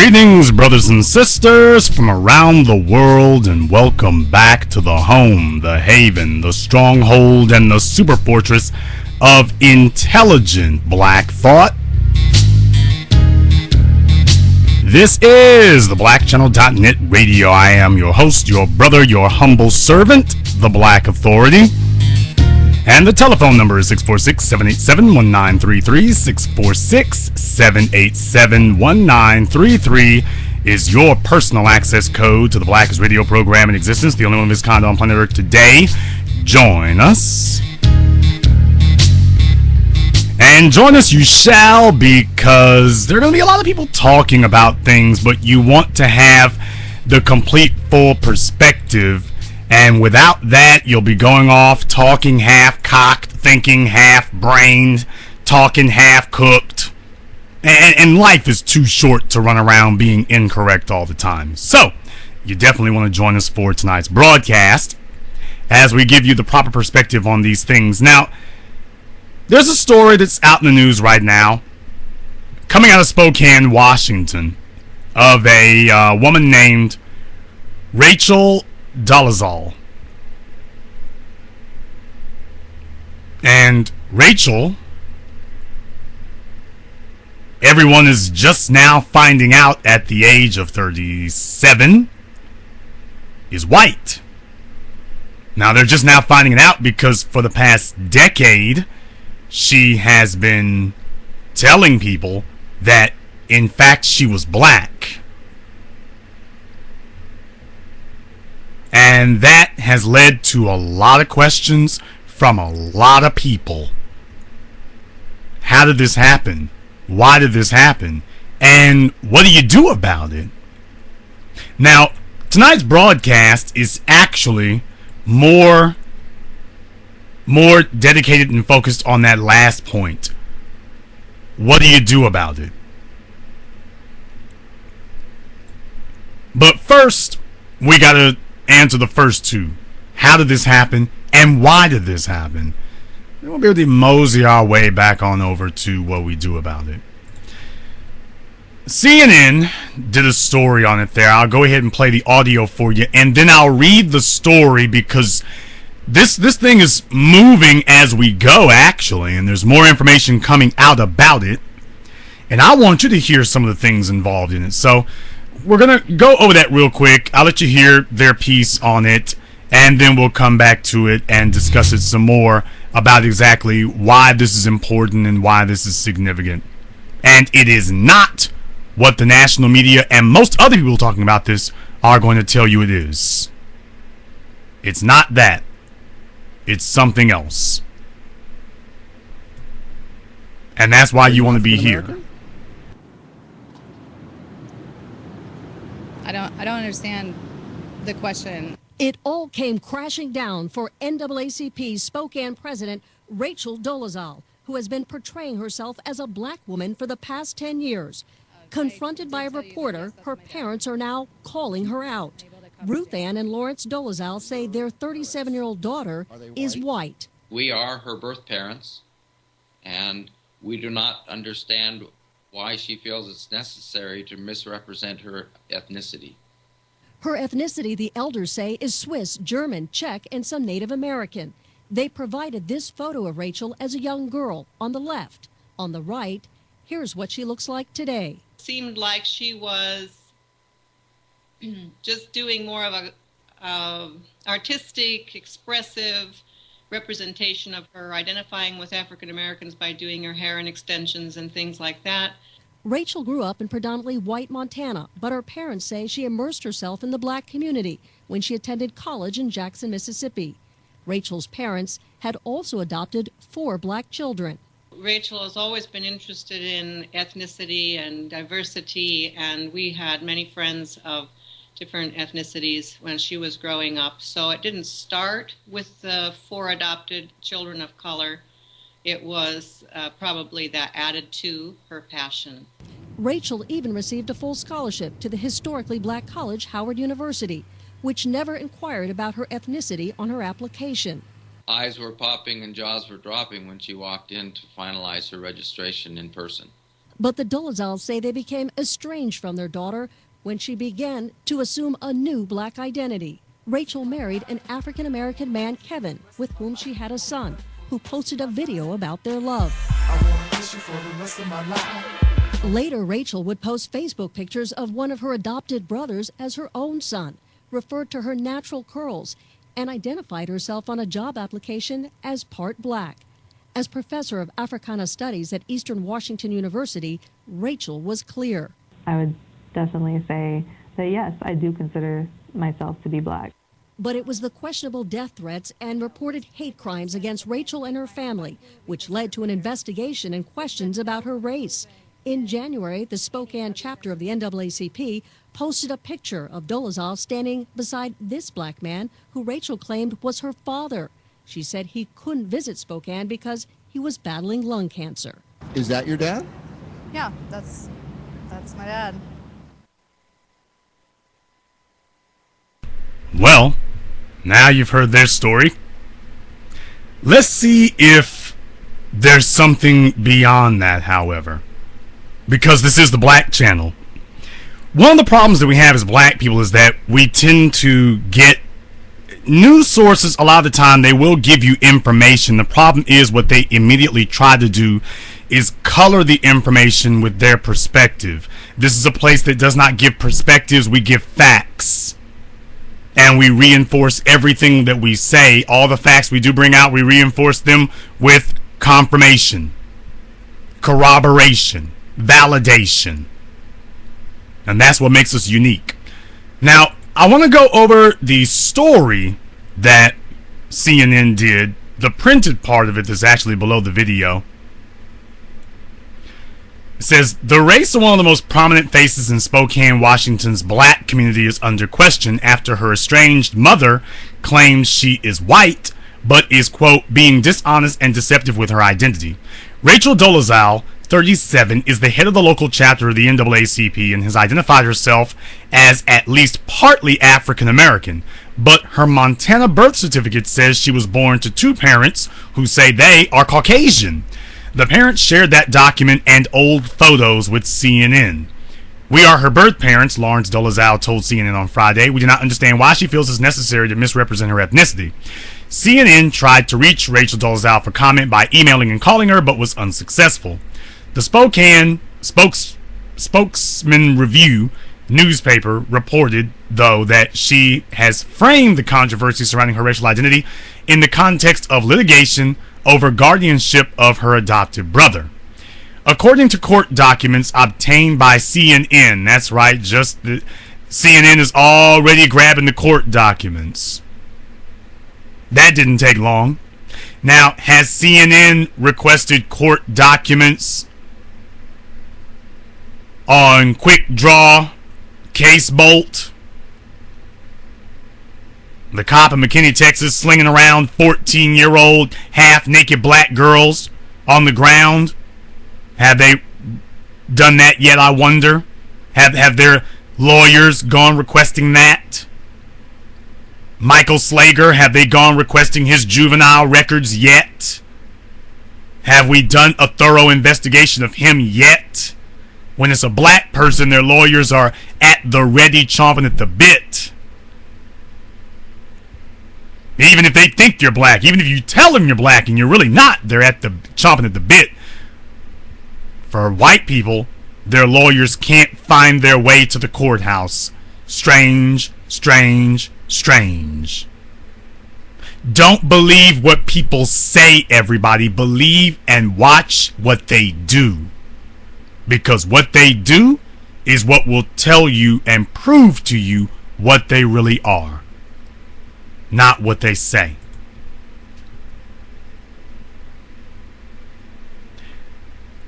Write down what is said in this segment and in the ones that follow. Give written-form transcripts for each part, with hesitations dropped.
Greetings, brothers and sisters from around the world, and welcome back to the home, the haven, the stronghold, and the super fortress of intelligent black thought. This is the blackchannel.net radio. I am your host, your brother, your humble servant, the Black Authority. And the telephone number is 646-787-1933. 646-787-1933 is your personal access code to the blackest radio program in existence, the only one of its kind on planet Earth today. Join us. And join us you shall, because there are going to be a lot of people talking about things, but you want to have the complete full perspective. And without that, you'll be going off talking half-cocked, thinking half-brained, talking half-cooked. And life is too short to run around being incorrect all the time. So, you definitely want to join us for tonight's broadcast as we give you the proper perspective on these things. Now, there's a story that's out in the news right now, coming out of Spokane, Washington, of a woman named Rachel Dolezal. And Rachel, everyone is just now finding out at the age of 37, is white. Now they're just now finding it out because for the past decade she has been telling people that in fact she was black. And that has led to a lot of questions from a lot of people. How did this happen? Why did this happen? And what do you do about it? Now, tonight's broadcast is actually more dedicated and focused on that last point. What do you do about it? But first, we gotta answer the first two. How did this happen, and why did this happen? We'll be able to mosey our way back on over to what we do about it. CNN did a story on it there. I'll go ahead and play the audio for you, and then I'll read the story because this thing is moving as we go, actually, and there's more information coming out about it, and I want you to hear some of the things involved in it. So we're going to go over that real quick. I'll let you hear their piece on it, and then we'll come back to it and discuss it some more about exactly why this is important and why this is significant. And it is not what the national media and most other people talking about this are going to tell you it is. It's not that. It's something else. And that's why you want to be here. I don't understand the question. It all came crashing down for NAACP Spokane president Rachel Dolezal, who has been portraying herself as a black woman for the past 10 years. Confronted by a reporter, her parents are now calling her out. Ruth Ann and Lawrence Dolezal say their 37-year-old daughter is white. We are her birth parents, and we do not understand why she feels it's necessary to misrepresent her ethnicity. Her ethnicity, the elders say, is Swiss, German, Czech, and some Native American. They provided this photo of Rachel as a young girl on the left. On the right, here's what she looks like today. Seemed like she was just doing more of a artistic, expressive representation of her identifying with African Americans by doing her hair and extensions and things like that. Rachel grew up in predominantly white Montana, but her parents say she immersed herself in the black community when she attended college in Jackson, Mississippi. Rachel's parents had also adopted 4 black children. Rachel has always been interested in ethnicity and diversity, and we had many friends of different ethnicities when she was growing up. So it didn't start with the 4 adopted children of color. It was probably that added to her passion. Rachel even received a full scholarship to the historically black college, Howard University, which never inquired about her ethnicity on her application. Eyes were popping and jaws were dropping when she walked in to finalize her registration in person. But the Dolezals say they became estranged from their daughter when she began to assume a new black identity. Rachel married an African-American man, Kevin, with whom she had a son, who posted a video about their love. I wanna kiss you for the rest of my life. Later, Rachel would post Facebook pictures of one of her adopted brothers as her own son, referred to her natural curls, and identified herself on a job application as part black. As professor of Africana Studies at Eastern Washington University, Rachel was clear. I would definitely say that yes, I do consider myself to be black. But it was the questionable death threats and reported hate crimes against Rachel and her family, which led to an investigation and questions about her race. In January, the Spokane chapter of the NAACP posted a picture of Dolezal standing beside this black man who Rachel claimed was her father. She said he couldn't visit Spokane because he was battling lung cancer. Is that your dad? Yeah, that's my dad. Well, now you've heard their story. Let's see if there's something beyond that, however. Because this is the Black Channel. One of the problems that we have as black people is that we tend to get news sources. A lot of the time they will give you information. The problem is what they immediately try to do is color the information with their perspective. This is a place that does not give perspectives. We give facts. And we reinforce everything that we say. All the facts we do bring out, we reinforce them with confirmation, corroboration, validation. And that's what makes us unique. Now, I want to go over the story that CNN did. The printed part of it is actually below the video. It says, the race of one of the most prominent faces in Spokane, Washington's black community is under question after her estranged mother claims she is white, but is, quote, being dishonest and deceptive with her identity. Rachel Dolezal, 37, is the head of the local chapter of the NAACP and has identified herself as at least partly African American, but her Montana birth certificate says she was born to two parents who say they are Caucasian. The parents shared that document and old photos with CNN. We are her birth parents, Lawrence Dolezal told CNN on Friday. We do not understand why she feels it's necessary to misrepresent her ethnicity. CNN tried to reach Rachel Dolezal for comment by emailing and calling her, but was unsuccessful. The Spokane Spokesman Review newspaper reported, though, that she has framed the controversy surrounding her racial identity in the context of litigation over guardianship of her adopted brother. According to court documents obtained by CNN, that's right, CNN is already grabbing the court documents. That didn't take long. Now, has CNN requested court documents on Quick Draw, Case Bolt? The cop in McKinney, Texas, slinging around 14-year-old half-naked black girls on the ground. Have they done that yet, I wonder? Have their lawyers gone requesting that? Michael Slager, have they gone requesting his juvenile records yet? Have we done a thorough investigation of him yet? When it's a black person, their lawyers are at the ready, chomping at the bit. Even if they think you're black, even if you tell them you're black and you're really not, they're at the chomping at the bit. For white people, their lawyers can't find their way to the courthouse. Strange, strange, strange. Don't believe what people say, everybody. Believe and watch what they do. Because what they do is what will tell you and prove to you what they really are. Not what they say.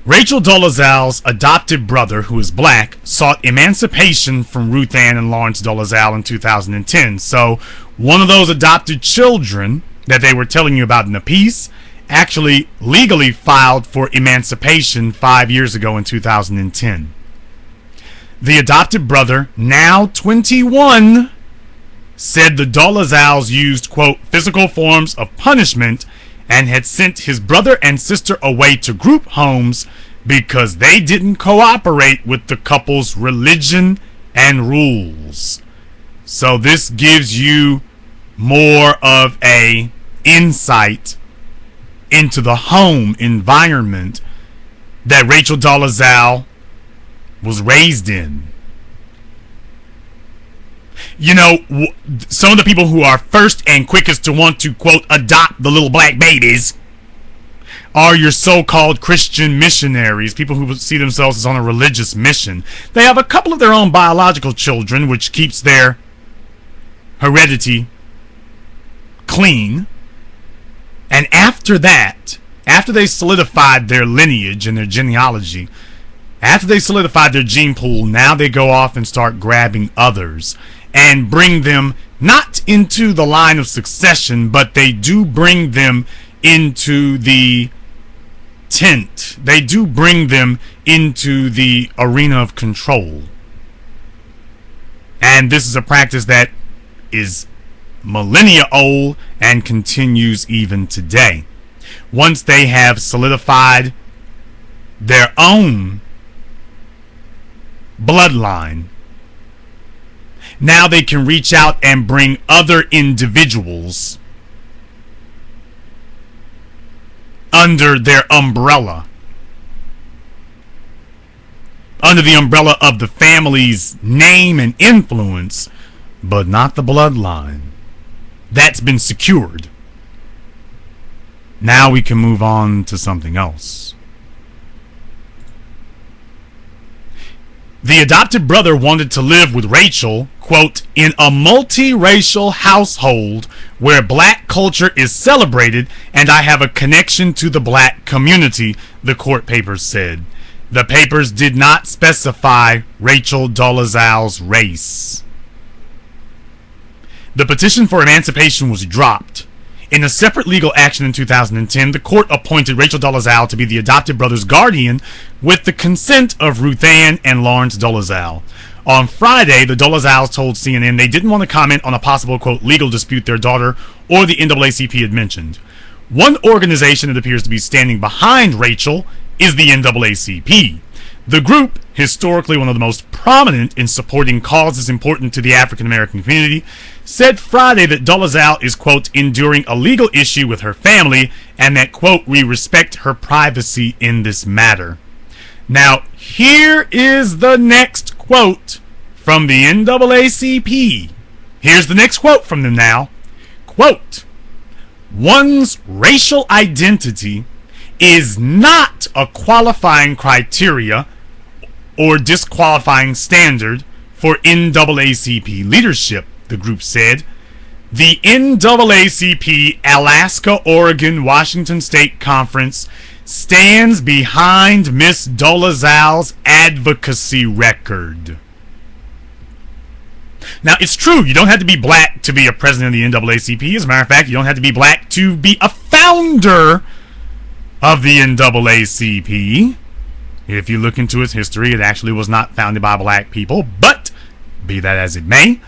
Rachel Dolezal's adopted brother, who is black, sought emancipation from Ruth Ann and Lawrence Dolezal in 2010. So one of those adopted children that they were telling you about in the piece actually legally filed for emancipation 5 years ago in 2010. The adopted brother, now 21, said the Dolezals used, quote, physical forms of punishment and had sent his brother and sister away to group homes because they didn't cooperate with the couple's religion and rules. So this gives you more of a insight into the home environment that Rachel Dolezal was raised in. You know, some of the people who are first and quickest to want to, quote, adopt the little black babies are your so-called Christian missionaries, people who see themselves as on a religious mission. They have a couple of their own biological children, which keeps their heredity clean. And after that, after they solidified their lineage and their genealogy, after they solidified their gene pool, now they go off and start grabbing others and bring them not into the line of succession, but they do bring them into the tent. They do bring them into the arena of control. And this is a practice that is millennia old and continues even today. Once they have solidified their own bloodline, now they can reach out and bring other individuals under their umbrella, under the umbrella of the family's name and influence, but not the bloodline. That's been secured. Now we can move on to something else. The adopted brother wanted to live with Rachel, quote, in a multiracial household where black culture is celebrated and I have a connection to the black community, the court papers said. The papers did not specify Rachel Dolezal's race. The petition for emancipation was dropped. In a separate legal action in 2010, the court appointed Rachel Dolezal to be the adopted brother's guardian with the consent of Ruth Ann and Lawrence Dolezal. On Friday, the Dolezals told CNN they didn't want to comment on a possible, quote, legal dispute their daughter or the NAACP had mentioned. One organization that appears to be standing behind Rachel is the NAACP. The group, historically one of the most prominent in supporting causes important to the African American community, said Friday that Dolezal is, quote, enduring a legal issue with her family and that, quote, we respect her privacy in this matter. Now, here is the next quote from the NAACP. Here's the next quote from them now. Quote, one's racial identity is not a qualifying criteria or disqualifying standard for NAACP leadership, the group said. The NAACP Alaska, Oregon, Washington State Conference stands behind Miss Dolezal's advocacy record. Now, it's true, you don't have to be black to be a president of the NAACP. As a matter of fact, you don't have to be black to be a founder of the NAACP. If you look into its history, it actually was not founded by black people, but be that as it may,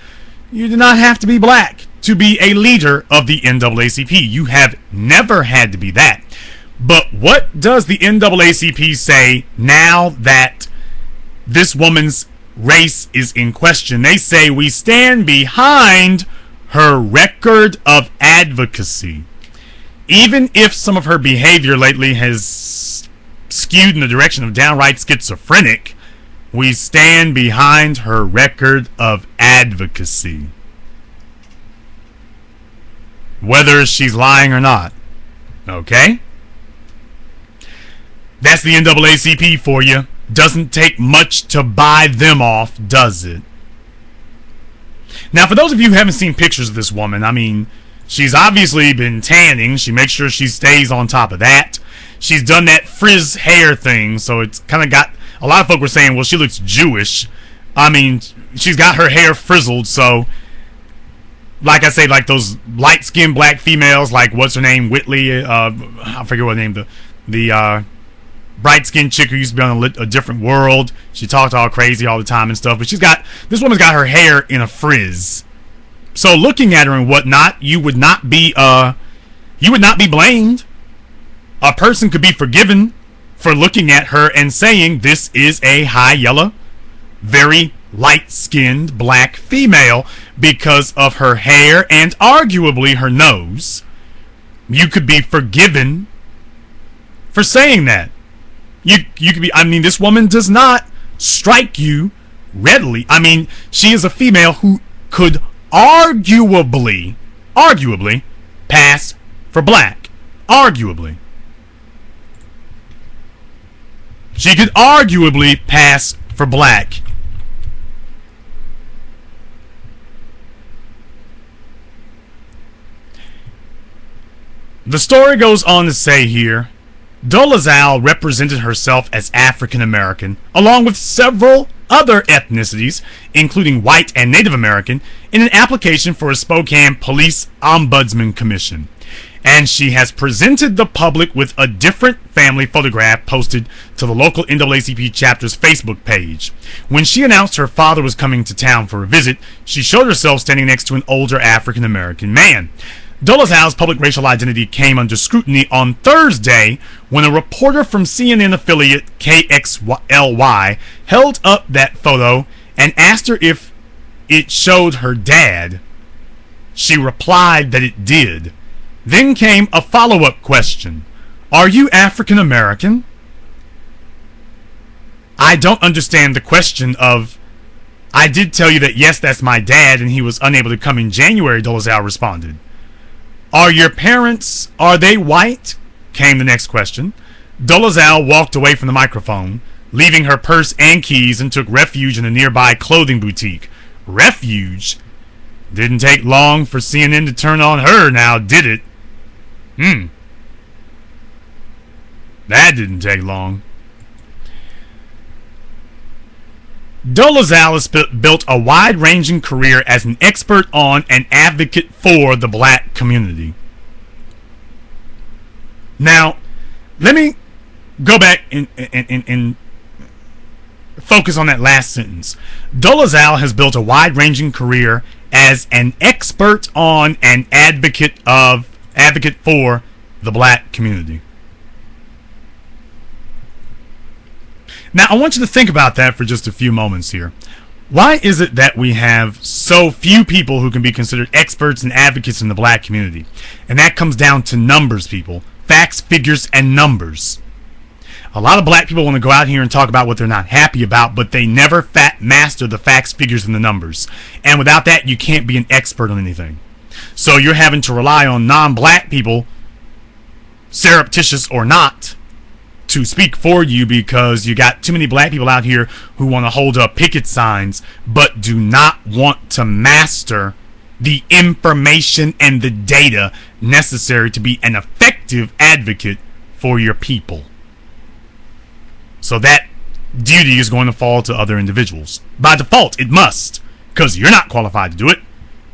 you do not have to be black to be a leader of the NAACP. You have never had to be that. But what does the NAACP say now that this woman's race is in question? They say we stand behind her record of advocacy. Even if some of her behavior lately has skewed in the direction of downright schizophrenic, we stand behind her record of advocacy. Whether she's lying or not. Okay? That's the NAACP for you. Doesn't take much to buy them off, does it? Now, for those of you who haven't seen pictures of this woman, I mean, she's obviously been tanning. She makes sure she stays on top of that. She's done that frizz hair thing, so it's kind of got... A lot of folk were saying, well, she looks Jewish. I mean, she's got her hair frizzled, so... Like I say, like those light-skinned black females, like, what's her name, Whitley, I forget what her name, the bright-skinned chick who used to be on a different world. She talked all crazy all the time and stuff, but this woman's got her hair in a frizz. So looking at her and whatnot, you would not be blamed. A person could be forgiven for looking at her and saying this is a high yellow, very light-skinned black female because of her hair and arguably her nose. You could be forgiven for saying that. You could be, I mean, this woman does not strike you readily. I mean, she is a female who could arguably pass for black. Arguably. She could arguably pass for black. The story goes on to say here, Dolezal represented herself as African American, along with several other ethnicities, including white and Native American, in an application for a Spokane Police Ombudsman Commission. And she has presented the public with a different family photograph posted to the local NAACP chapter's Facebook page. When she announced her father was coming to town for a visit, she showed herself standing next to an older African American man. Dolezal's public racial identity came under scrutiny on Thursday when a reporter from CNN affiliate KXLY held up that photo and asked her if it showed her dad. She replied that it did. Then came a follow-up question. Are you African American? I don't understand the question of, I did tell you that yes, that's my dad, and he was unable to come in January, Dolezal responded. Are your parents, are they white? Came the next question. Dolezal walked away from the microphone, leaving her purse and keys, and took refuge in a nearby clothing boutique. Refuge? Didn't take long for CNN to turn on her now, did it? That didn't take long. Dolezal has built a wide-ranging career as an expert on and advocate for the black community. Now, let me go back and focus on that last sentence. Dolezal has built a wide-ranging career as an expert on and advocate for the black community. Now, I want you to think about that for just a few moments here. Why is it that we have so few people who can be considered experts and advocates in the black community? And that comes down to numbers, people. Facts, figures, and numbers. A lot of black people want to go out here and talk about what they're not happy about, but they never master the facts, figures, and the numbers. And without that, you can't be an expert on anything. So you're having to rely on non-black people, surreptitious or not, to speak for you because you got too many black people out here who want to hold up picket signs but do not want to master the information and the data necessary to be an effective advocate for your people. So that duty is going to fall to other individuals. By default, it must, because you're not qualified to do it.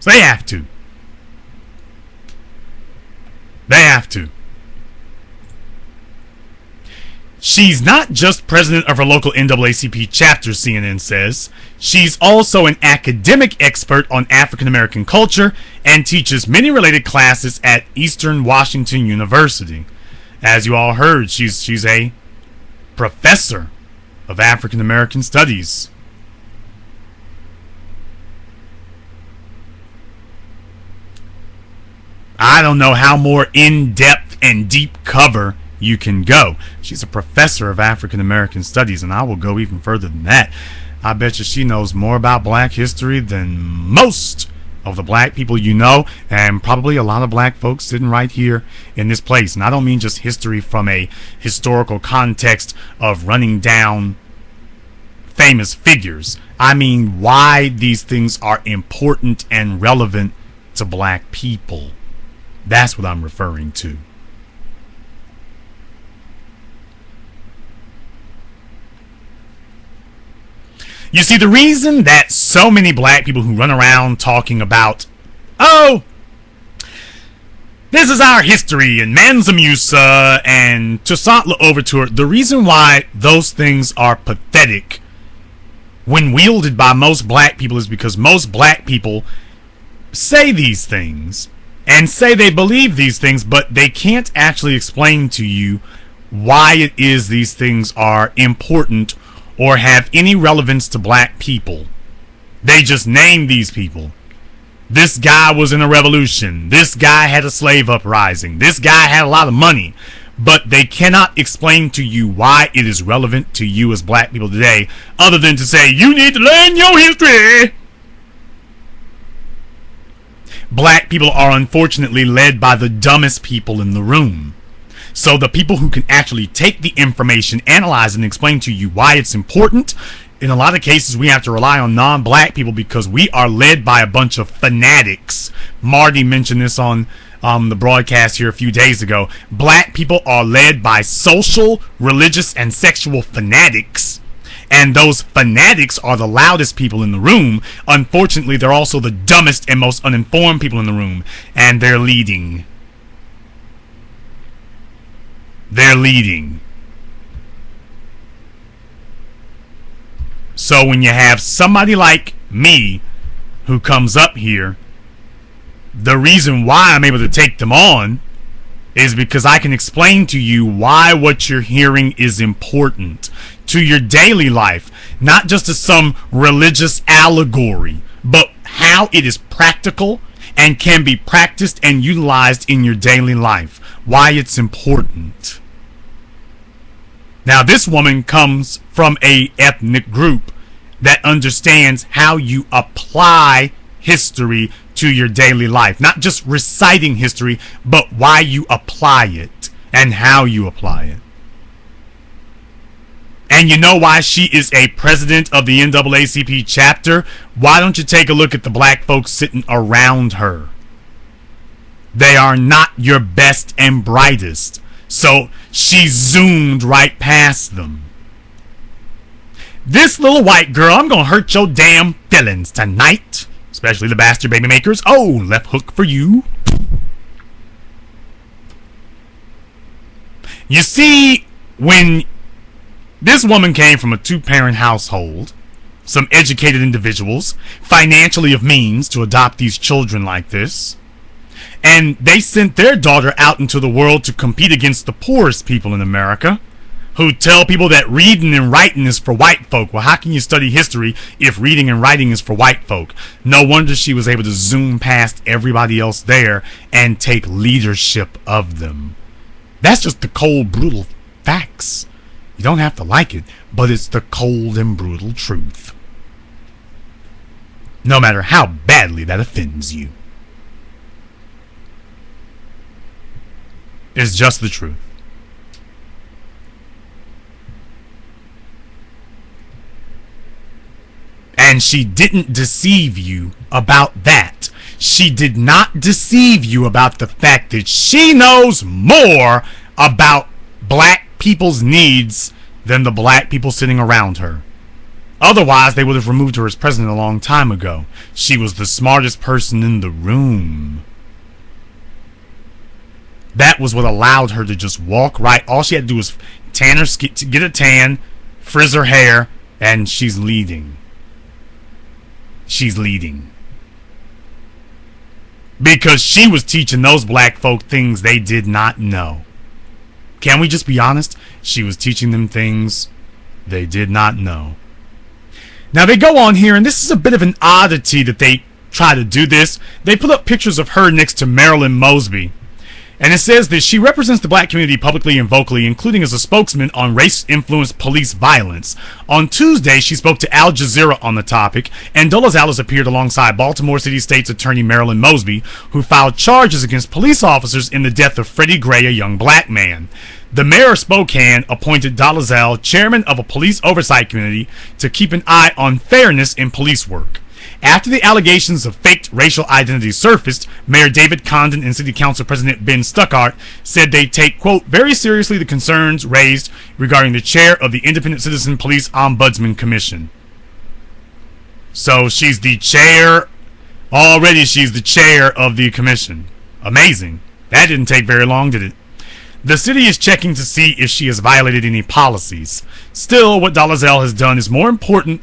So they have to. They have to. She's not just president of her local NAACP chapter, CNN says. She's also an academic expert on African American culture and teaches many related classes at Eastern Washington University. As you all heard, she's a professor of African American studies. I don't know how more in-depth and deep cover you can go. She's a professor of African American studies, and I will go even further than that. I bet you she knows more about black history than most of the black people you know, and probably a lot of black folks sitting right here in this place. And I don't mean just history from a historical context of running down famous figures. I mean why these things are important and relevant to black people. That's what I'm referring to. You see, the reason that so many black people who run around talking about, oh, this is our history, and Mansa Musa, and Toussaint Louverture, the reason why those things are pathetic when wielded by most black people is because most black people say these things and say they believe these things, but they can't actually explain to you why it is these things are important or have any relevance to black people. They just name these people. This guy was in a revolution. This guy had a slave uprising. This guy had a lot of money. But they cannot explain to you why it is relevant to you as black people today, other than to say, you need to learn your history. Black people are unfortunately led by the dumbest people in the room. So the people who can actually take the information, analyze it, and explain to you why it's important, in a lot of cases we have to rely on non-black people because we are led by a bunch of fanatics. Marty mentioned this on the broadcast here a few days ago. Black people are led by social, religious, and sexual fanatics. And those fanatics are the loudest people in the room. Unfortunately, they're also the dumbest and most uninformed people in the room. And they're leading. They're leading. So when you have somebody like me who comes up here, the reason why I'm able to take them on is because I can explain to you why what you're hearing is important to your daily life, not just as some religious allegory, but how it is practical and can be practiced and utilized in your daily life, why it's important. Now, this woman comes from a ethnic group that understands how you apply history to your daily life. Not just reciting history, but why you apply it and how you apply it. And you know why she is a president of the NAACP chapter? Why don't you take a look at the black folks sitting around her? They are not your best and brightest. So she zoomed right past them. This little white girl, I'm gonna hurt your damn feelings tonight. Especially the bastard baby makers. Oh, left hook for you. You see, when this woman came from a two-parent household, some educated individuals, financially of means to adopt these children like this, and they sent their daughter out into the world to compete against the poorest people in America, who tell people that reading and writing is for white folk. Well, how can you study history if reading and writing is for white folk? No wonder she was able to zoom past everybody else there and take leadership of them. That's just the cold, brutal facts. You don't have to like it, but it's the cold and brutal truth. No matter how badly that offends you. It's just the truth. And she didn't deceive you about that. She did not deceive you about the fact that she knows more about black people's needs than the black people sitting around her. Otherwise, they would have removed her as president a long time ago. She was the smartest person in the room. That was what allowed her to just walk right. All she had to do was tan her skin, get a tan, frizz her hair, and she's leading. She's leading. Because she was teaching those black folk things they did not know. Can we just be honest? She was teaching them things they did not know. Now they go on here, and this is a bit of an oddity that they try to do this. They put up pictures of her next to Marilyn Mosby. And it says that she represents the black community publicly and vocally, including as a spokesman on race-influenced police violence. On Tuesday, she spoke to Al Jazeera on the topic, and Dolezal has appeared alongside Baltimore City State's Attorney Marilyn Mosby, who filed charges against police officers in the death of Freddie Gray, a young black man. The mayor of Spokane appointed Dolezal chairman of a police oversight committee to keep an eye on fairness in police work. After the allegations of faked racial identity surfaced, Mayor David Condon and City Council President Ben Stuckart said they take, quote, very seriously the concerns raised regarding the chair of the Independent Citizen Police Ombudsman Commission. So she's the chair, already she's the chair of the commission. Amazing. That didn't take very long, did it? The city is checking to see if she has violated any policies. Still, what Dolezal has done is more important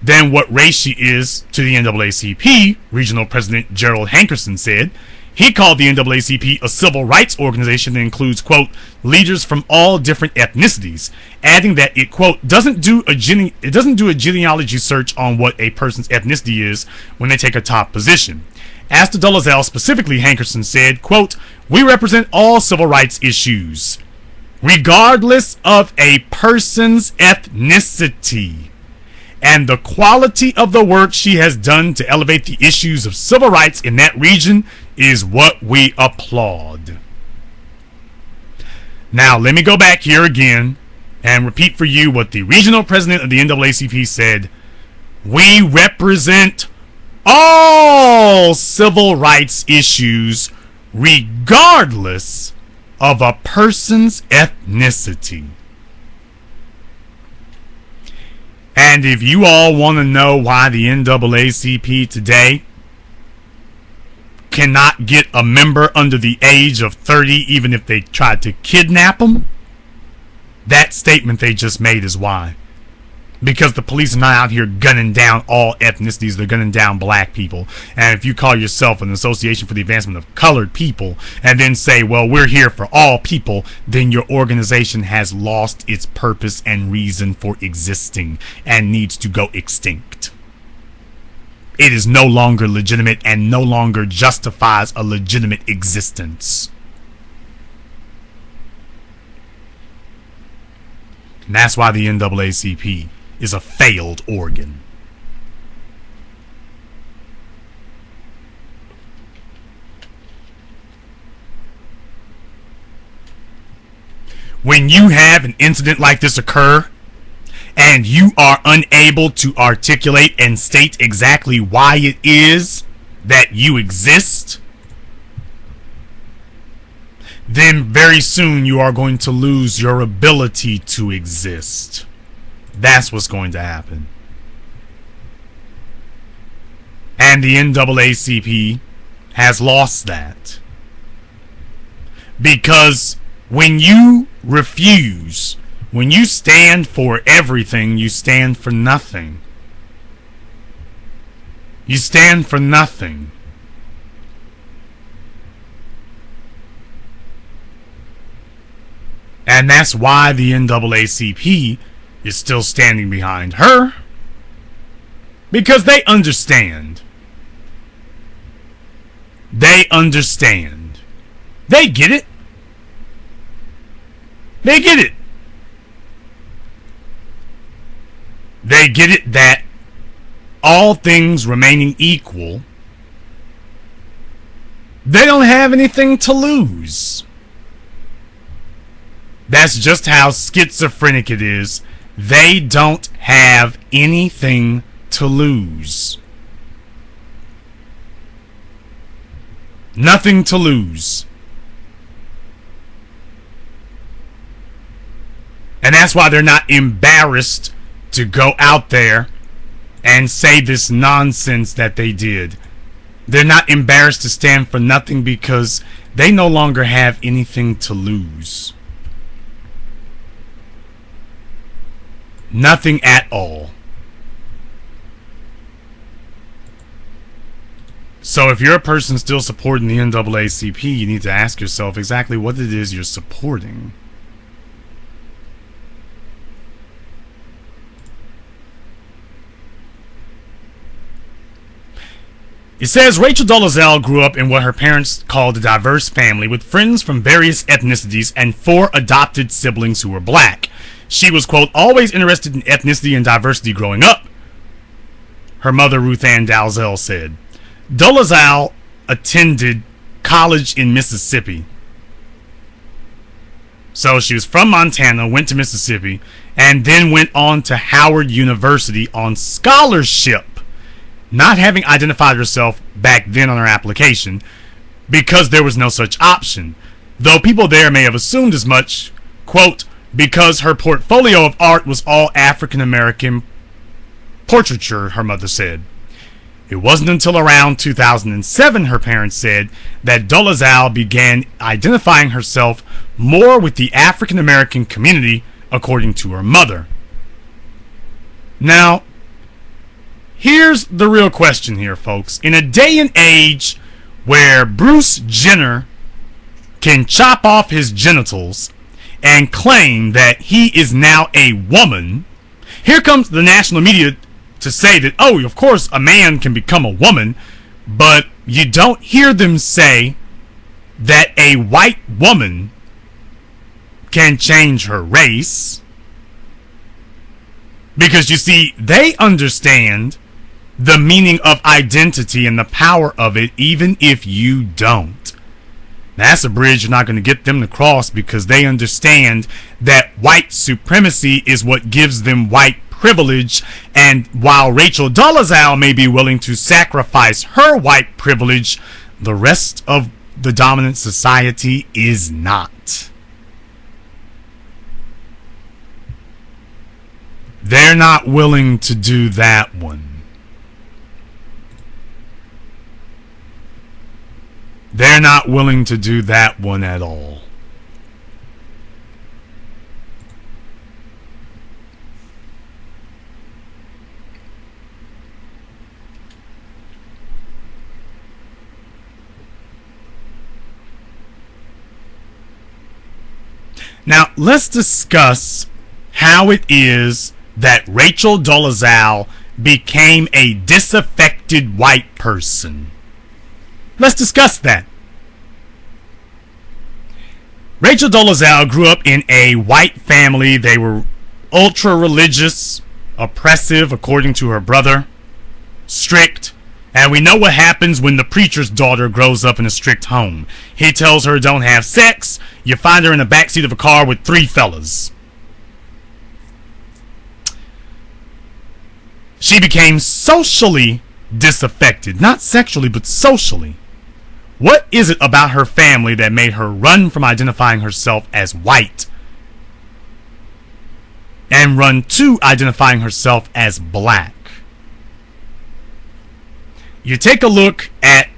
than what race she is to the NAACP, Regional President Gerald Hankerson said. He called the NAACP a civil rights organization that includes, quote, leaders from all different ethnicities, adding that it, quote, doesn't do a genealogy search on what a person's ethnicity is when they take a top position. As to Dolezal specifically, Hankerson said, quote, we represent all civil rights issues, regardless of a person's ethnicity. And the quality of the work she has done to elevate the issues of civil rights in that region is what we applaud. Now, let me go back here again and repeat for you what the regional president of the NAACP said. We represent all civil rights issues regardless of a person's ethnicity. And if you all want to know why the NAACP today cannot get a member under the age of 30 even if they tried to kidnap them, that statement they just made is why. Because the police are not out here gunning down all ethnicities, they're gunning down black people. And if you call yourself an association for the advancement of colored people and then say, well, we're here for all people, then your organization has lost its purpose and reason for existing and needs to go extinct. It is no longer legitimate and no longer justifies a legitimate existence. And that's why the NAACP is a failed organ. When you have an incident like this occur and you are unable to articulate and state exactly why it is that you exist, then very soon you are going to lose your ability to exist. That's what's going to happen. And the NAACP has lost that. Because when you refuse, when you stand for everything, you stand for nothing. You stand for nothing. And that's why the NAACP is still standing behind her. Because they understand. They understand. They get it. They get it. They get it that all things remaining equal, they don't have anything to lose. That's just how schizophrenic it is. They don't have anything to lose. Nothing to lose. And that's why they're not embarrassed to go out there and say this nonsense that they did. They're not embarrassed to stand for nothing because they no longer have anything to lose. Nothing at all. So if you're a person still supporting the NAACP, you need to ask yourself exactly what it is you're supporting. It says Rachel Dolezal grew up in what her parents called a diverse family with friends from various ethnicities and 4 adopted siblings who were black. She was, quote, always interested in ethnicity and diversity growing up, her mother Ruth Ann Dolezal said. Dolezal attended college in Mississippi. So she was from Montana, went to Mississippi, and then went on to Howard University on scholarship, not having identified herself back then on her application because there was no such option, though people there may have assumed as much, quote, because her portfolio of art was all African American portraiture, her mother said. It wasn't until around 2007, her parents said, that Dolezal began identifying herself more with the African American community, according to her mother. Now, here's the real question here, folks. In a day and age where Bruce Jenner can chop off his genitals and claim that he is now a woman. Here comes the national media to say that, oh, of course a man can become a woman, but you don't hear them say that a white woman can change her race. Because you see, they understand the meaning of identity and the power of it, even if you don't. That's a bridge you're not going to get them to cross, because they understand that white supremacy is what gives them white privilege. And while Rachel Dolezal may be willing to sacrifice her white privilege, the rest of the dominant society is not. They're not willing to do that one. They're not willing to do that one at all. Now, let's discuss how it is that Rachel Dolezal became a disaffected white person. Let's discuss that. Rachel Dolezal grew up in a white family. They were ultra religious, oppressive, according to her brother, strict. And we know what happens when the preacher's daughter grows up in a strict home. He tells her don't have sex. You find her in the backseat of a car with 3 fellas. She became socially disaffected, not sexually, but socially. What is it about her family that made her run from identifying herself as white and run to identifying herself as black? You take a look at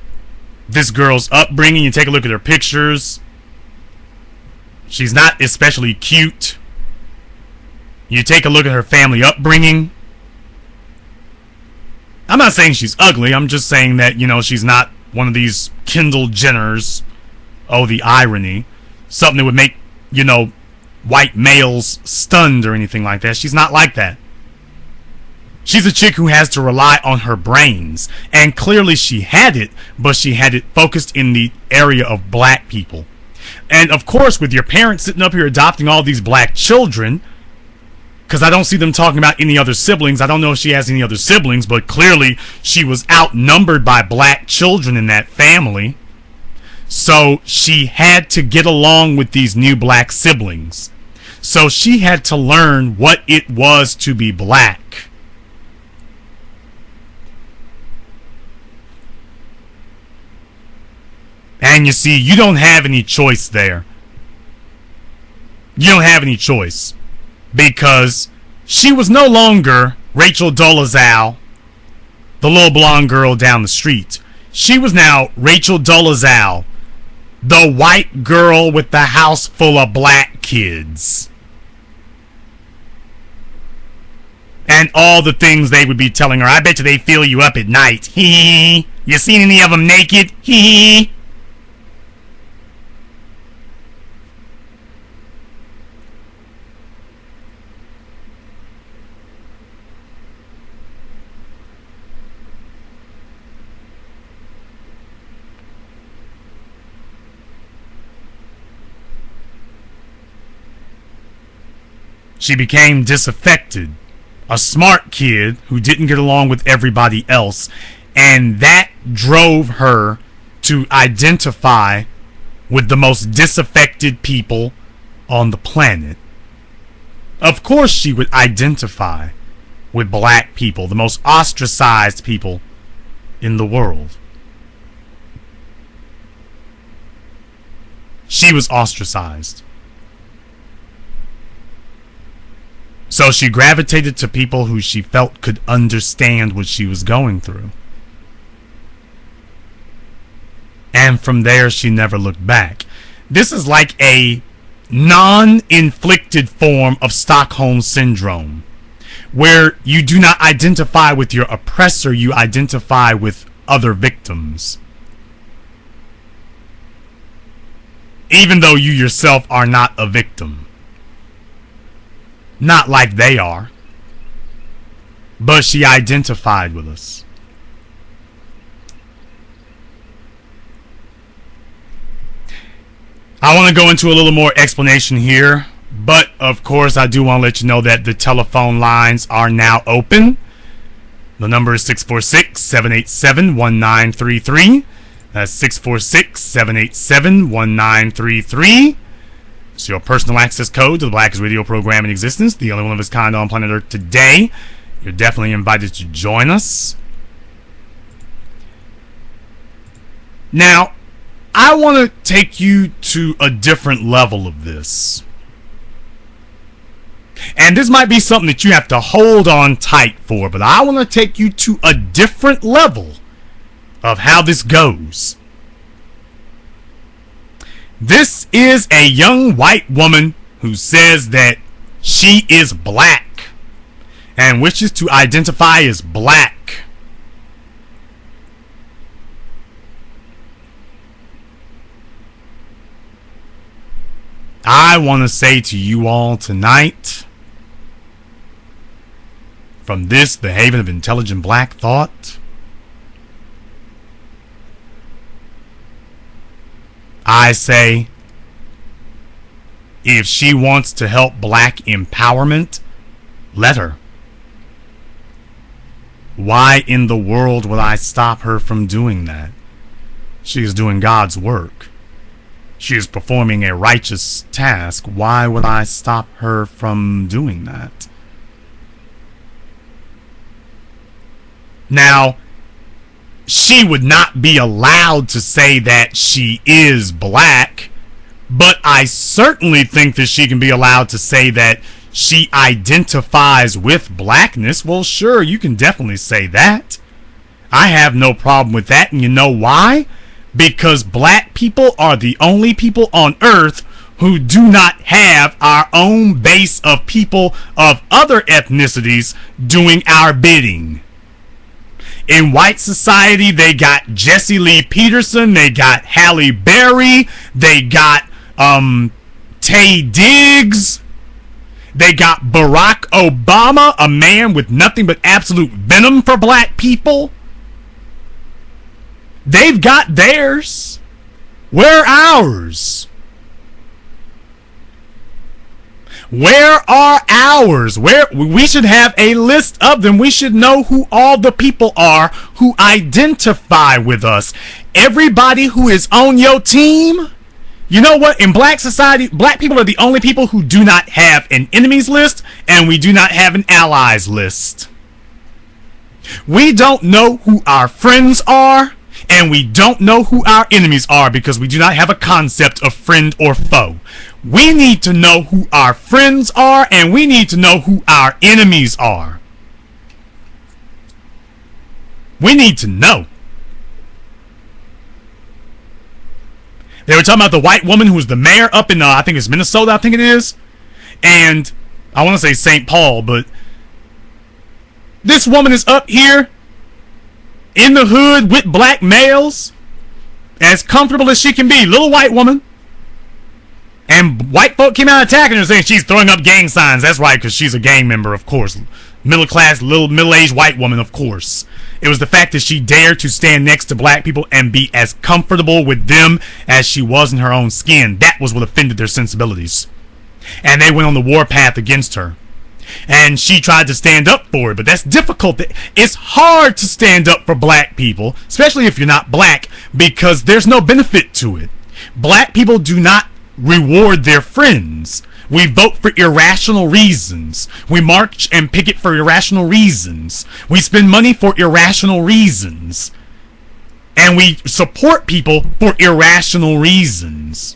this girl's upbringing, you take a look at her pictures. She's not especially cute. You take a look at her family upbringing. I'm not saying she's ugly. I'm just saying that, she's not one of these Kendall Jenners. Oh, the irony. Something that would make, white males stunned or anything like that. She's not like that. She's a chick who has to rely on her brains. And clearly she had it, but she had it focused in the area of black people. And of course, with your parents sitting up here adopting all these black children, because I don't see them talking about any other siblings. I don't know if she has any other siblings, but clearly she was outnumbered by black children in that family. So she had to get along with these new black siblings. So she had to learn what it was to be black. And you see, you don't have any choice there. You don't have any choice. Because she was no longer Rachel Dolezal, the little blonde girl down the street. She was now Rachel Dolezal, the white girl with the house full of black kids. And all the things they would be telling her. I bet you they fill you up at night. Hee. You seen any of them naked? Hee. She became disaffected, a smart kid who didn't get along with everybody else, and that drove her to identify with the most disaffected people on the planet. Of course she would identify with black people, the most ostracized people in the world. She was ostracized. So she gravitated to people who she felt could understand what she was going through. And from there, she never looked back. This is like a non-inflicted form of Stockholm Syndrome, where you do not identify with your oppressor, you identify with other victims. even though you yourself are not a victim. Not like they are. But she identified with us. I want to go into a little more explanation here, but of course I do want to let you know that the telephone lines are now open. The number is 646-787-1933. That's 646-787-1933. It's your personal access code to the blackest radio program in existence, the only one of its kind on planet Earth today. You're definitely invited to join us. Now, I want to take you to a different level of this. And this might be something that you have to hold on tight for, but I want to take you to a different level of how this goes. This is a young white woman who says that she is black and wishes to identify as black. I want to say to you all tonight, from this, the haven of intelligent black thought, I say, if she wants to help black empowerment, let her. Why in the world would I stop her from doing that? She is doing God's work. She is performing a righteous task. Why would I stop her from doing that? Now, she would not be allowed to say that she is black, but I certainly think that she can be allowed to say that she identifies with blackness. Well, sure, you can definitely say that. I have no problem with that, and you know why? Because black people are the only people on earth who do not have our own base of people of other ethnicities doing our bidding. In white society, they got Jesse Lee Peterson, they got Halle Berry, they got Taye Diggs, they got Barack Obama, a man with nothing but absolute venom for black people. They've got theirs. Where are ours? Where are ours? Where we should have a list of them. We should know who all the people are who identify with us. Everybody who is on your team. You know what? In black society, black people are the only people who do not have an enemies list, and we do not have an allies list. We don't know who our friends are, and we don't know who our enemies are because we do not have a concept of friend or foe. We need to know who our friends are, and we need to know who our enemies are. We need to know. They were talking about the white woman who was the mayor up in, I think it's Minnesota, I think it is. And I want to say St. Paul, but this woman is up here in the hood with black males, as comfortable as she can be. Little white woman. And white folk came out attacking her, saying she's throwing up gang signs. That's right, because she's a gang member, of course. Middle-class, middle-aged white woman, of course. It was the fact that she dared to stand next to black people and be as comfortable with them as she was in her own skin. That was what offended their sensibilities. And they went on the warpath against her. And she tried to stand up for it, but that's difficult. It's hard to stand up for black people, especially if you're not black, because there's no benefit to it. Black people do not reward their friends. We vote for irrational reasons. We march and picket for irrational reasons. We spend money for irrational reasons. And we support people for irrational reasons.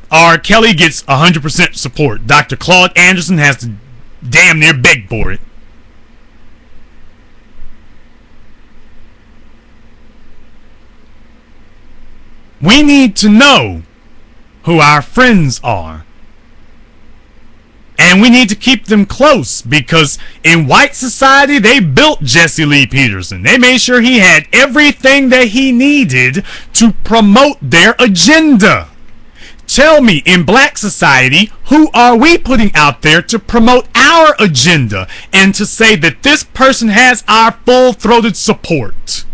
R. Kelly gets 100% support. Dr. Claude Anderson has to damn near beg for it. We need to know who our friends are. And we need to keep them close, because in white society, they built Jesse Lee Peterson. They made sure he had everything that he needed to promote their agenda. Tell me, in black society, who are we putting out there to promote our agenda and to say that this person has our full-throated support?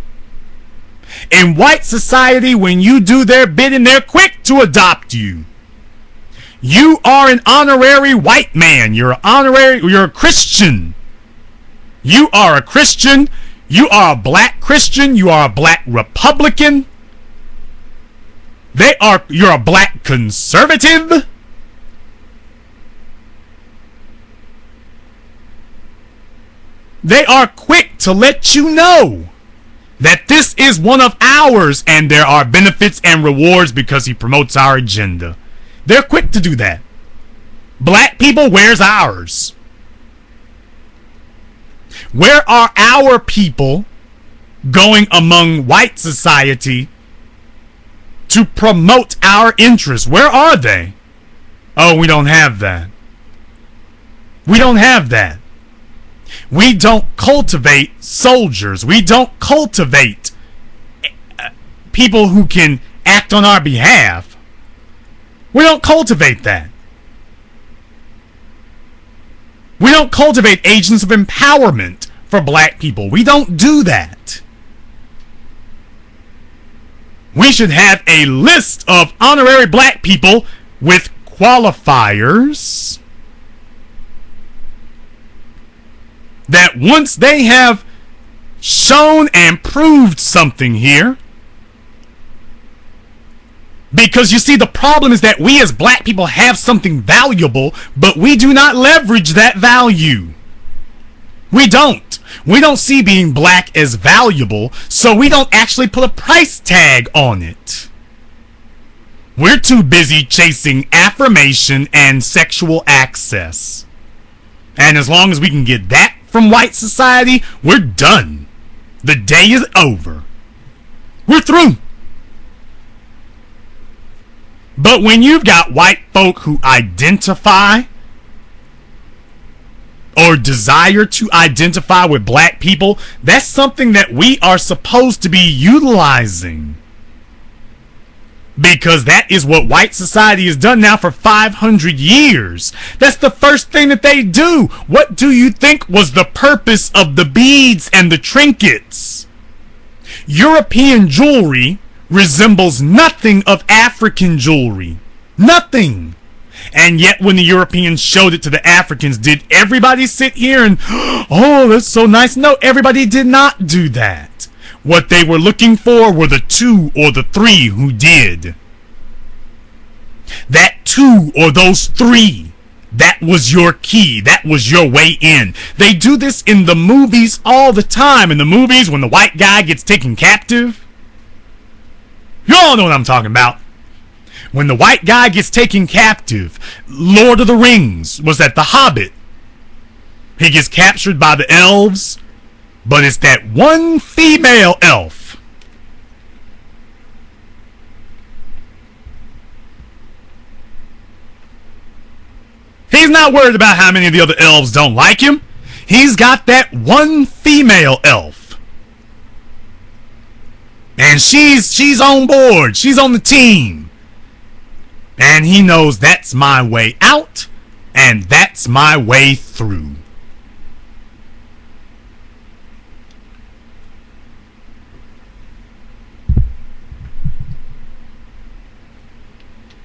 In white society, when you do their bidding, they're quick to adopt you. You are an honorary white man. You're a Christian. You are a Christian. You are a black Christian. You are a black Republican. You're a black conservative. They are quick to let you know that this is one of ours and there are benefits and rewards because he promotes our agenda. They're quick to do that. Black people, where's ours? Where are our people going among white society to promote our interests? Where are they? Oh, we don't have that. We don't have that. We don't cultivate soldiers. We don't cultivate people who can act on our behalf. We don't cultivate that. We don't cultivate agents of empowerment for black people. We don't do that. We should have a list of honorary black people with qualifiers that once they have shown and proved something here. Because you see, the problem is that we as black people have something valuable, but we do not leverage that value. We don't. We don't see being black as valuable, so we don't actually put a price tag on it. We're too busy chasing affirmation and sexual access. And as long as we can get that from white society, we're done. The day is over. We're through. But when you've got white folk who identify or desire to identify with black people, that's something that we are supposed to be utilizing. Because that is what white society has done now for 500 years. That's the first thing that they do. What do you think was the purpose of the beads and the trinkets? European jewelry resembles nothing of African jewelry. Nothing. And yet when the Europeans showed it to the Africans, did everybody sit here and, oh, that's so nice? No, everybody did not do that. What they were looking for were the 2 or the 3 who did. That 2 or those 3, that was your key. That was your way in. They do this in the movies all the time. In the movies, when the white guy gets taken captive, you all know what I'm talking about. When the white guy gets taken captive, Lord of the Rings, was that The Hobbit? He gets captured by the elves, but it's that one female elf. He's not worried about how many of the other elves don't like him. He's got that one female elf. And she's on board. She's on the team. And he knows that's my way out, and that's my way through.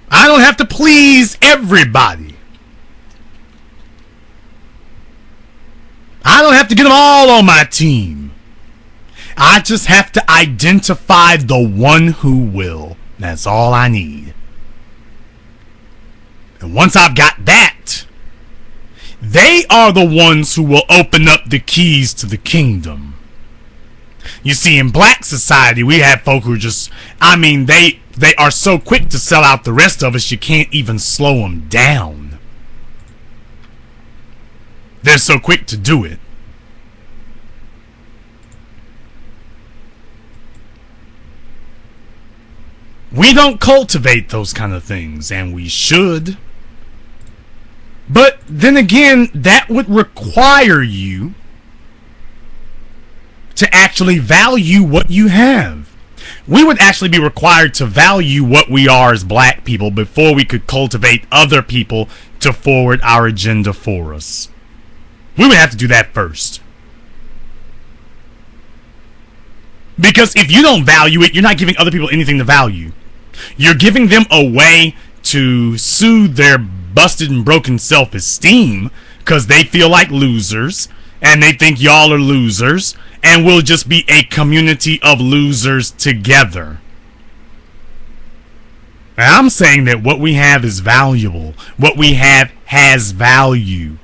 I don't have to please everybody. I don't have to get them all on my team. I just have to identify the one who will. That's all I need. And once I've got that, they are the ones who will open up the keys to the kingdom. You see, in black society, we have folk who just, they are so quick to sell out the rest of us, you can't even slow them down. They're so quick to do it. We don't cultivate those kind of things, and we should. But then again, that would require you to actually value what you have. We would actually be required to value what we are as black people before we could cultivate other people to forward our agenda for us. We would have to do that first. Because if you don't value it, you're not giving other people anything to value. You're giving them a way to soothe their busted and broken self-esteem because they feel like losers and they think y'all are losers, and we'll just be a community of losers together. And I'm saying that what we have is valuable. What we have has value.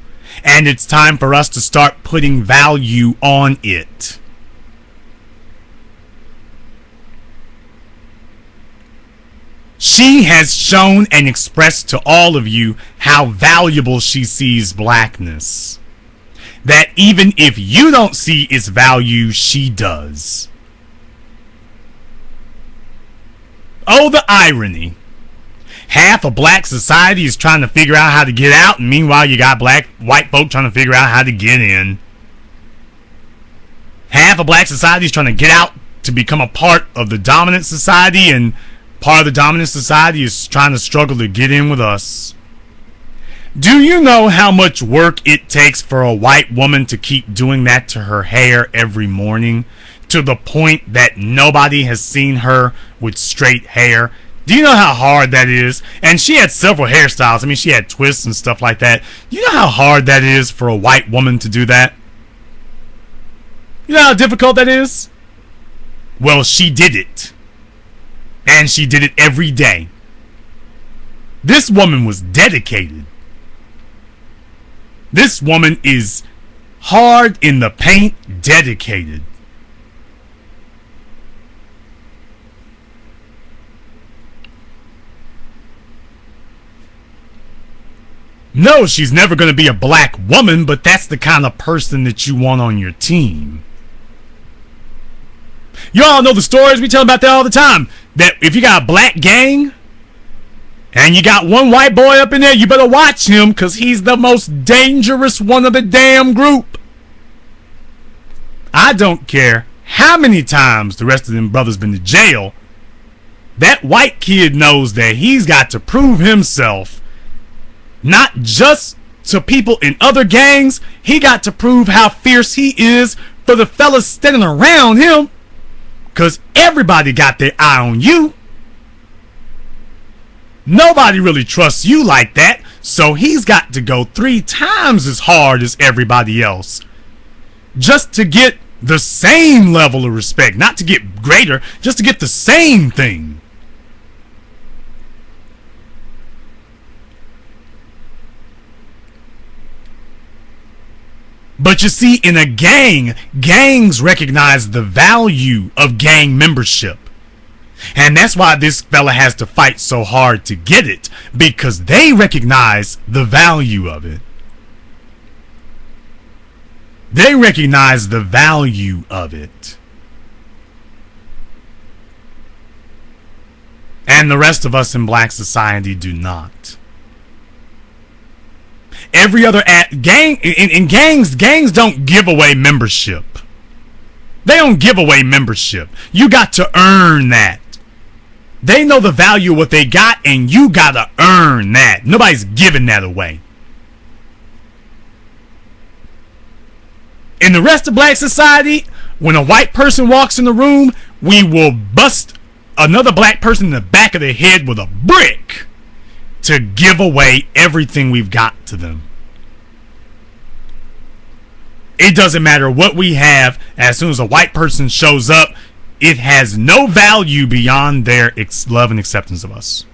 And it's time for us to start putting value on it. She has shown and expressed to all of you how valuable she sees blackness. That even if you don't see its value, she does. Oh, the irony. Half of black society is trying to figure out how to get out, and meanwhile you got white folk trying to figure out how to get in. Half of black society is trying to get out to become a part of the dominant society, and part of the dominant society is trying to struggle to get in with us. Do you know how much work it takes for a white woman to keep doing that to her hair every morning, to the point that nobody has seen her with straight hair? Do you know how hard that is? And she had several hairstyles. I mean, she had twists and stuff like that. Do you know how hard that is for a white woman to do that? You know how difficult that is? Well, she did it. And she did it every day. This woman was dedicated. This woman is hard in the paint, dedicated. No, she's never going to be a black woman, but that's the kind of person that you want on your team. You all know the stories. We tell about that all the time. That if you got a black gang and you got one white boy up in there, you better watch him, because he's the most dangerous one of the damn group. I don't care how many times the rest of them brothers been to jail. That white kid knows that he's got to prove himself, not just to people in other gangs. He got to prove how fierce he is for the fellas standing around him, because everybody got their eye on you. Nobody really trusts you like that, so he's got to go 3 times as hard as everybody else just to get the same level of respect. Not to get greater, just to get the same thing. But you see, in a gang, gangs recognize the value of gang membership. And that's why this fella has to fight so hard to get it, because they recognize the value of it. They recognize the value of it. And the rest of us in black society do not. Every other gang in gangs don't give away membership. They don't give away membership. You got to earn that. They know the value of what they got, and you gotta earn that. Nobody's giving that away. In the rest of black society, when a white person walks in the room, we will bust another black person in the back of the head with a brick to give away everything we've got to them. It doesn't matter what we have. As soon as a white person shows up, it has no value beyond their love and acceptance of us.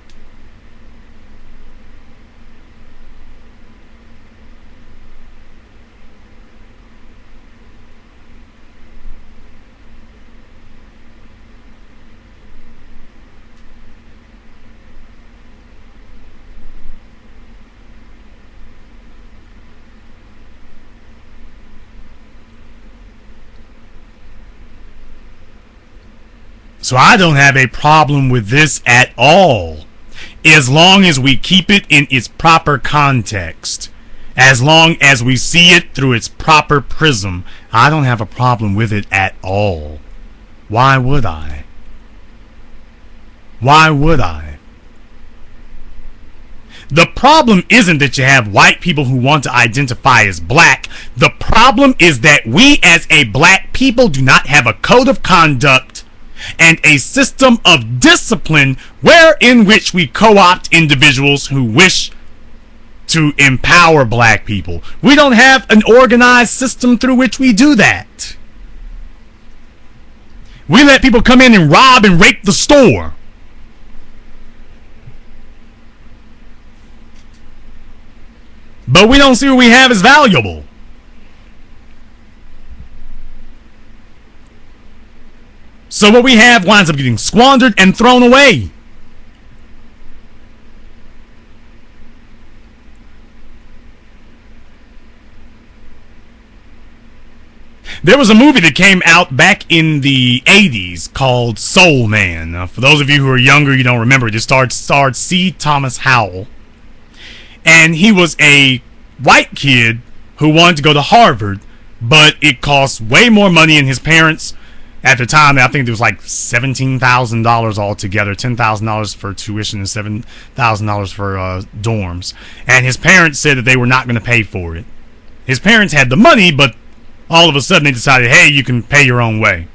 So I don't have a problem with this at all, as long as we keep it in its proper context. As long as we see it through its proper prism, I don't have a problem with it at all. Why would I? Why would I? The problem isn't that you have white people who want to identify as black. The problem is that we as a black people do not have a code of conduct and a system of discipline wherein which we co-opt individuals who wish to empower black people. We don't have an organized system through which we do that. We let people come in and rob and rape the store. But we don't see what we have as valuable. So what we have winds up getting squandered and thrown away. There was a movie that came out back in the 80s called Soul Man. For those of you who are younger, you don't remember it. It starred C. Thomas Howell. And he was a white kid who wanted to go to Harvard, but it cost way more money, and his parents, at the time, I think it was like $17,000 altogether, $10,000 for tuition and $7,000 for dorms. And his parents said that they were not going to pay for it. His parents had the money, but all of a sudden they decided, hey, you can pay your own way.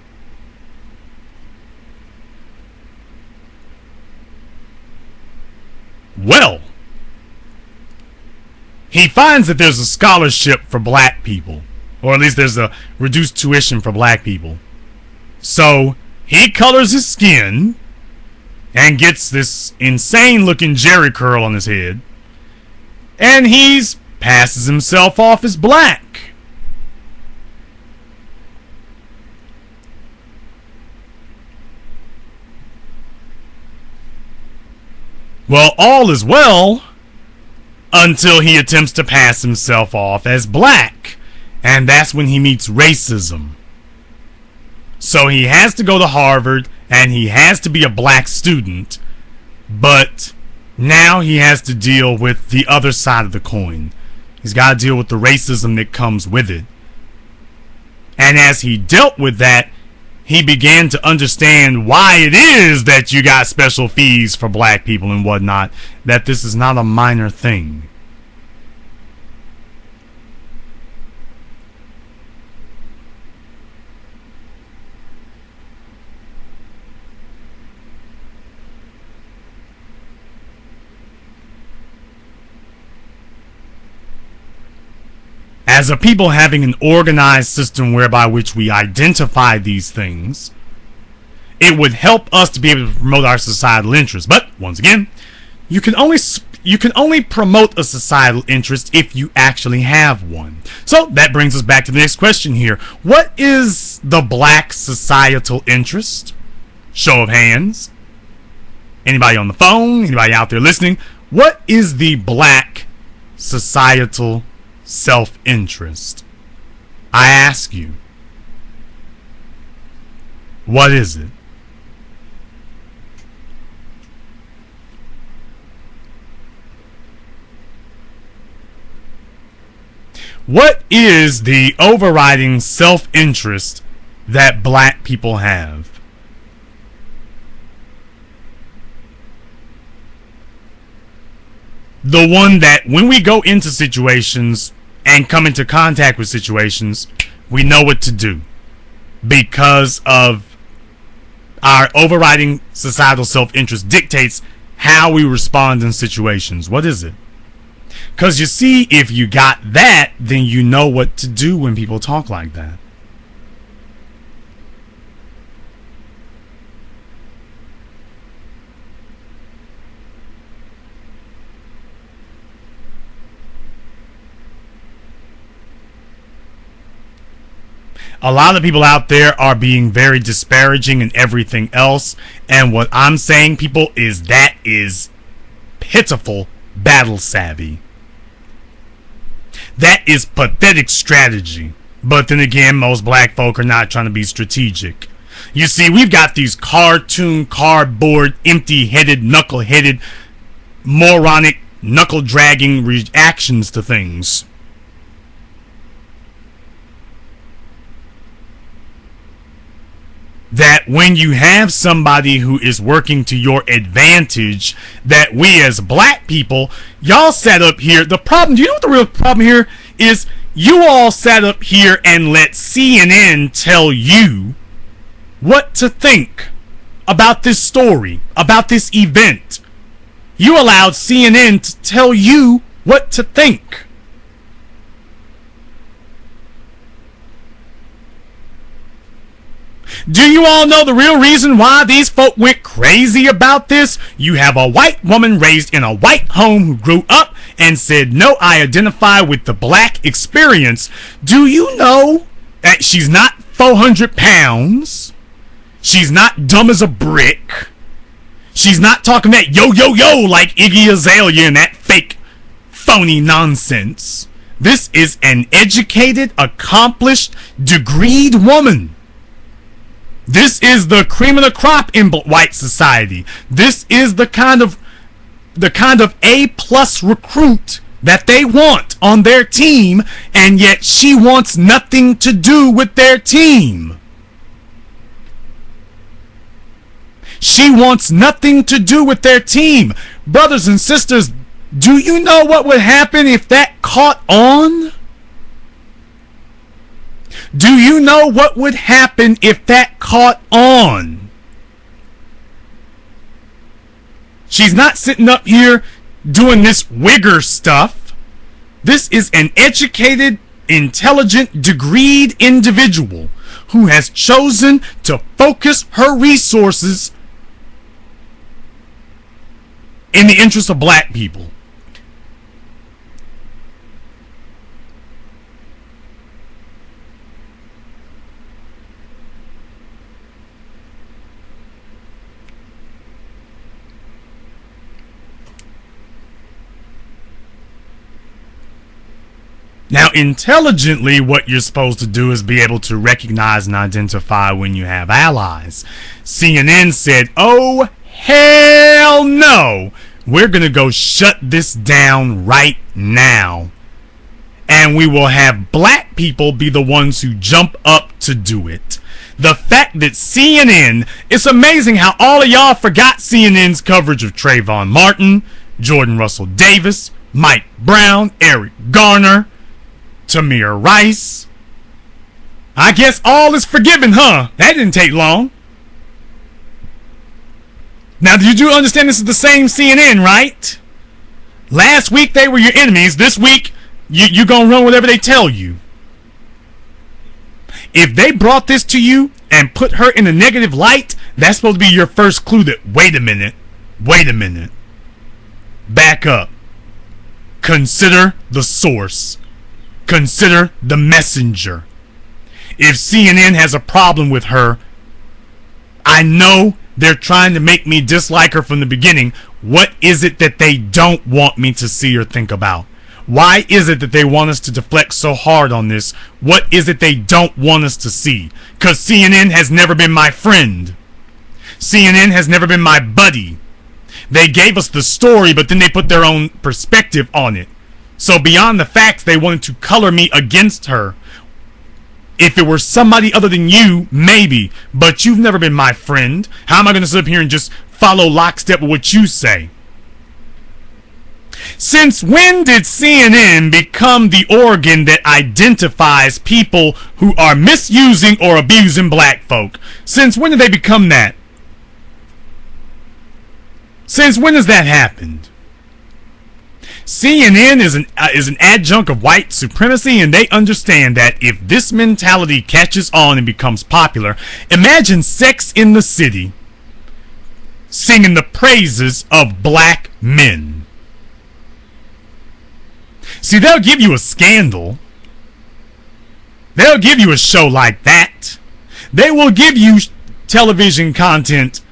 Well, he finds that there's a scholarship for black people, or at least there's a reduced tuition for black people. So he colors his skin and gets this insane looking jerry curl on his head, and he's passes himself off as black. Well, all is well until he attempts to pass himself off as black, and that's when he meets racism. So he has to go to Harvard, and he has to be a black student, but now he has to deal with the other side of the coin. He's got to deal with the racism that comes with it. And as he dealt with that, he began to understand why it is that you got special fees for black people and whatnot, that this is not a minor thing. As a people having an organized system whereby which we identify these things, it would help us to be able to promote our societal interests. But once again, you can only promote a societal interest if you actually have one. So that brings us back to the next question here. What is the black societal interest? Show of hands. Anybody on the phone? Anybody out there listening? What is the black societal self-interest? I ask you, what is it? What is the overriding self-interest that black people have? The one that when we go into situations and come into contact with situations, we know what to do because of our overriding societal self-interest dictates how we respond in situations. What is it? Because you see, if you got that, then you know what to do when people talk like that. A lot of people out there are being very disparaging and everything else. And what I'm saying, people, is that is pitiful battle savvy. That is pathetic strategy. But then again, most black folk are not trying to be strategic. You see, we've got these cartoon, cardboard, empty-headed, knuckle-headed, moronic, knuckle-dragging reactions to things. that when you have somebody who is working to your advantage, that we as black people, y'all sat up here. The problem, do you know what the real problem here is? You all sat up here and let CNN tell you what to think about this story, about this event. You allowed CNN to tell you what to think. Do you all know the real reason why these folk went crazy about this? You have a white woman raised in a white home who grew up and said, no, I identify with the black experience. Do you know that she's not 400 pounds? She's not dumb as a brick. She's not talking that yo, yo, yo like Iggy Azalea and that fake, phony nonsense. This is an educated, accomplished, degreed woman. This is the cream of the crop in white society. This is the kind of A+ recruit that they want on their team, and yet she wants nothing to do with their team. She wants nothing to do with their team. Brothers and sisters, do you know what would happen if that caught on? Do you know what would happen if that caught on? She's not sitting up here doing this wigger stuff. This is an educated, intelligent, degreed individual who has chosen to focus her resources in the interest of black people. Now, intelligently, what you're supposed to do is be able to recognize and identify when you have allies. CNN said, oh, hell no. We're going to go shut this down right now. And we will have black people be the ones who jump up to do it. The fact that CNN, it's amazing how all of y'all forgot CNN's coverage of Trayvon Martin, Jordan Russell Davis, Mike Brown, Eric Garner, Tamir Rice. I guess all is forgiven, huh? That didn't take long. Now, you do understand this is the same CNN, right? Last week they were your enemies. This week, you gonna run whatever they tell you. If they brought this to you and put her in a negative light, that's supposed to be your first clue that, wait a minute, back up. Consider the source. Consider the messenger. If CNN has a problem with her, I know they're trying to make me dislike her from the beginning. What is it that they don't want me to see or think about? Why is it that they want us to deflect so hard on this? What is it they don't want us to see? Because CNN has never been my friend. CNN has never been my buddy. They gave us the story, but then they put their own perspective on it. So beyond the facts, they wanted to color me against her. If it were somebody other than you, maybe. But you've never been my friend. How am I going to sit up here and just follow lockstep with what you say? Since when did CNN become the organ that identifies people who are misusing or abusing black folk? Since when did they become that? Since when has that happened? CNN is an adjunct of white supremacy, and they understand that if this mentality catches on and becomes popular, imagine Sex in the City singing the praises of black men. See, they'll give you a scandal. They'll give you a show like that. They will give you television content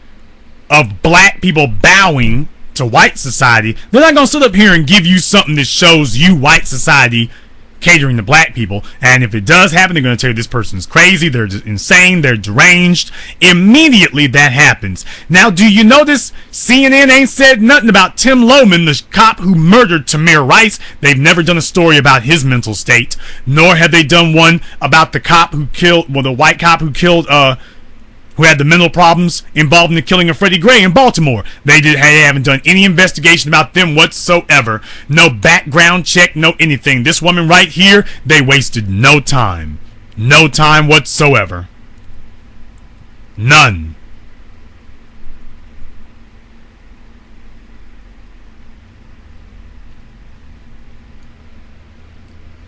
of black people bowing to white society. They're not going to sit up here and give you something that shows you white society catering to black people. And if it does happen, they're going to tell you this person's crazy, they're insane, they're deranged. Immediately that happens. Now, do you notice CNN ain't said nothing about Tim Lohman, the cop who murdered Tamir Rice? They've never done a story about his mental state, nor have they done one about the cop who killed, well, the white cop who killed who had the mental problems involved in the killing of Freddie Gray in Baltimore. They haven't done any investigation about them whatsoever. No background check, no anything. This woman right here, they wasted no time. No time whatsoever. None.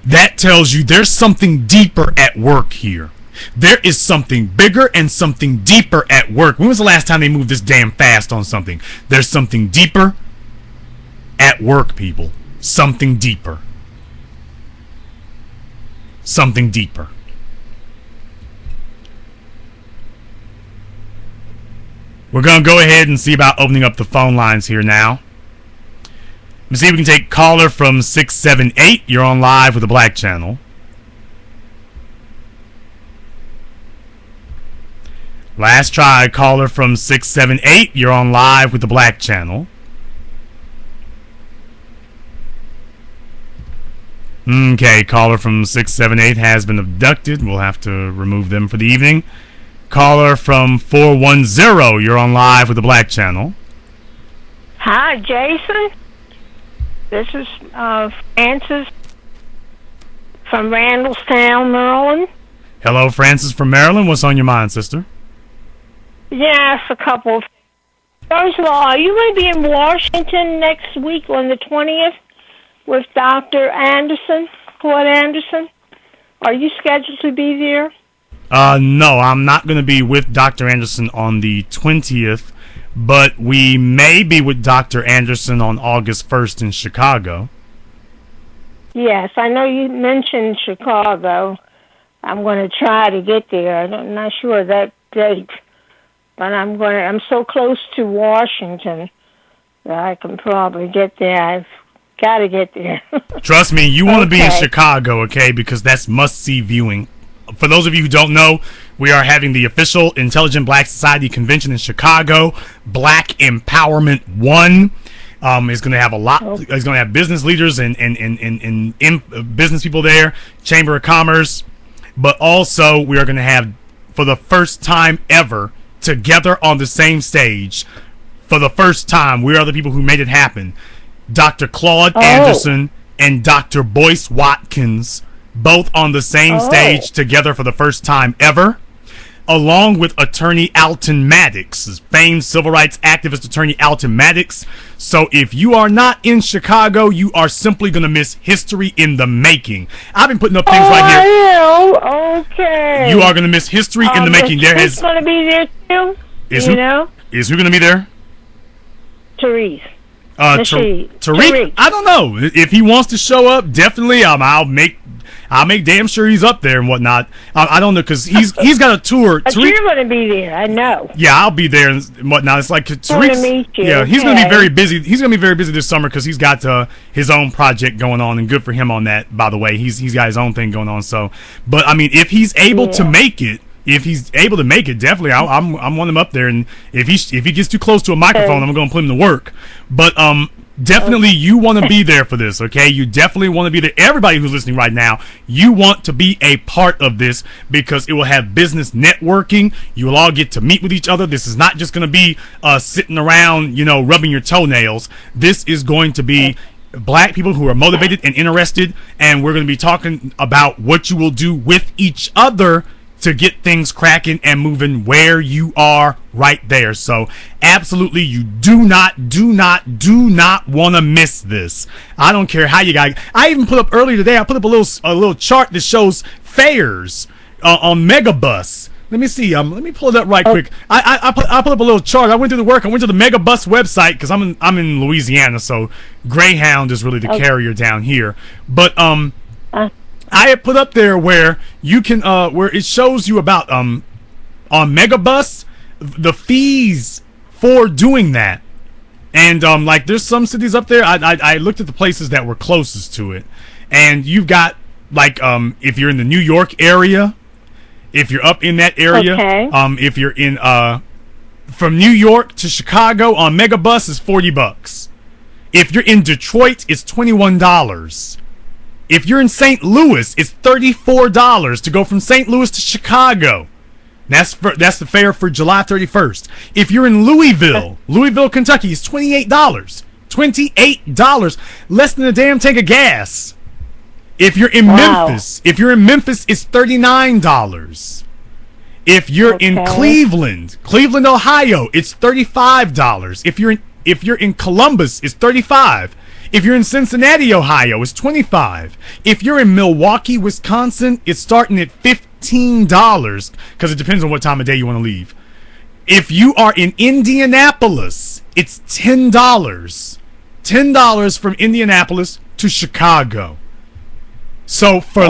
That tells you there's something deeper at work here. There is something bigger and something deeper at work. When was the last time they moved this damn fast on something? There's something deeper at work, people. Something deeper. Something deeper. We're going to go ahead and see about opening up the phone lines here now. Let's see if we can take caller from 678. You're on live with the Black Channel. Last try, caller from 678. You're on live with the Black Channel. Okay, caller from 678 has been abducted. We'll have to remove them for the evening. Caller from 410. You're on live with the Black Channel. Hi, Jason. This is Francis from Randallstown, Maryland. Hello, Francis from Maryland. What's on your mind, sister? Yes, a couple. First of all, are you going to be in Washington next week on the 20th with Dr. Anderson, Claude Anderson? Are you scheduled to be there? No, I'm not going to be with Dr. Anderson on the 20th, but we may be with Dr. Anderson on August 1st in Chicago. Yes, I know you mentioned Chicago. I'm going to try to get there. I'm not sure that date, but I'm so close to Washington that I can probably get there. I've got to get there. Trust me, you want to be in Chicago, okay? Because that's must-see viewing. For those of you who don't know, we are having the official Intelligent Black Society convention in Chicago. Black Empowerment 1 is going to have a lot. It's going to have business leaders and business people there, Chamber of Commerce, but also we are going to have, for the first time ever, together on the same stage. For the first time, we are the people who made it happen. Dr. Claude Anderson and Dr. Boyce Watkins, both on the same stage together for the first time ever, along with attorney Alton Maddox, famed civil rights activist attorney Alton Maddox. So if you are not in Chicago, you are simply going to miss history in the making. I've been putting up things right here. I am. Okay. You are going to miss history in the making. There is going to be there too. Is who going to be there? Therese. Tariq, I don't know. If he wants to show up, definitely. I'll make damn sure he's up there and whatnot. I don't know, because he's got a tour. But you're going to be there, I know. Yeah, I'll be there and whatnot. It's like Tariq. Yeah, he's going to be very busy. He's going to be very busy this summer because he's got his own project going on, and good for him on that. By the way, he's got his own thing going on. So, but I mean, if he's able to make it. If he's able to make it, definitely, I'm wanting him up there. And if he gets too close to a microphone, I'm going to put him to work. But definitely, you want to be there for this, okay? You definitely want to be there. Everybody who's listening right now, you want to be a part of this because it will have business networking. You will all get to meet with each other. This is not just going to be sitting around, rubbing your toenails. This is going to be black people who are motivated and interested, and we're going to be talking about what you will do with each other to get things cracking and moving where you are right there. So absolutely, you do not want to miss this. I don't care how you got. I even put up earlier today. I put up a little chart that shows fares on Megabus. Let me see. Let me pull it up right quick. I put up a little chart. I went to work. I went to the Megabus website because I'm in Louisiana, so Greyhound is really the carrier down here. But I had put up there where you can where it shows you about on Megabus the fees for doing that. And like there's some cities up there. I looked at the places that were closest to it. And you've got like if you're in the New York area, if you're up in that area, if you're in from New York to Chicago on Megabus is $40. If you're in Detroit, it's $21. If you're in St. Louis, it's $34 to go from St. Louis to Chicago. That's the fare for July 31st. If you're in Louisville, Kentucky, it's $28. $28, less than a damn tank of gas. If you're in Memphis, it's $39. If you're in Cleveland, Ohio, it's $35. If you're in Columbus, it's $35. If you're in Cincinnati, Ohio, it's $25. If you're in Milwaukee, Wisconsin, it's starting at $15 because it depends on what time of day you want to leave. If you are in Indianapolis, it's $10. $10 from Indianapolis to Chicago. So for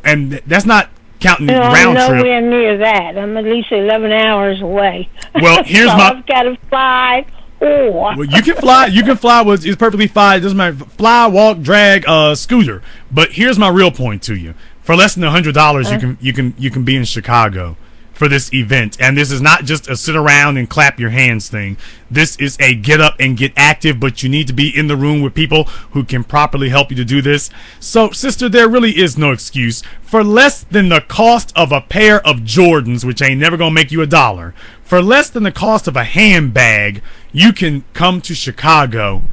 and that's not counting round trip. I'm nowhere near that. I'm at least 11 hours away. Well, here's so my. I've got to fly. Well, you can fly. You can fly. It's perfectly fine. It doesn't matter. Fly, walk, drag, scooter. But here's my real point to you. For less than $100, you can be in Chicago for this event. And this is not just a sit around and clap your hands thing. This is a get up and get active, but you need to be in the room with people who can properly help you to do this. So, sister, there really is no excuse. For less than the cost of a pair of Jordans, which ain't never gonna make you $1, for less than the cost of a handbag, you can come to Chicago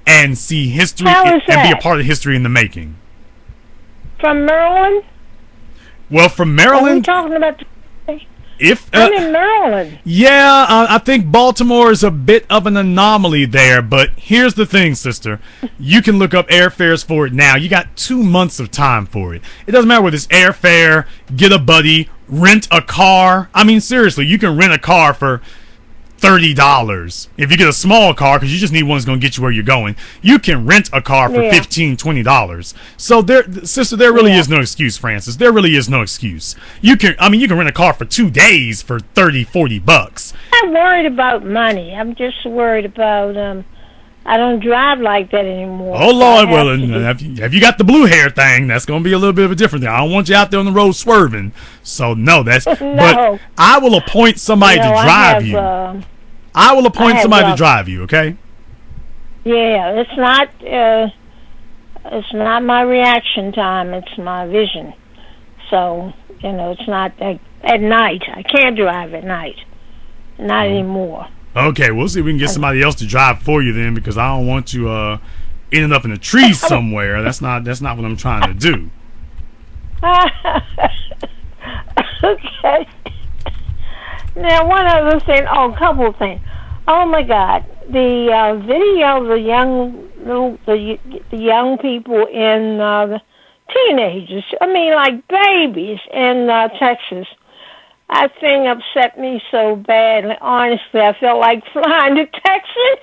and see history and be a part of history in the making. From Maryland? Well, from Maryland. Are we talking about? I'm in Maryland. Yeah, I think Baltimore is a bit of an anomaly there, but here's the thing, sister. You can look up airfares for it now. You got 2 months of time for it. It doesn't matter whether it's airfare, get a buddy, rent a car. I mean, seriously, you can rent a car for $30. If you get a small car, because you just need one that's going to get you where you're going, you can rent a car for $15, $20. So, sister, there really is no excuse, Francis. There really is no excuse. You can rent a car for 2 days for $30, $40. I'm not worried about money. I'm just worried about I don't drive like that anymore. Oh, Lord, well, have you got the blue hair thing? That's going to be a little bit of a different thing. I don't want you out there on the road swerving. So, no, that's... No. But I will appoint somebody to drive you. I will appoint somebody to drive you, okay? Yeah, it's not my reaction time. It's my vision. So, it's not at night. I can't drive at night. Not anymore. Okay, we'll see if we can get somebody else to drive for you then, because I don't want you ending up in a tree somewhere. That's not what I'm trying to do. Okay. Now, one other thing. A couple of things. Oh my God, the video of the young people in the teenagers. I mean, like babies in Texas. That thing upset me so badly. Honestly, I felt like flying to Texas.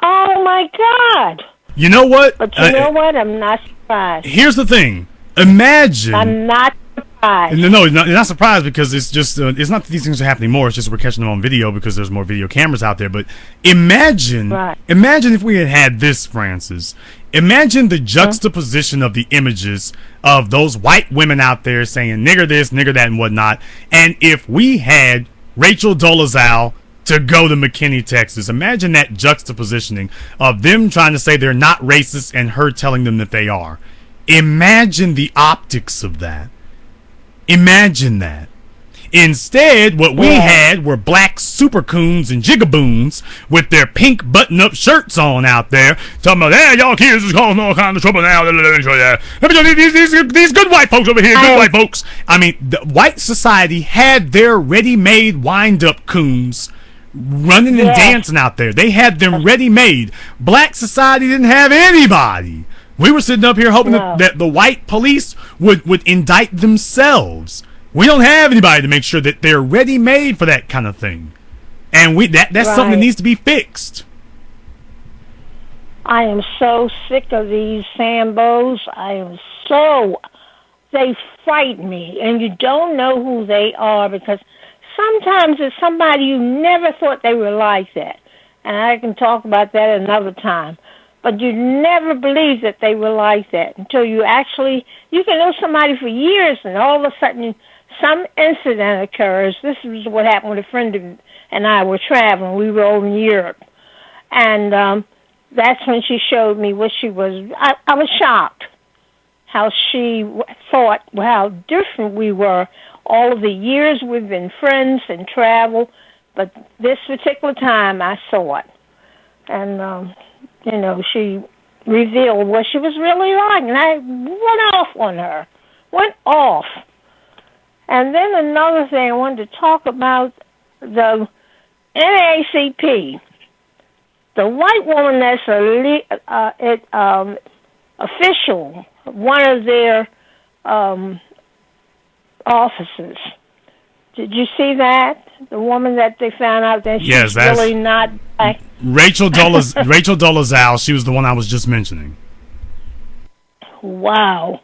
Oh my God! You know what? But you know what? I'm not surprised. Here's the thing. Imagine. I'm not surprised. No, you're not surprised because it's just it's not that these things are happening more. It's just we're catching them on video because there's more video cameras out there. But imagine if we had this, Francis. Imagine the juxtaposition of the images of those white women out there saying nigger this, nigger that, and whatnot. And if we had Rachel Dolezal to go to McKinney, Texas, imagine that juxtapositioning of them trying to say they're not racist and her telling them that they are. Imagine the optics of that. Imagine that. Instead, what we had were black super coons and jigaboons with their pink button-up shirts on out there, talking about, hey, y'all kids is causing all kinds of trouble now. These good white folks over here, good white folks. I mean, the white society had their ready-made wind-up coons running and dancing out there. They had them ready-made. Black society didn't have anybody. We were sitting up here hoping that the white police would indict themselves. We don't have anybody to make sure that they're ready-made for that kind of thing. And that's something that needs to be fixed. I am so sick of these Sambos. They frighten me. And you don't know who they are because sometimes it's somebody you never thought they were like that. And I can talk about that another time. But you never believe that they were like that until you can know somebody for years and all of a sudden some incident occurs. This is what happened with a friend and I were traveling. We were over in Europe. And that's when she showed me what she was. I was shocked how she thought how different we were. All of the years we've been friends and traveled, but this particular time I saw it. And, she revealed what she was really like, and I went off on her. Went off. And then another thing I wanted to talk about, the NAACP. The white woman that's official, one of their officers. Did you see that? The woman that they found out that she's really not black. Rachel Dolezal. She was the one I was just mentioning. Wow.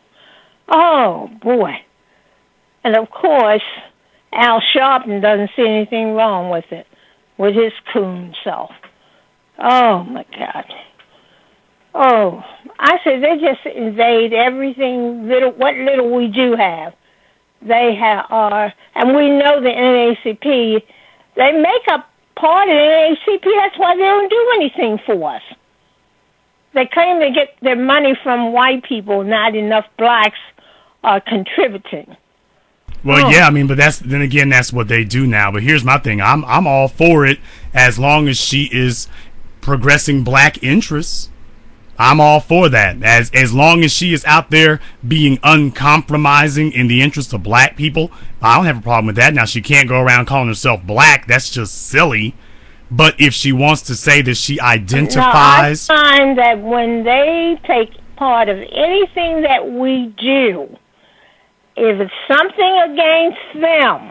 Oh, boy. And, of course, Al Sharpton doesn't see anything wrong with it, with his coon self. Oh, my God. Oh, I said they just invade everything, what little we do have. They are, and we know the NAACP, they make up part of the NAACP. That's why they don't do anything for us. They claim to get their money from white people, not enough blacks are contributing. Well, yeah, I mean, but that's what they do now. But here's my thing: I'm all for it as long as she is progressing black interests. I'm all for that. As long as she is out there being uncompromising in the interest of black people, I don't have a problem with that. Now, she can't go around calling herself black. That's just silly. But if she wants to say that she identifies... No, I find that when they take part of anything that we do, if it's something against them,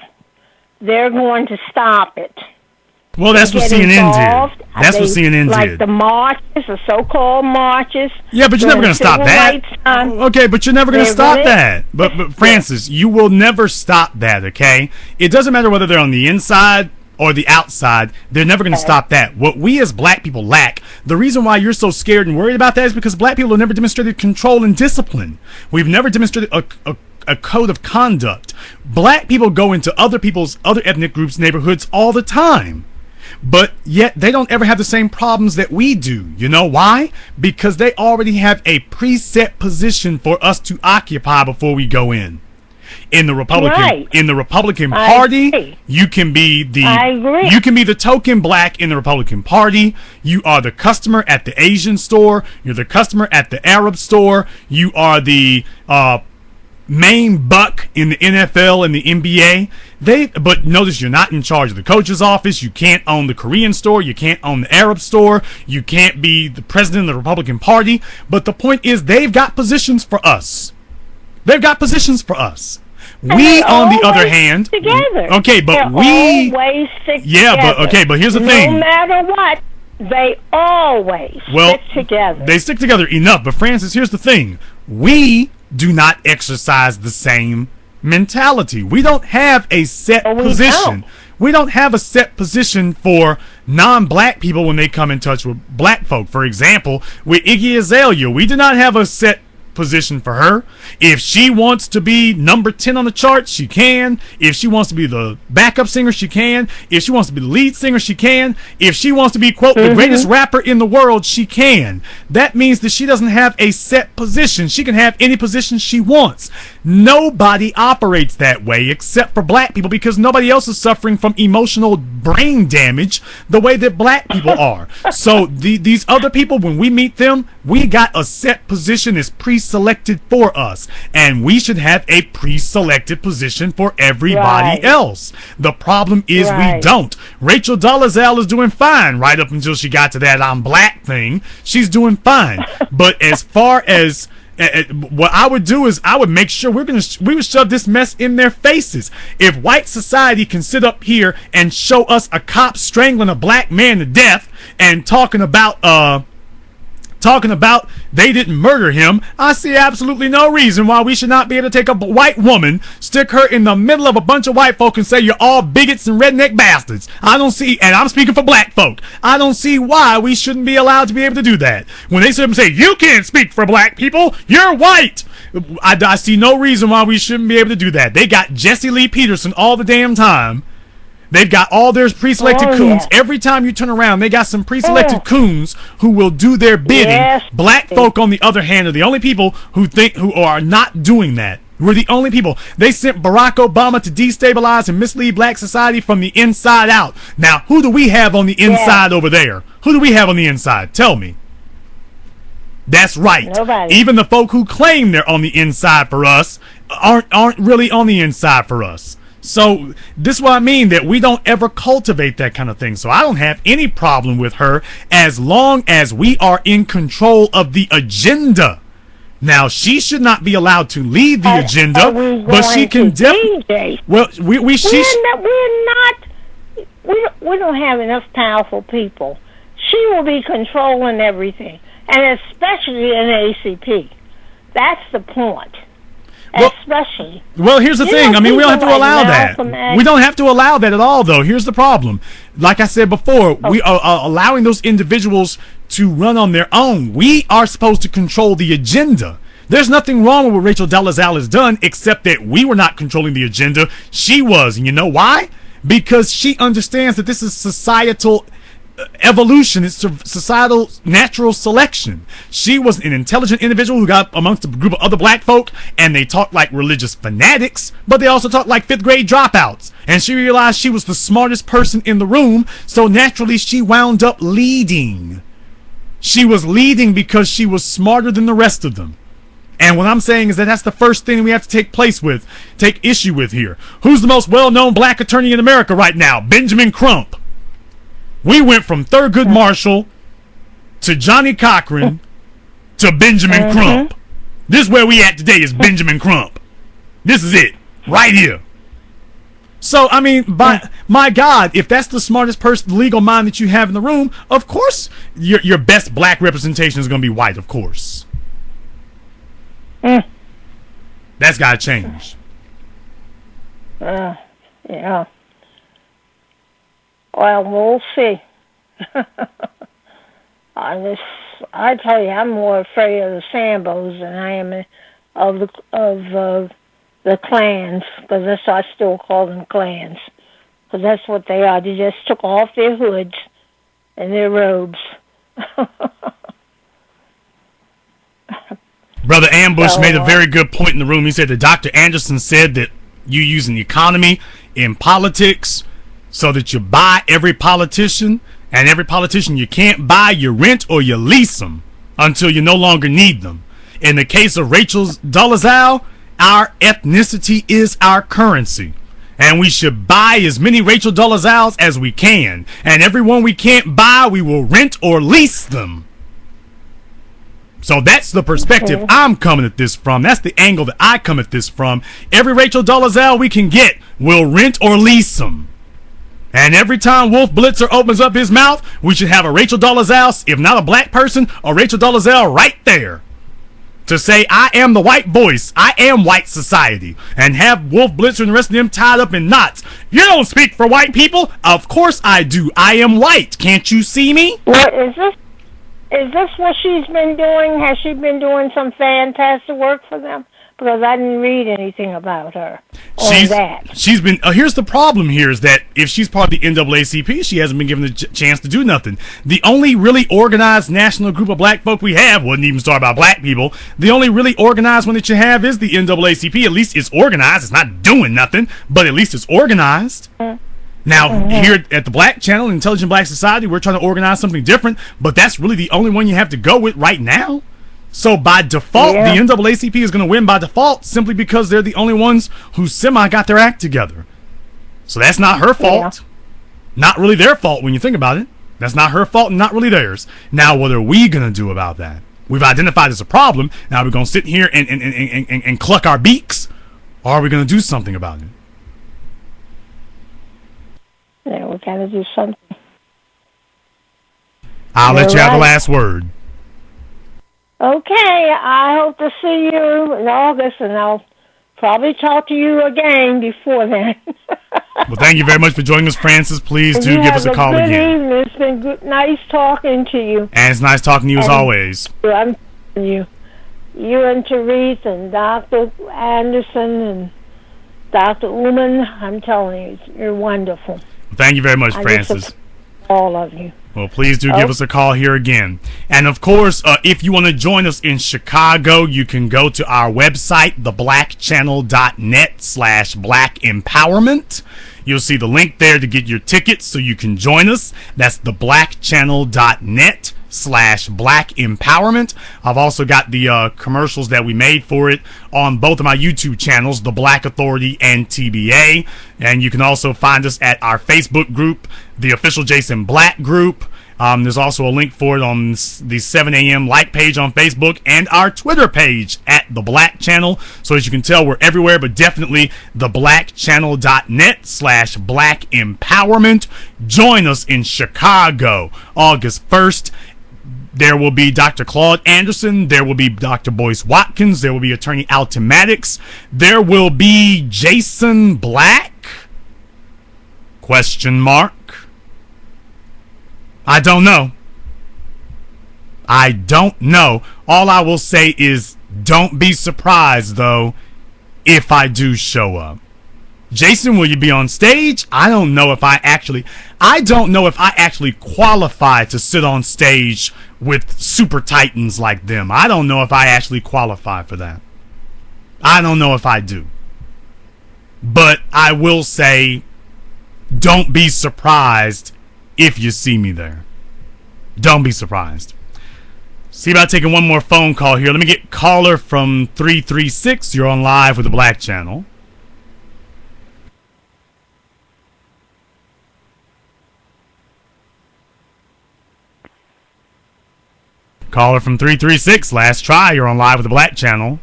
they're going to stop it. Well, that's what CNN did. That's what CNN did. Like the marches, the so-called marches. Yeah, but you're never going to stop that. Okay, but you're never going to stop that. But Francis, you will never stop that, okay? It doesn't matter whether they're on the inside or the outside. They're never going to stop that. What we as black people lack, the reason why you're so scared and worried about that is because black people have never demonstrated control and discipline. We've never demonstrated a code of conduct. Black people go into other ethnic groups' neighborhoods all the time. But yet they don't ever have the same problems that we do. You know why? Because they already have a preset position for us to occupy before we go in. In the Republican Party, you can be the token black in the Republican Party. You are the customer at the Asian store. You're the customer at the Arab store. You are the main buck in the NFL and the NBA. But notice you're not in charge of the coach's office. You can't own the Korean store. You can't own the Arab store. You can't be the president of the Republican Party. But the point is, they've got positions for us. We, on the other hand, together. Okay, but They're always stick together. But here's the thing. No matter what, they always stick together. They stick together enough. But Francis, here's the thing: we do not exercise the same mentality. We don't have a set position. We don't have a set position for non-black people when they come in touch with black folk. For example, with Iggy Azalea, we do not have a set position for her. If she wants to be number 10 on the chart, she can. If she wants to be the backup singer, she can. If she wants to be the lead singer, she can. If she wants to be, quote, the greatest rapper in the world, she can. That means that she doesn't have a set position. She can have any position she wants. Nobody operates that way except for black people, because nobody else is suffering from emotional brain damage the way that black people are. So these other people, when we meet them, we got a set position that's pre-selected for us, and we should have a pre-selected position for everybody else. The problem is we don't. Rachel Dolezal is doing fine right up until she got to that I'm black thing. She's doing fine. But as far as what I would do is I would make sure we would shove this mess in their faces. If white society can sit up here and show us a cop strangling a black man to death and talking about they didn't murder him, I see absolutely no reason why we should not be able to take a white woman, stick her in the middle of a bunch of white folk and say you're all bigots and redneck bastards. I don't see, and I'm speaking for black folk, I don't see why we shouldn't be allowed to be able to do that. When they sit up and say, you can't speak for black people, you're white, I see no reason why we shouldn't be able to do that. They got Jesse Lee Peterson all the damn time. They've got all their pre-selected coons. Yeah. Every time you turn around, they got some pre-selected coons who will do their bidding. Yes. Black folk, on the other hand, are the only people who are not doing that. We're the only people. They sent Barack Obama to destabilize and mislead black society from the inside out. Now, who do we have on the inside over there? Who do we have on the inside? Tell me. That's right. Nobody. Even the folk who claim they're on the inside for us aren't really on the inside for us. So this is what I mean, that we don't ever cultivate that kind of thing. So I don't have any problem with her as long as we are in control of the agenda. Now, she should not be allowed to lead the agenda, but she can definitely. Well, we don't have enough powerful people. She will be controlling everything, and especially in ACP. That's the point. Well, especially. Well, here's the thing. I mean, we don't have to allow that. We don't have to allow that at all, though. Here's the problem. Like I said before, we are allowing those individuals to run on their own. We are supposed to control the agenda. There's nothing wrong with what Rachel Dolezal has done, except that we were not controlling the agenda. She was. And you know why? Because she understands that this is societal evolution. It's societal natural selection. She was an intelligent individual who got amongst a group of other black folk, and they talked like religious fanatics, but they also talked like 5th grade dropouts. And she realized she was the smartest person in the room, so naturally she wound up leading. She was leading because she was smarter than the rest of them. And what I'm saying is that that's the first thing we have to take issue with here. Who's the most well-known black attorney in America right now? Benjamin Crump. We went from Thurgood Marshall to Johnny Cochran to Benjamin Crump. This is where we at today, is Benjamin Crump. This is it, right here. So, I mean, my God, if that's the smartest person, legal mind that you have in the room, of course your best black representation is going to be white, of course. That's got to change. Yeah. Well, we'll see. I tell you, I'm more afraid of the Sambos than I am of the clans, because that's why I still call them clans, because that's what they are. They just took off their hoods and their robes. Brother Ambush made a very good point in the room. He said that Dr. Anderson said that you using the economy in politics so that you buy every politician, and every politician you can't buy, you rent or you lease them until you no longer need them. In the case of Rachel Dolezal, our ethnicity is our currency, and we should buy as many Rachel Dolezals as we can, and everyone we can't buy, we will rent or lease them. So that's the perspective I'm coming at this from. That's the angle that I come at this from. Every Rachel Dolezal we can get, we'll rent or lease them. And every time Wolf Blitzer opens up his mouth, we should have a Rachel Dolezal, if not a black person, a Rachel Dolezal right there to say, I am the white voice, I am white society, and have Wolf Blitzer and the rest of them tied up in knots. You don't speak for white people? Of course I do. I am white. Can't you see me? What is this? Is this what she's been doing? Has she been doing some fantastic work for them? Because I didn't read anything about her She's been. Here's the problem here is that if she's part of the NAACP, she hasn't been given the chance to do nothing. The only really organized national group of black folk we have, wouldn't even start about black people, the only really organized one that you have is the NAACP. At least it's organized. It's not doing nothing, but at least it's organized. Now, here at the Black Channel, Intelligent Black Society, we're trying to organize something different, but that's really the only one you have to go with right now. So by default, the NAACP is going to win by default simply because they're the only ones who got their act together. So that's not her fault. Not really their fault when you think about it. That's not her fault and not really theirs. Now, what are we going to do about that? We've identified as a problem. Now we're going to sit here and cluck our beaks, or are we going to do something about it? Yeah, we got to do something. I'll let you have the last word. Okay, I hope to see you in August, and I'll probably talk to you again before then. Well, thank you very much for joining us, Francis. Please do give us a call again. Evening. It's been nice talking to you. And it's nice talking to you as always. I'm telling you and Therese and Dr. Anderson and Dr. Ullman, I'm telling you, you're wonderful. Thank you very much, I Francis. just all of you. Well, please do give us a call here again. And of course, if you want to join us in Chicago, you can go to our website, theblackchannel.net/black empowerment. You'll see the link there to get your tickets so you can join us. That's theblackchannel.net/black empowerment. I've also got the commercials that we made for it on both of my YouTube channels, The Black Authority and TBA. And you can also find us at our Facebook group, the official Jason Black group. There's also a link for it on the 7 a.m. like page on Facebook and our Twitter page at The Black Channel. So as you can tell, we're everywhere, but definitely theblackchannel.net/black empowerment. Join us in Chicago, August 1st. There will be Dr. Claude Anderson. There will be Dr. Boyce Watkins. There will be Attorney Alton Maddox. There will be Jason Black? Question mark. I don't know. I don't know. All I will say is don't be surprised, though, if I do show up. Jason, will you be on stage? I don't know if I actually qualify to sit on stage with super titans like them. I don't know if I actually qualify for that. I don't know if I do. But I will say, don't be surprised if you see me there. Don't be surprised. See about taking one more phone call here. Let me get caller from 336. You're on live with the Black Channel. Caller from 336. Last try. You're on live with the Black Channel.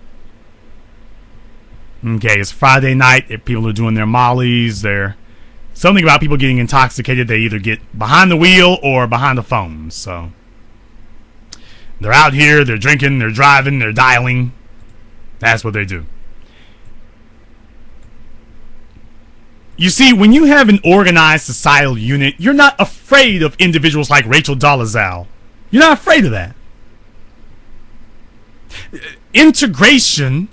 Okay, it's Friday night. People are doing their mollies. Something about people getting intoxicated. They either get behind the wheel or behind the phone. So they're out here, they're drinking, they're driving, they're dialing. That's what they do. You see, when you have an organized societal unit, you're not afraid of individuals like Rachel Dolezal. You're not afraid of that. Integration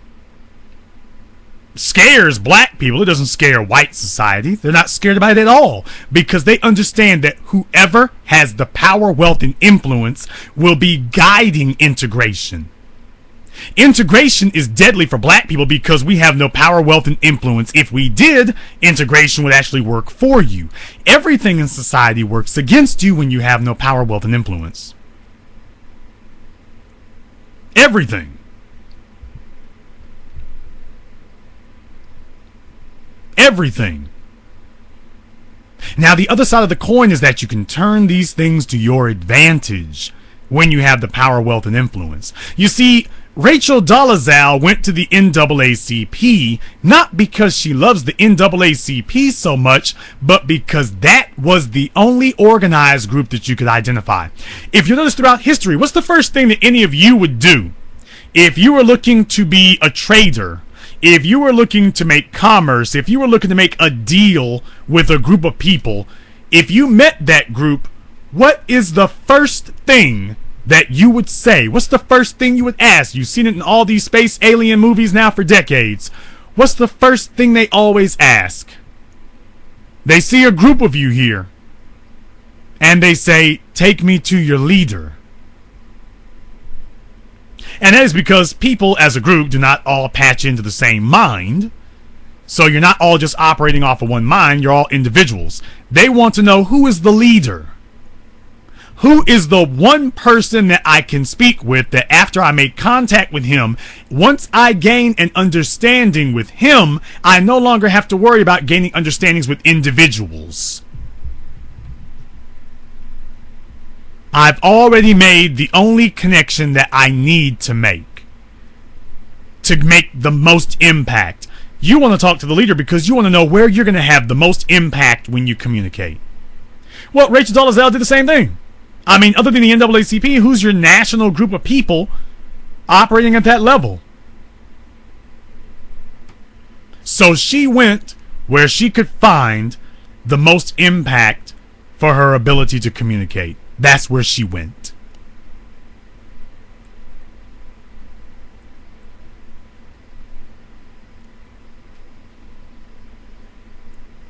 scares black people. It doesn't scare white society. They're not scared about it at all because they understand that whoever has the power, wealth, and influence will be guiding integration. Integration is deadly for black people because we have no power, wealth, and influence. If we did, integration would actually work for you. Everything in society works against you when you have no power, wealth, and influence. Everything. Everything. Now, the other side of the coin is that you can turn these things to your advantage when you have the power, wealth, and influence. You see, Rachel Dolezal went to the NAACP not because she loves the NAACP so much, but because that was the only organized group that you could identify. If you notice throughout history, what's the first thing that any of you would do if you were looking to be a trader? If you were looking to make commerce, if you were looking to make a deal with a group of people, if you met that group, what is the first thing that you would say? What's the first thing you would ask? You've seen it in all these space alien movies now for decades. What's the first thing they always ask? They see a group of you here, and they say, "Take me to your leader." And that is because people as a group do not all patch into the same mind. So you're not all just operating off of one mind. You're all individuals. They want to know who is the leader. Who is the one person that I can speak with that after I make contact with him, once I gain an understanding with him, I no longer have to worry about gaining understandings with individuals. I've already made the only connection that I need to make the most impact. You want to talk to the leader because you want to know where you're going to have the most impact when you communicate. Well, Rachel Dolezal did the same thing. I mean, other than the NAACP, who's your national group of people operating at that level? So she went where she could find the most impact for her ability to communicate. That's where she went.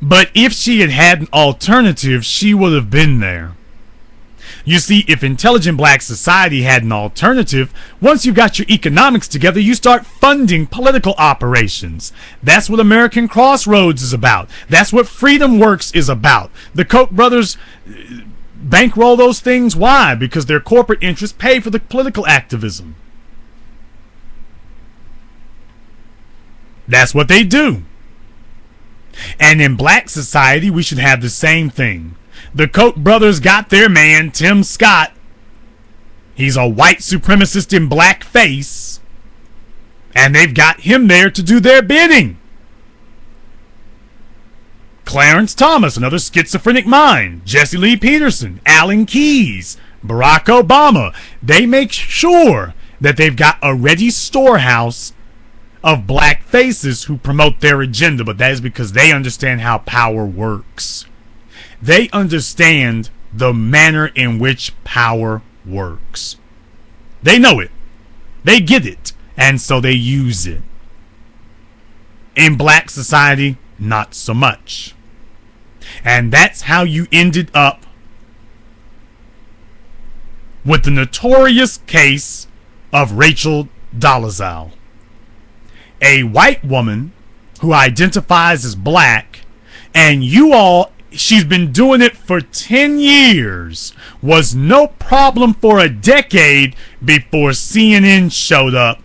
But if she had had an alternative, she would have been there. You see, if intelligent black society had an alternative, once you got your economics together, you start funding political operations. That's what American Crossroads is about. That's what Freedom Works is about. The Koch brothers bankroll those things. Why? Because their corporate interests pay for the political activism. That's what they do. And in black society, we should have the same thing. The Koch brothers got their man, Tim Scott. He's a white supremacist in blackface. And they've got him there to do their bidding. Clarence Thomas, another schizophrenic mind. Jesse Lee Peterson, Alan Keyes, Barack Obama. They make sure that they've got a ready storehouse of black faces who promote their agenda. But that is because they understand how power works. They understand the manner in which power works. They know it. They get it. And so they use it. In black society, not so much. And that's how you ended up with the notorious case of Rachel Dolezal, a white woman who identifies as black, and she's been doing it for 10 years, was no problem for a decade before CNN showed up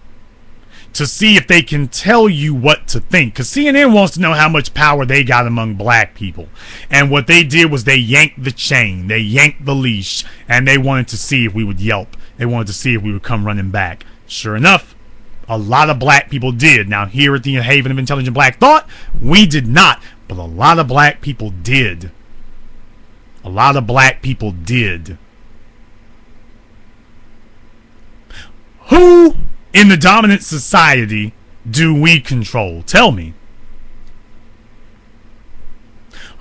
to see if they can tell you what to think. Because CNN wants to know how much power they got among black people. And what they did was they yanked the chain. They yanked the leash. And they wanted to see if we would yelp. They wanted to see if we would come running back. Sure enough, a lot of black people did. Now, here at the Haven of Intelligent Black Thought, we did not. But a lot of black people did. A lot of black people did. Who in the dominant society do we control? Tell me.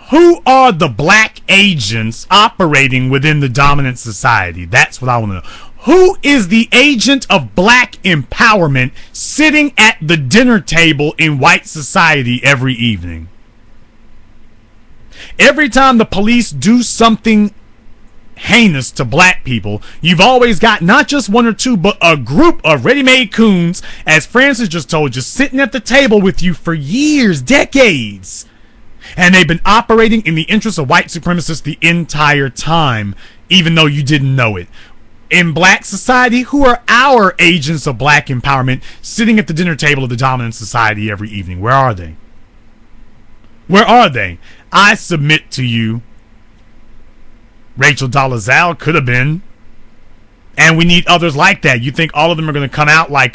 Who are the black agents operating within the dominant society? That's what I want to know. Who is the agent of black empowerment sitting at the dinner table in white society every evening? Every time the police do something heinous to black people, you've always got not just one or two, but a group of ready-made coons, as Francis just told you, sitting at the table with you for years, decades. And they've been operating in the interest of white supremacists the entire time, even though you didn't know it. In black society, who are our agents of black empowerment sitting at the dinner table of the dominant society every evening? Where are they? Where are they? I submit to you, Rachel Dolezal could have been. And we need others like that. You think all of them are going to come out like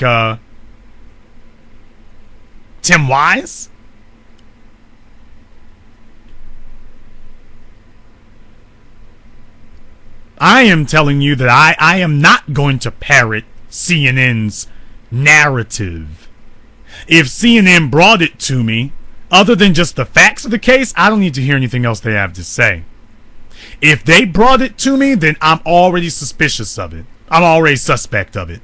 Tim Wise? I am telling you that I am not going to parrot CNN's narrative. If CNN brought it to me, other than just the facts of the case, I don't need to hear anything else they have to say. If they brought it to me, then I'm already suspicious of it. I'm already suspect of it.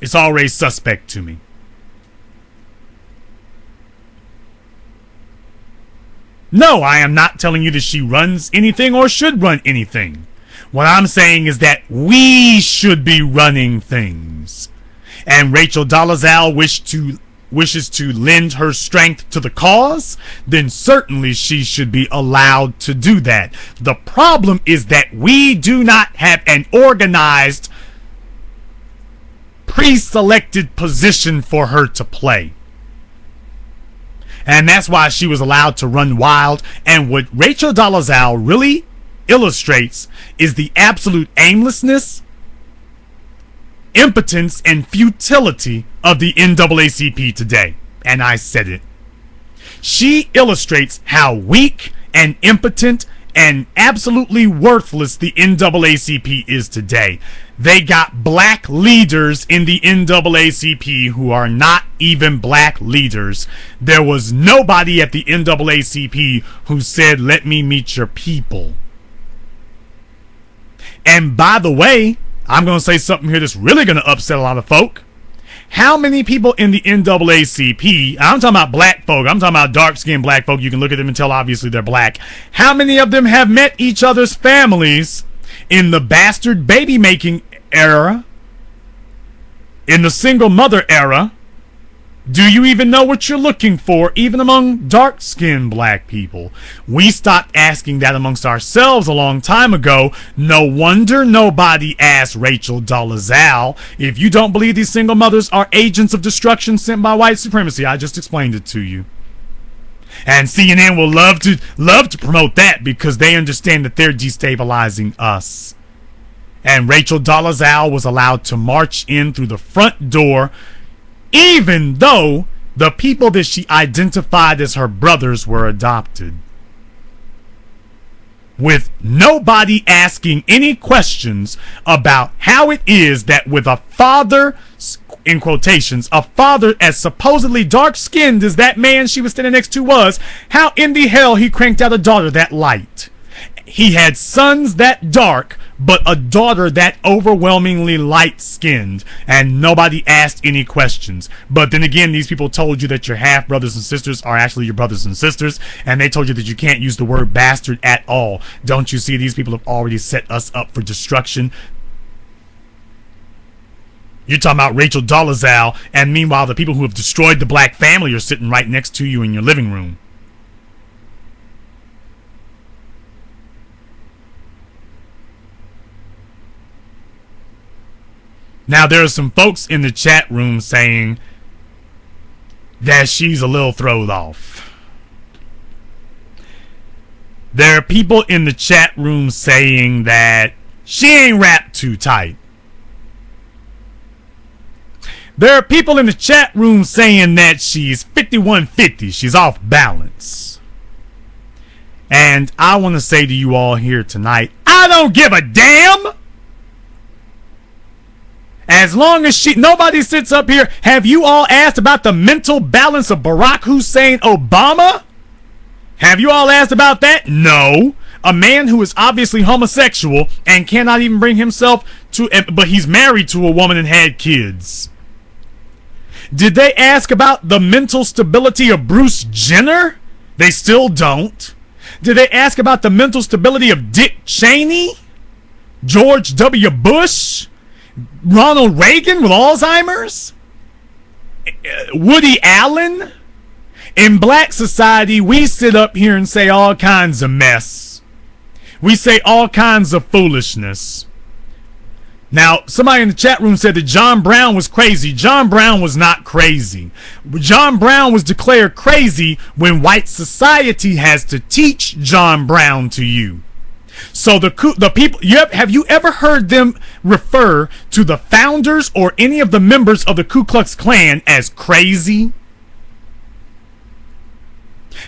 It's already suspect to me. No, I am not telling you that she runs anything or should run anything. What I'm saying is that we should be running things. And Rachel Dolezal wishes to lend her strength to the cause, then certainly she should be allowed to do that. The problem is that we do not have an organized, pre-selected position for her to play. And that's why she was allowed to run wild. And what Rachel Dolezal really illustrates is the absolute aimlessness, impotence, and futility of the NAACP today. And I said it. She illustrates how weak and impotent and absolutely worthless the NAACP is today. They got black leaders in the NAACP who are not even black leaders. There was nobody at the NAACP who said, "Let me meet your people." And by the way, I'm going to say something here that's really going to upset a lot of folk. How many people in the NAACP, I'm talking about black folk, I'm talking about dark-skinned black folk, you can look at them and tell obviously they're black. How many of them have met each other's families in the bastard baby-making era, in the single mother era? Do you even know what you're looking for, even among dark-skinned black people? We stopped asking that amongst ourselves a long time ago. No wonder nobody asked Rachel Dolezal. If you don't believe these single mothers are agents of destruction sent by white supremacy, I just explained it to you. And CNN will love to promote that because they understand that they're destabilizing us. And Rachel Dolezal was allowed to march in through the front door, even though the people that she identified as her brothers were adopted, with nobody asking any questions about how it is that with a father, in quotations, a father as supposedly dark-skinned as that man she was standing next to was, how in the hell he cranked out a daughter that light. He had sons that dark, but a daughter that overwhelmingly light-skinned, and nobody asked any questions. But then again, these people told you that your half-brothers and sisters are actually your brothers and sisters, and they told you that you can't use the word bastard at all. Don't you see these people have already set us up for destruction? You're talking about Rachel Dolezal, and meanwhile the people who have destroyed the black family are sitting right next to you in your living room. Now, there are some folks in the chat room saying that she's a little thrown off. There are people in the chat room saying that she ain't wrapped too tight. There are people in the chat room saying that she's 5150. She's off balance. And I want to say to you all here tonight, I don't give a damn. As long as nobody sits up here. Have you all asked about the mental balance of Barack Hussein Obama? Have you all asked about that? No. A man who is obviously homosexual and cannot even bring himself to, but he's married to a woman and had kids. Did they ask about the mental stability of Bruce Jenner? They still don't. Did they ask about the mental stability of Dick Cheney? George W. Bush? Ronald Reagan with Alzheimer's? Woody Allen? In black society, we sit up here and say all kinds of mess. We say all kinds of foolishness. Now, somebody in the chat room said that John Brown was crazy. John Brown was not crazy. John Brown was declared crazy when white society has to teach John Brown to you. So the people, have you ever heard them refer to the founders or any of the members of the Ku Klux Klan as crazy?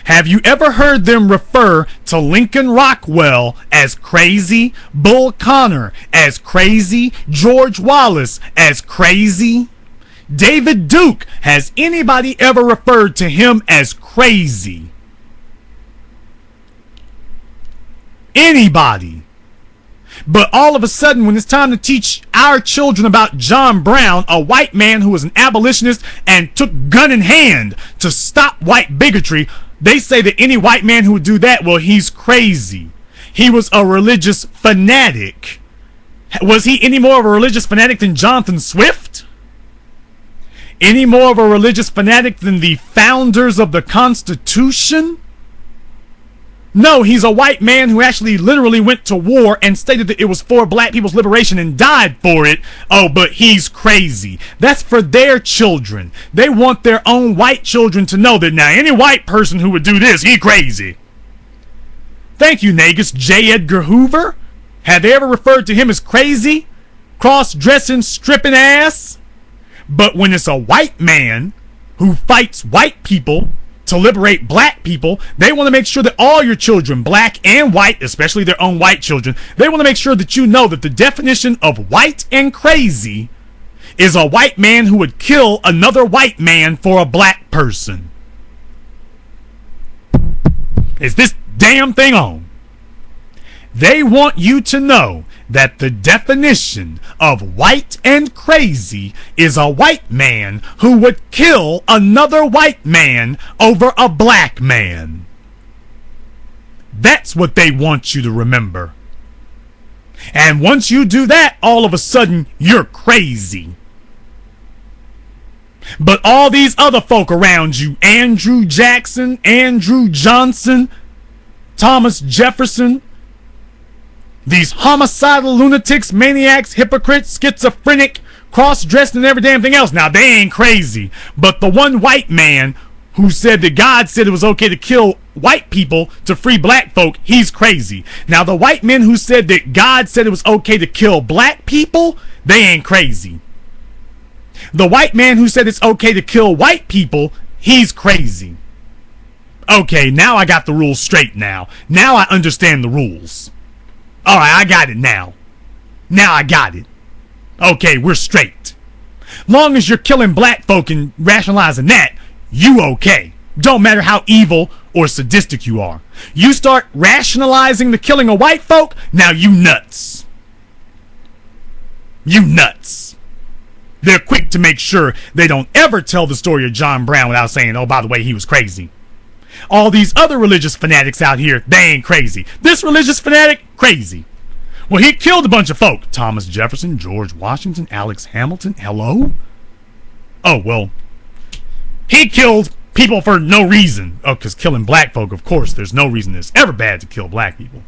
Have you ever heard them refer to Lincoln Rockwell as crazy, Bull Connor as crazy, George Wallace as crazy? David Duke, has anybody ever referred to him as crazy? Anybody? But all of a sudden, when it's time to teach our children about John Brown, a white man who was an abolitionist and took gun in hand to stop white bigotry, they say that any white man who would do that, well, he's crazy. He was a religious fanatic. Was he any more of a religious fanatic than Jonathan Swift? Any more of a religious fanatic than the founders of the Constitution? No, he's a white man who actually literally went to war and stated that it was for black people's liberation and died for it. Oh, but he's crazy. That's for their children. They want their own white children to know that now any white person who would do this, he crazy. Thank you, Nagus. J. Edgar Hoover? Have they ever referred to him as crazy? Cross-dressing, stripping ass? But when it's a white man who fights white people to liberate black people, they want to make sure that all your children, black and white, especially their own white children, they want to make sure that you know that the definition of white and crazy is a white man who would kill another white man for a black person. Is this damn thing on? They want you to know that the definition of white and crazy is a white man who would kill another white man over a black man. That's what they want you to remember. And once you do that, all of a sudden, you're crazy. But all these other folk around you, Andrew Jackson, Andrew Johnson, Thomas Jefferson, these homicidal lunatics, maniacs, hypocrites, schizophrenic, cross-dressed and every damn thing else. Now, they ain't crazy. But the one white man who said that God said it was okay to kill white people to free black folk, he's crazy. Now, the white men who said that God said it was okay to kill black people, they ain't crazy. The white man who said it's okay to kill white people, he's crazy. Okay, now I got the rules straight now. Now I understand the rules. Alright, I got it now. Now I got it. Okay, we're straight. Long as you're killing black folk and rationalizing that, you okay. Don't matter how evil or sadistic you are. You start rationalizing the killing of white folk, now you nuts. You nuts. They're quick to make sure they don't ever tell the story of John Brown without saying, oh, by the way, he was crazy. All these other religious fanatics out here, they ain't crazy. This religious fanatic, crazy. Well, he killed a bunch of folk. Thomas Jefferson, George Washington, Alex Hamilton. Hello? Oh, well, he killed people for no reason. Oh, because killing black folk, of course, there's no reason it's ever bad to kill black people.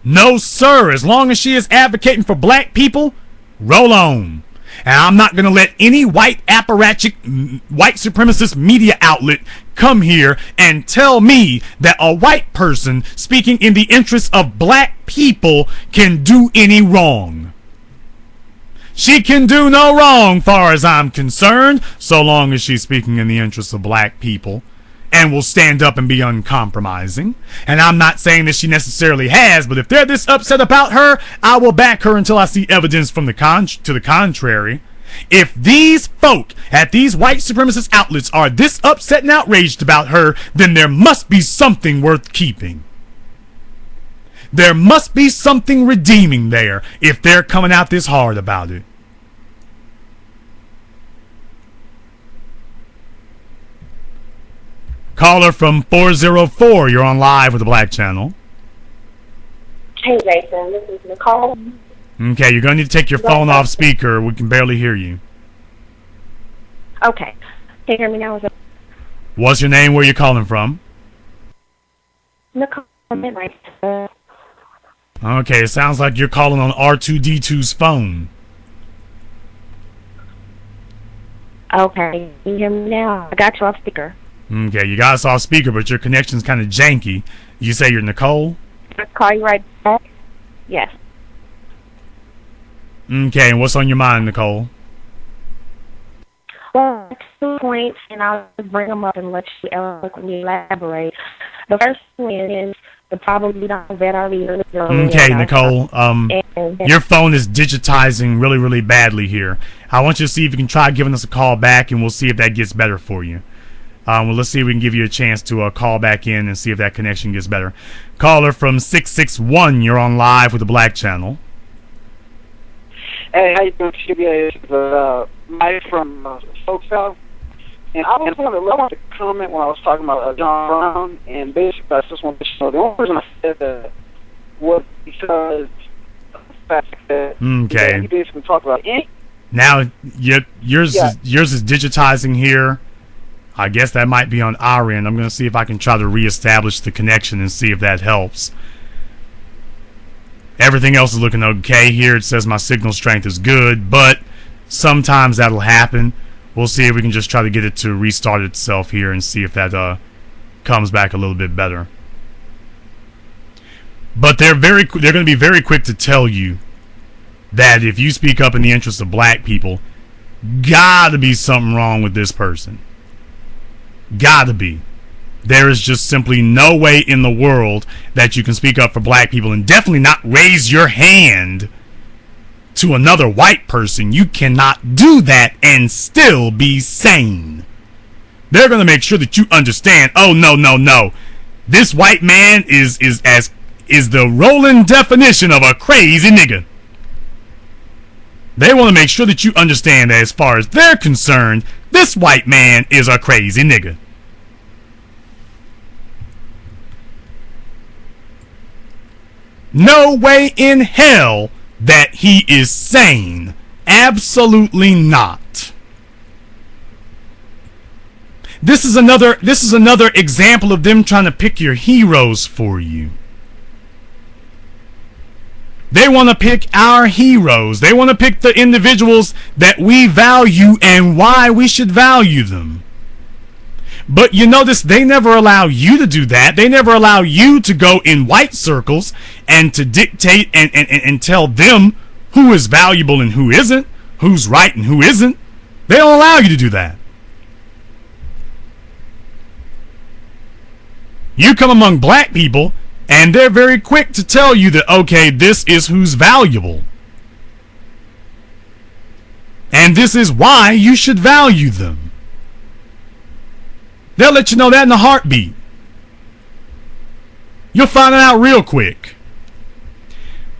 No, sir. As long as she is advocating for black people, roll on. And I'm not going to let any white apparatchik, white supremacist media outlet come here and tell me that a white person speaking in the interests of black people can do any wrong. She can do no wrong, far as I'm concerned, so long as she's speaking in the interests of black people and will stand up and be uncompromising. And I'm not saying that she necessarily has, but if they're this upset about her, I will back her until I see evidence from to the contrary. If these folk at these white supremacist outlets are this upset and outraged about her, then there must be something worth keeping. There must be something redeeming there if they're coming out this hard about it. Caller from 404, you're on live with the Black Channel. Hey, Jason, this is Nicole. Okay, you're going to need to take your phone off speaker. We can barely hear you. Okay. Can you hear me now? What's your name? Where are you calling from? Nicole. Okay, it sounds like you're calling on R2D2's phone. Okay, can you hear me now? I got you off speaker. Okay, you got us off speaker, but your connection's kind of janky. You say you're Nicole? I'll call you right back. Yes. Okay, and what's on your mind, Nicole? Well, 2 points, and I'll bring them up and let you eloquently elaborate. The first one is the problem we don't vet our leaders. Okay, Nicole, your phone is digitizing really, really badly here. I want you to see if you can try giving us a call back, and we'll see if that gets better for you. Well, let's see if we can give you a chance to call back in and see if that connection gets better. Caller from 661, you're on live with the Black Channel. Hey, how you doing? Mike from Spokane. And I wanted to comment when I was talking about John Brown, and basically I just wanted to show the only reason I said that was because of the fact that he basically talked about it. Now, yours is digitizing here. I guess that might be on our end. I'm going to see if I can try to reestablish the connection and see if that helps. Everything else is looking okay here. It says my signal strength is good, but sometimes that'll happen. We'll see if we can just try to get it to restart itself here and see if that comes back a little bit better. But they're going to be very quick to tell you that if you speak up in the interest of black people, gotta be something wrong with this person. Gotta be. There is just simply no way in the world that you can speak up for black people and definitely not raise your hand to another white person. You cannot do that and still be sane. They're going to make sure that you understand, oh, no. This white man is the rolling definition of a crazy nigga. They want to make sure that you understand that as far as they're concerned, this white man is a crazy nigga. No way in hell that he is sane. Absolutely not. This is another example of them trying to pick your heroes for you. They want to pick our heroes. They want to pick the individuals that we value and why we should value them. But you notice they never allow you to do that. They never allow you to go in white circles and to dictate and tell them who is valuable and who isn't, who's right and who isn't. They don't allow you to do that. You come among black people and they're very quick to tell you that, okay, this is who's valuable. And this is why you should value them. They'll let you know that in a heartbeat. You'll find it out real quick.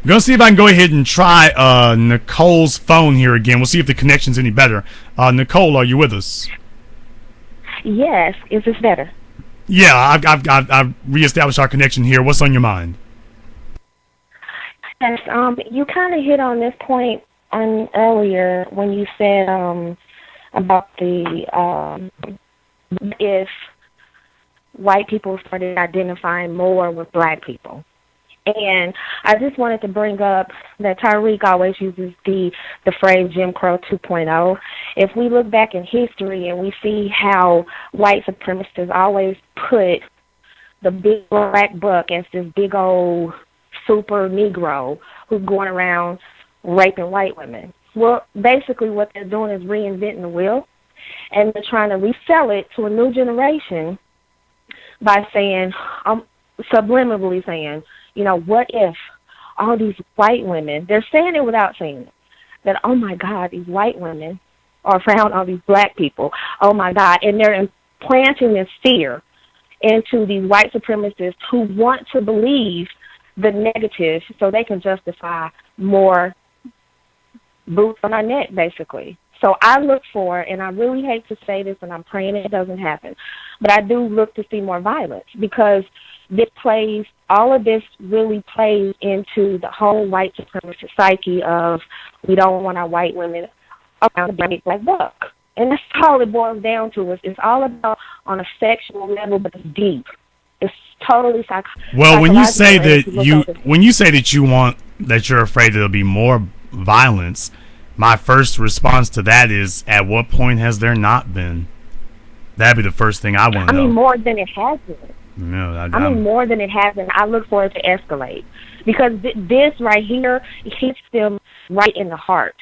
I'm going to see if I can go ahead and try Nicole's phone here again. We'll see if the connection's any better. Nicole, are you with us? Yes. Is this better? Yeah, I've reestablished our connection here. What's on your mind? Yes, you kind of hit on this point earlier when you said about the if white people started identifying more with black people. And I just wanted to bring up that Tyreek always uses the phrase Jim Crow 2.0. If we look back in history and we see how white supremacists always put the big black buck as this big old super Negro who's going around raping white women. Well, basically what they're doing is reinventing the wheel, and they're trying to resell it to a new generation by saying, subliminally saying, you know, what if all these white women, they're saying it without saying it, that, oh, my God, these white women are around all these black people. Oh, my God. And they're implanting this fear into these white supremacists who want to believe the negative so they can justify more boots on our neck, basically. So I look for, and I really hate to say this, and I'm praying it doesn't happen, but I do look to see more violence, because all of this really plays into the whole white supremacist psyche of we don't want our white women around the big black buck. And that's all it boils down to. It's all about on a sexual level, but it's deep. It's totally Well, when you say that you're afraid there'll be more violence, my first response to that is, at what point has there not been? That'd be the first thing I want to know. I mean, more than it has been. No, I mean, more than it has been. I look for it to escalate, because this right here hits them right in the heart.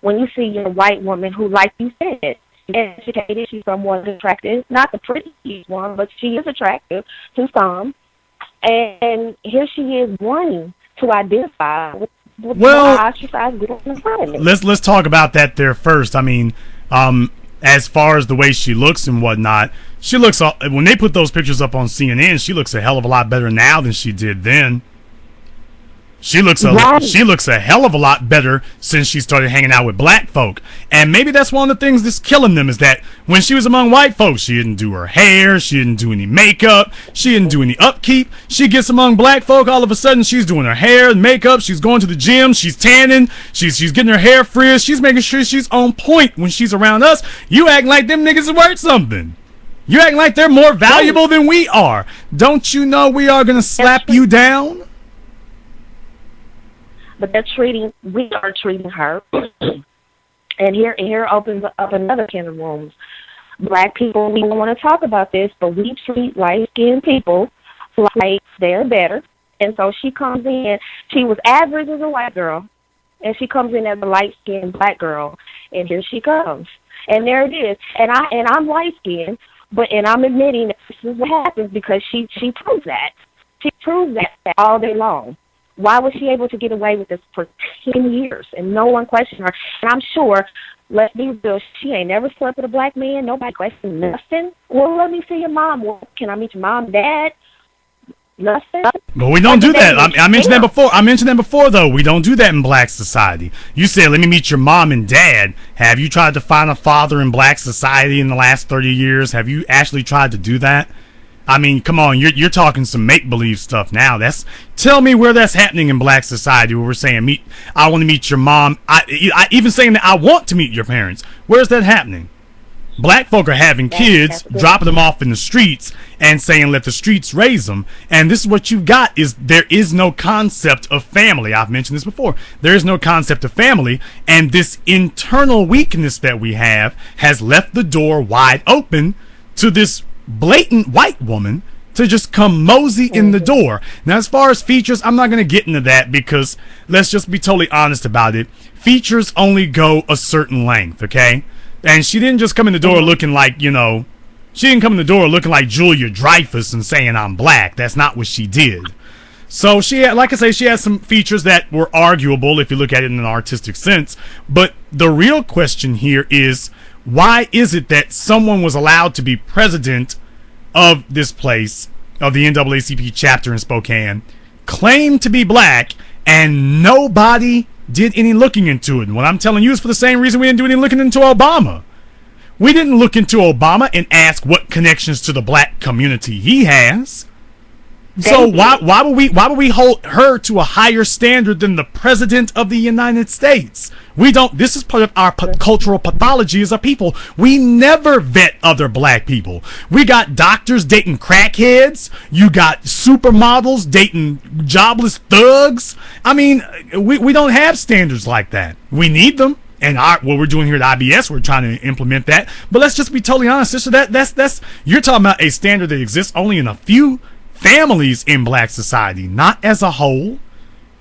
When you see your white woman who, like you said, is educated, she's somewhat attractive, not the prettiest one, but she is attractive to some, and here she is wanting to identify with ostracized group environment. Let's talk about that there first. I mean, as far as the way she looks and whatnot, she looks, when they put those pictures up on CNN, she looks a hell of a lot better now than she did then. She looks a hell of a lot better since she started hanging out with black folk. And maybe that's one of the things that's killing them, is that when she was among white folks, she didn't do her hair, she didn't do any makeup, she didn't do any upkeep. She gets among black folk, all of a sudden she's doing her hair and makeup, she's going to the gym, she's tanning, she's getting her hair frizzed, she's making sure she's on point when she's around us. You acting like them niggas is worth something. You acting like they're more valuable than we are. Don't you know we are going to slap you down? But we are treating her, and here opens up another can of worms. Black people, we don't want to talk about this, but we treat light-skinned people like they're better. And so she comes in, she was average as a white girl, and she comes in as a light-skinned black girl, and here she comes. And there it is. And I'm light-skinned, and I'm admitting that this is what happens, because she proves that. She proves that all day long. Why was she able to get away with this for 10 years and no one questioned her? And I'm sure let's be real, she ain't never slept with a black man. Nobody questioned nothing. Well, let me see your mom. Well, can I meet your mom and dad? Nothing. But we don't do that. I mentioned that before. I mentioned that before, though. We don't do that in black society. You said, let me meet your mom and dad. Have you tried to find a father in black society in the last 30 years? Have you actually tried to do that? I mean, come on, you're talking some make-believe stuff now. Tell me where that's happening in black society, where we're saying, I want to meet your mom. I even saying that I want to meet your parents. Where's that happening? Black folk are having kids, dropping them off in the streets, and saying, let the streets raise them. And this is what you've got, is there is no concept of family. I've mentioned this before. There is no concept of family, and this internal weakness that we have has left the door wide open to this blatant white woman to just come mosey in the door. Now, as far as features, I'm not going to get into that, because let's just be totally honest about it. Features only go a certain length, okay? And she didn't just come in the door looking like, she didn't come in the door looking like Julia Dreyfus and saying I'm black. That's not what she did. So she had, like I say, she has some features that were arguable if you look at it in an artistic sense. But the real question here is, why is it that someone was allowed to be president of this place, of the NAACP chapter in Spokane, claimed to be black, and nobody did any looking into it? And what I'm telling you is for the same reason we didn't do any looking into Obama. We didn't look into Obama and ask what connections to the black community he has. So why would we hold her to a higher standard than the president of the United States? We don't. This is part of our cultural pathology as a people. We never vet other black people. We got doctors dating crackheads. You got supermodels dating jobless thugs. I mean, we don't have standards like that. We need them. And what we're doing here at IBS, we're trying to implement that. But let's just be totally honest, sister. That's you're talking about a standard that exists only in a few families in black society, not as a whole.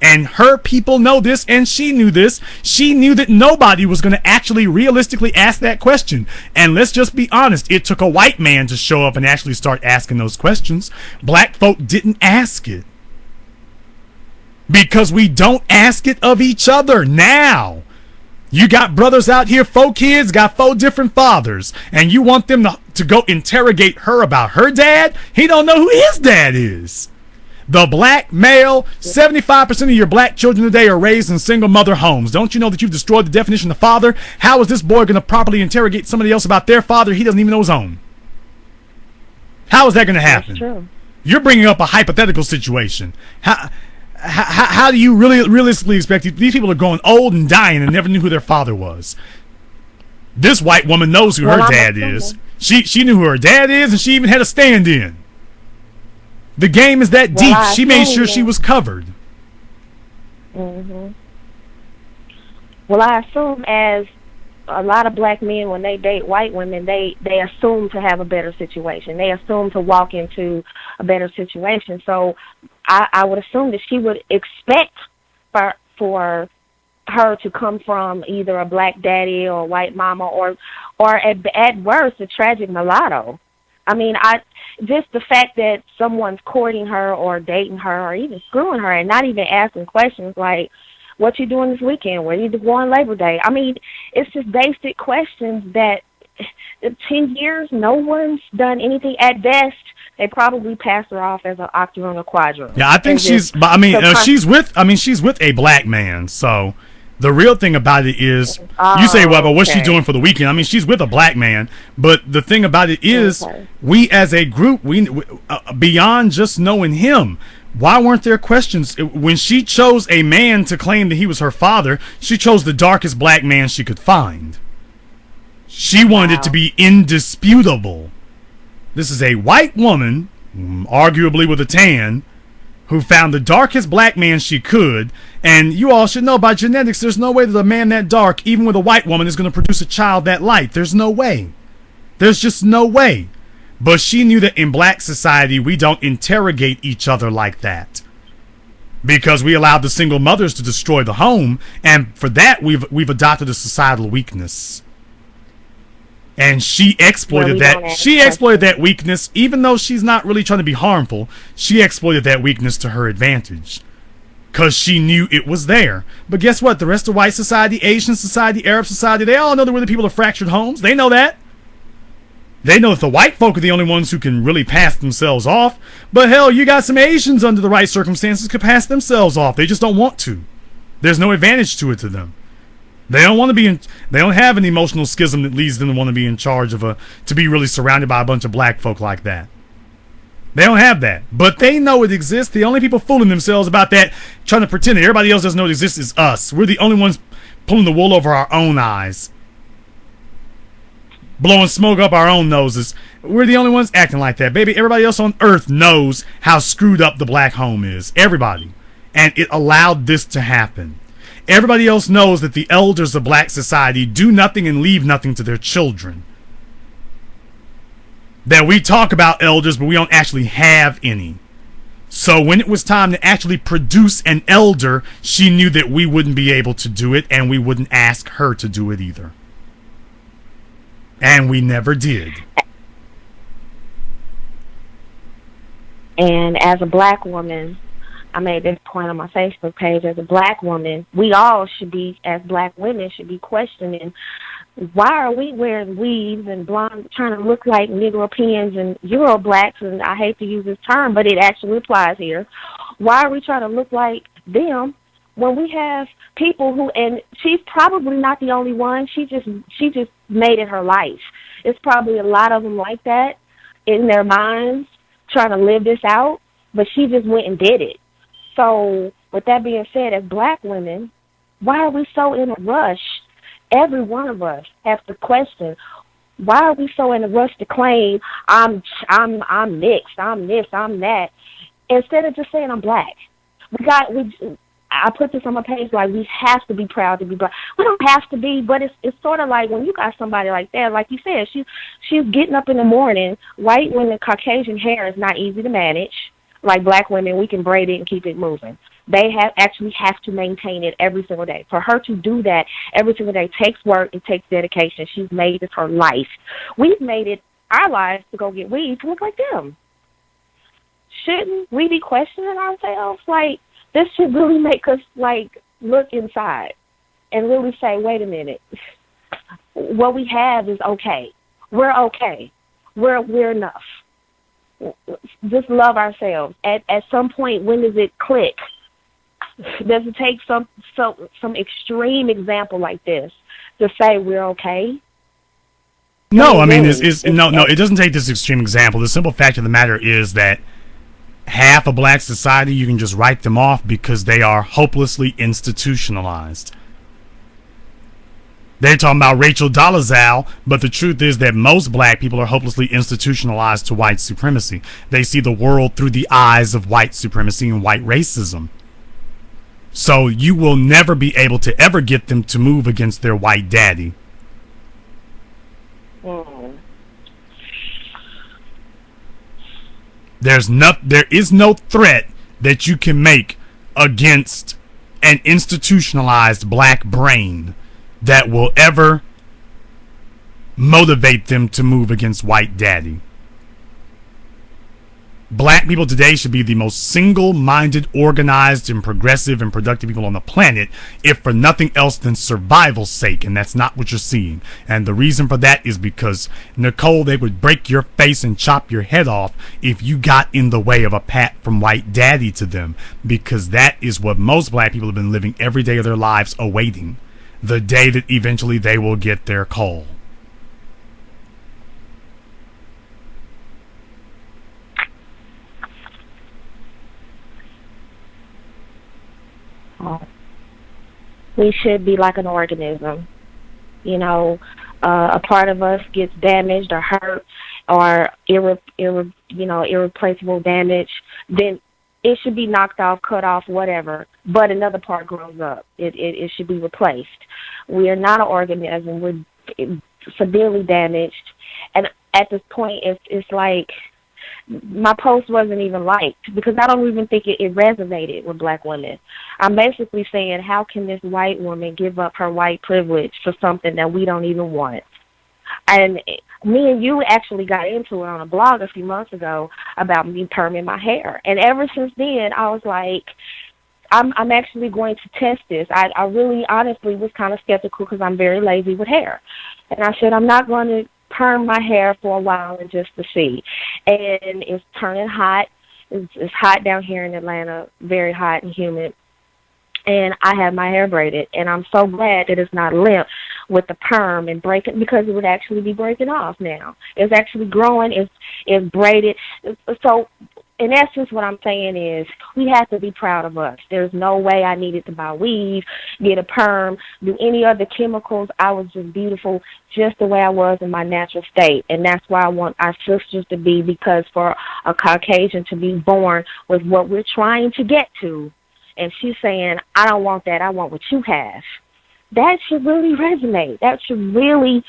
And her people know this, and she knew this. She knew that nobody was going to actually realistically ask that question. And let's just be honest, it took a white man to show up and actually start asking those questions. Black folk didn't ask it, because we don't ask it of each other now. You got brothers out here, 4 kids, got 4 different fathers, and you want them to go interrogate her about her dad? He don't know who his dad is. The black male, 75% of your black children today are raised in single mother homes. Don't you know that you've destroyed the definition of father? How is this boy going to properly interrogate somebody else about their father he doesn't even know his own? How is that going to happen? That's true. You're bringing up a hypothetical situation. How do you really realistically expect these people are growing old and dying and never knew who their father was? This white woman knows who her dad is. She knew who her dad is, and she even had a stand-in. The game is that deep. She made sure she was covered. Mm-hmm. Well, I assume as a lot of black men, when they date white women, they assume to have a better situation. They assume to walk into a better situation. So I would assume that she would expect for her to come from either a black daddy or a white mama or at worst a tragic mulatto. I mean, just the fact that someone's courting her or dating her or even screwing her and not even asking questions like, what you doing this weekend? Where you going Labor Day? I mean, it's just basic questions that in 10 years, no one's done anything. At best, they probably pass her off as an octagon or quadron. Yeah, I think she's with a black man. So the real thing about it is, you say, well, but what's she doing for the weekend? I mean, she's with a black man. But the thing about it is, we as a group, we beyond just knowing him, why weren't there questions? When she chose a man to claim that he was her father, she chose the darkest black man she could find. She wanted it to be indisputable. This is a white woman, arguably with a tan, who found the darkest black man she could. And you all should know, by genetics, there's no way that a man that dark, even with a white woman, is going to produce a child that light. There's no way. There's just no way. But she knew that in black society, we don't interrogate each other like that, because we allowed the single mothers to destroy the home, and for that we've adopted a societal weakness. And she exploited that. She exploited that weakness, even though she's not really trying to be harmful. She exploited that weakness to her advantage. because she knew it was there. But guess what? The rest of white society, Asian society, Arab society, they all know that we're the people of fractured homes. They know that. They know that the white folk are the only ones who can really pass themselves off. But hell, you got some Asians under the right circumstances could pass themselves off. They just don't want to. There's no advantage to it to them. They don't want to be in, they don't have an emotional schism that leads them to want to be in charge of to be really surrounded by a bunch of black folk like that. They don't have that. But they know it exists. The only people fooling themselves about that, trying to pretend that everybody else doesn't know it exists, is us. We're the only ones pulling the wool over our own eyes. Blowing smoke up our own noses. We're the only ones acting like that. Baby, everybody else on earth knows how screwed up the black home is. Everybody. And it allowed this to happen. Everybody else knows that the elders of black society do nothing and leave nothing to their children. That we talk about elders, but we don't actually have any. So when it was time to actually produce an elder, she knew that we wouldn't be able to do it, and we wouldn't ask her to do it either. And we never did. And as a black woman, I made this point on my Facebook page, as a black woman, we all should be, as black women, should be questioning, why are we wearing weaves and blonde, trying to look like Negropeans and Euro blacks, and I hate to use this term, but it actually applies here. Why are we trying to look like them when we have people who, and she's probably not the only one, she just made it her life. It's probably a lot of them like that in their minds, trying to live this out, but she just went and did it. So, with that being said, as black women, why are we so in a rush? Every one of us has to question, why are we so in a rush to claim I'm mixed, I'm this, I'm that, instead of just saying I'm black? I put this on my page, like, we have to be proud to be black. We don't have to be, but it's sort of like when you got somebody like that, like you said, she's getting up in the morning. White women, Caucasian hair is not easy to manage. Like black women, we can braid it and keep it moving. They have to maintain it every single day. For her to do that every single day takes work, it takes dedication. She's made it her life. We've made it our lives to go get weeds to look like them. Shouldn't we be questioning ourselves? Like, this should really make us, like, look inside and really say, wait a minute, what we have is okay. We're okay. We're enough. Just love ourselves. At some point, when does it click? Does it take some extreme example like this to say we're okay? No, I mean, no, it doesn't take this extreme example. The simple fact of the matter is that half of black society, you can just write them off because they are hopelessly institutionalized. They're talking about Rachel Dolezal, but the truth is that most black people are hopelessly institutionalized to white supremacy. They see the world through the eyes of white supremacy and white racism. So you will never be able to ever get them to move against their white daddy. Mm. There is no threat that you can make against an institutionalized black brain that will ever motivate them to move against white daddy. Black people today should be the most single-minded, organized, and progressive and productive people on the planet, if for nothing else than survival's sake, and that's not what you're seeing. And the reason for that is because, Nicole, they would break your face and chop your head off if you got in the way of a pat from white daddy to them, because that is what most black people have been living every day of their lives awaiting. The day that eventually they will get their call. We should be like an organism. You know, a part of us gets damaged or hurt or irreplaceable damage, then it should be knocked off, cut off, whatever, but another part grows up. It should be replaced. We are not an organism. We're severely damaged. And at this point, it's like my post wasn't even liked because I don't even think it resonated with black women. I'm basically saying, how can this white woman give up her white privilege for something that we don't even want? And me and you actually got into it on a blog a few months ago about me perming my hair. And ever since then, I was like, I'm actually going to test this. I really honestly was kind of skeptical because I'm very lazy with hair. And I said, I'm not going to perm my hair for a while and just to see. And it's turning hot. It's hot down here in Atlanta, very hot and humid. And I have my hair braided, and I'm so glad that it's not limp with the perm and breaking, because it would actually be breaking off now. It's actually growing. It's braided. So in essence, what I'm saying is we have to be proud of us. There's no way I needed to buy weave, get a perm, do any other chemicals. I was just beautiful just the way I was in my natural state. And that's why I want our sisters to be, because for a Caucasian to be born with what we're trying to get to, and she's saying, I don't want that, I want what you have. That should really resonate. That should really,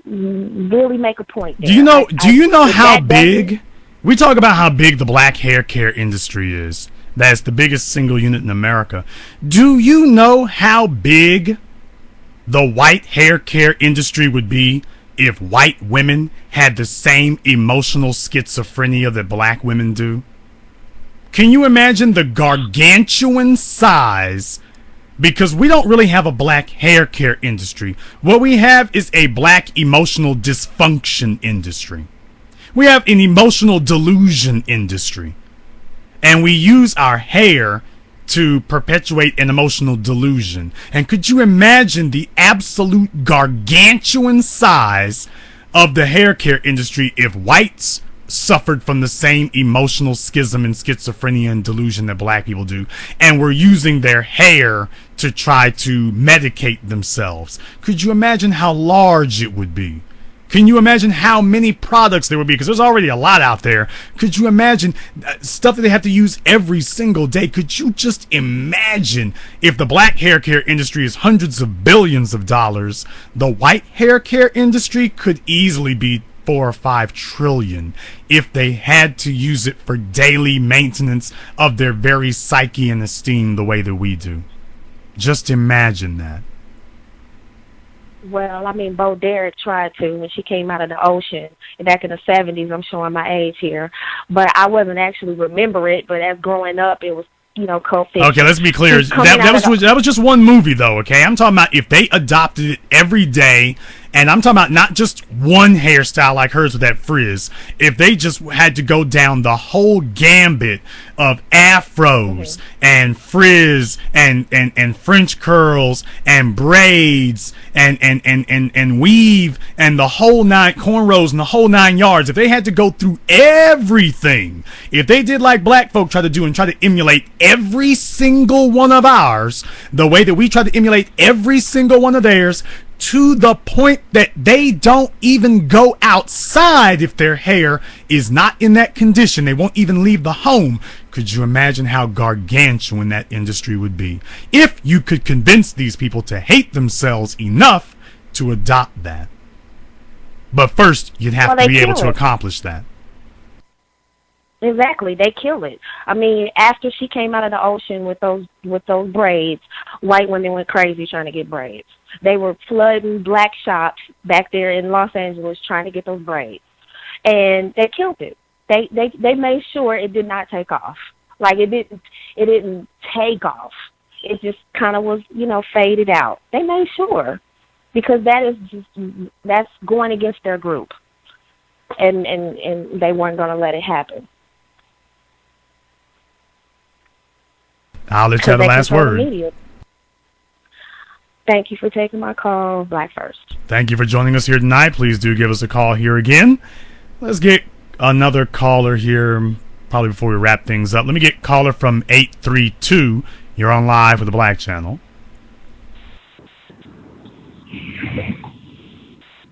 really make a point there. Do you know how big, we talk about how big the black hair care industry is. That's the biggest single unit in America. Do you know how big the white hair care industry would be if white women had the same emotional schizophrenia that black women do? Can you imagine the gargantuan size? Because we don't really have a black hair care industry. What we have is a black emotional dysfunction industry. We have an emotional delusion industry. And we use our hair to perpetuate an emotional delusion. And could you imagine the absolute gargantuan size of the hair care industry if whites suffered from the same emotional schism and schizophrenia and delusion that black people do, and were using their hair to try to medicate themselves? Could you imagine how large it would be? Can you imagine how many products there would be? Because there's already a lot out there. Could you imagine stuff that they have to use every single day? Could you just imagine if the black hair care industry is hundreds of billions of dollars, the white hair care industry could easily be 4 or 5 trillion if they had to use it for daily maintenance of their very psyche and esteem the way that we do. Just imagine that. Well, I mean, Bo Derek tried to when she came out of the ocean back in the 70s. I'm showing my age here. But I wasn't actually remember it, but as growing up, it was, cult fiction. Okay, let's be clear. That was just one movie, though, okay? I'm talking about if they adopted it every day, and I'm talking about not just one hairstyle like hers with that frizz. If they just had to go down the whole gambit of afros and frizz and French curls and braids and weave and the whole nine, cornrows and the whole 9 yards, if they had to go through everything, if they did like black folk try to do and try to emulate every single one of ours, the way that we try to emulate every single one of theirs, to the point that they don't even go outside if their hair is not in that condition. They won't even leave the home. Could you imagine how gargantuan that industry would be if you could convince these people to hate themselves enough to adopt that? But first, you'd have to be able to accomplish that. Exactly, they kill it. I mean, after she came out of the ocean with those braids, white women went crazy trying to get braids. They were flooding black shops back there in Los Angeles trying to get those braids, and they killed it. They made sure it did not take off. Like it didn't take off. It just kind of was, faded out. They made sure, because that's going against their group, and they weren't going to let it happen. I'll let you have the last word. Thank you for taking my call, Black First. Thank you for joining us here tonight. Please do give us a call here again. Let's get another caller here probably before we wrap things up. Let me get caller from 832. You're on live with the Black Channel.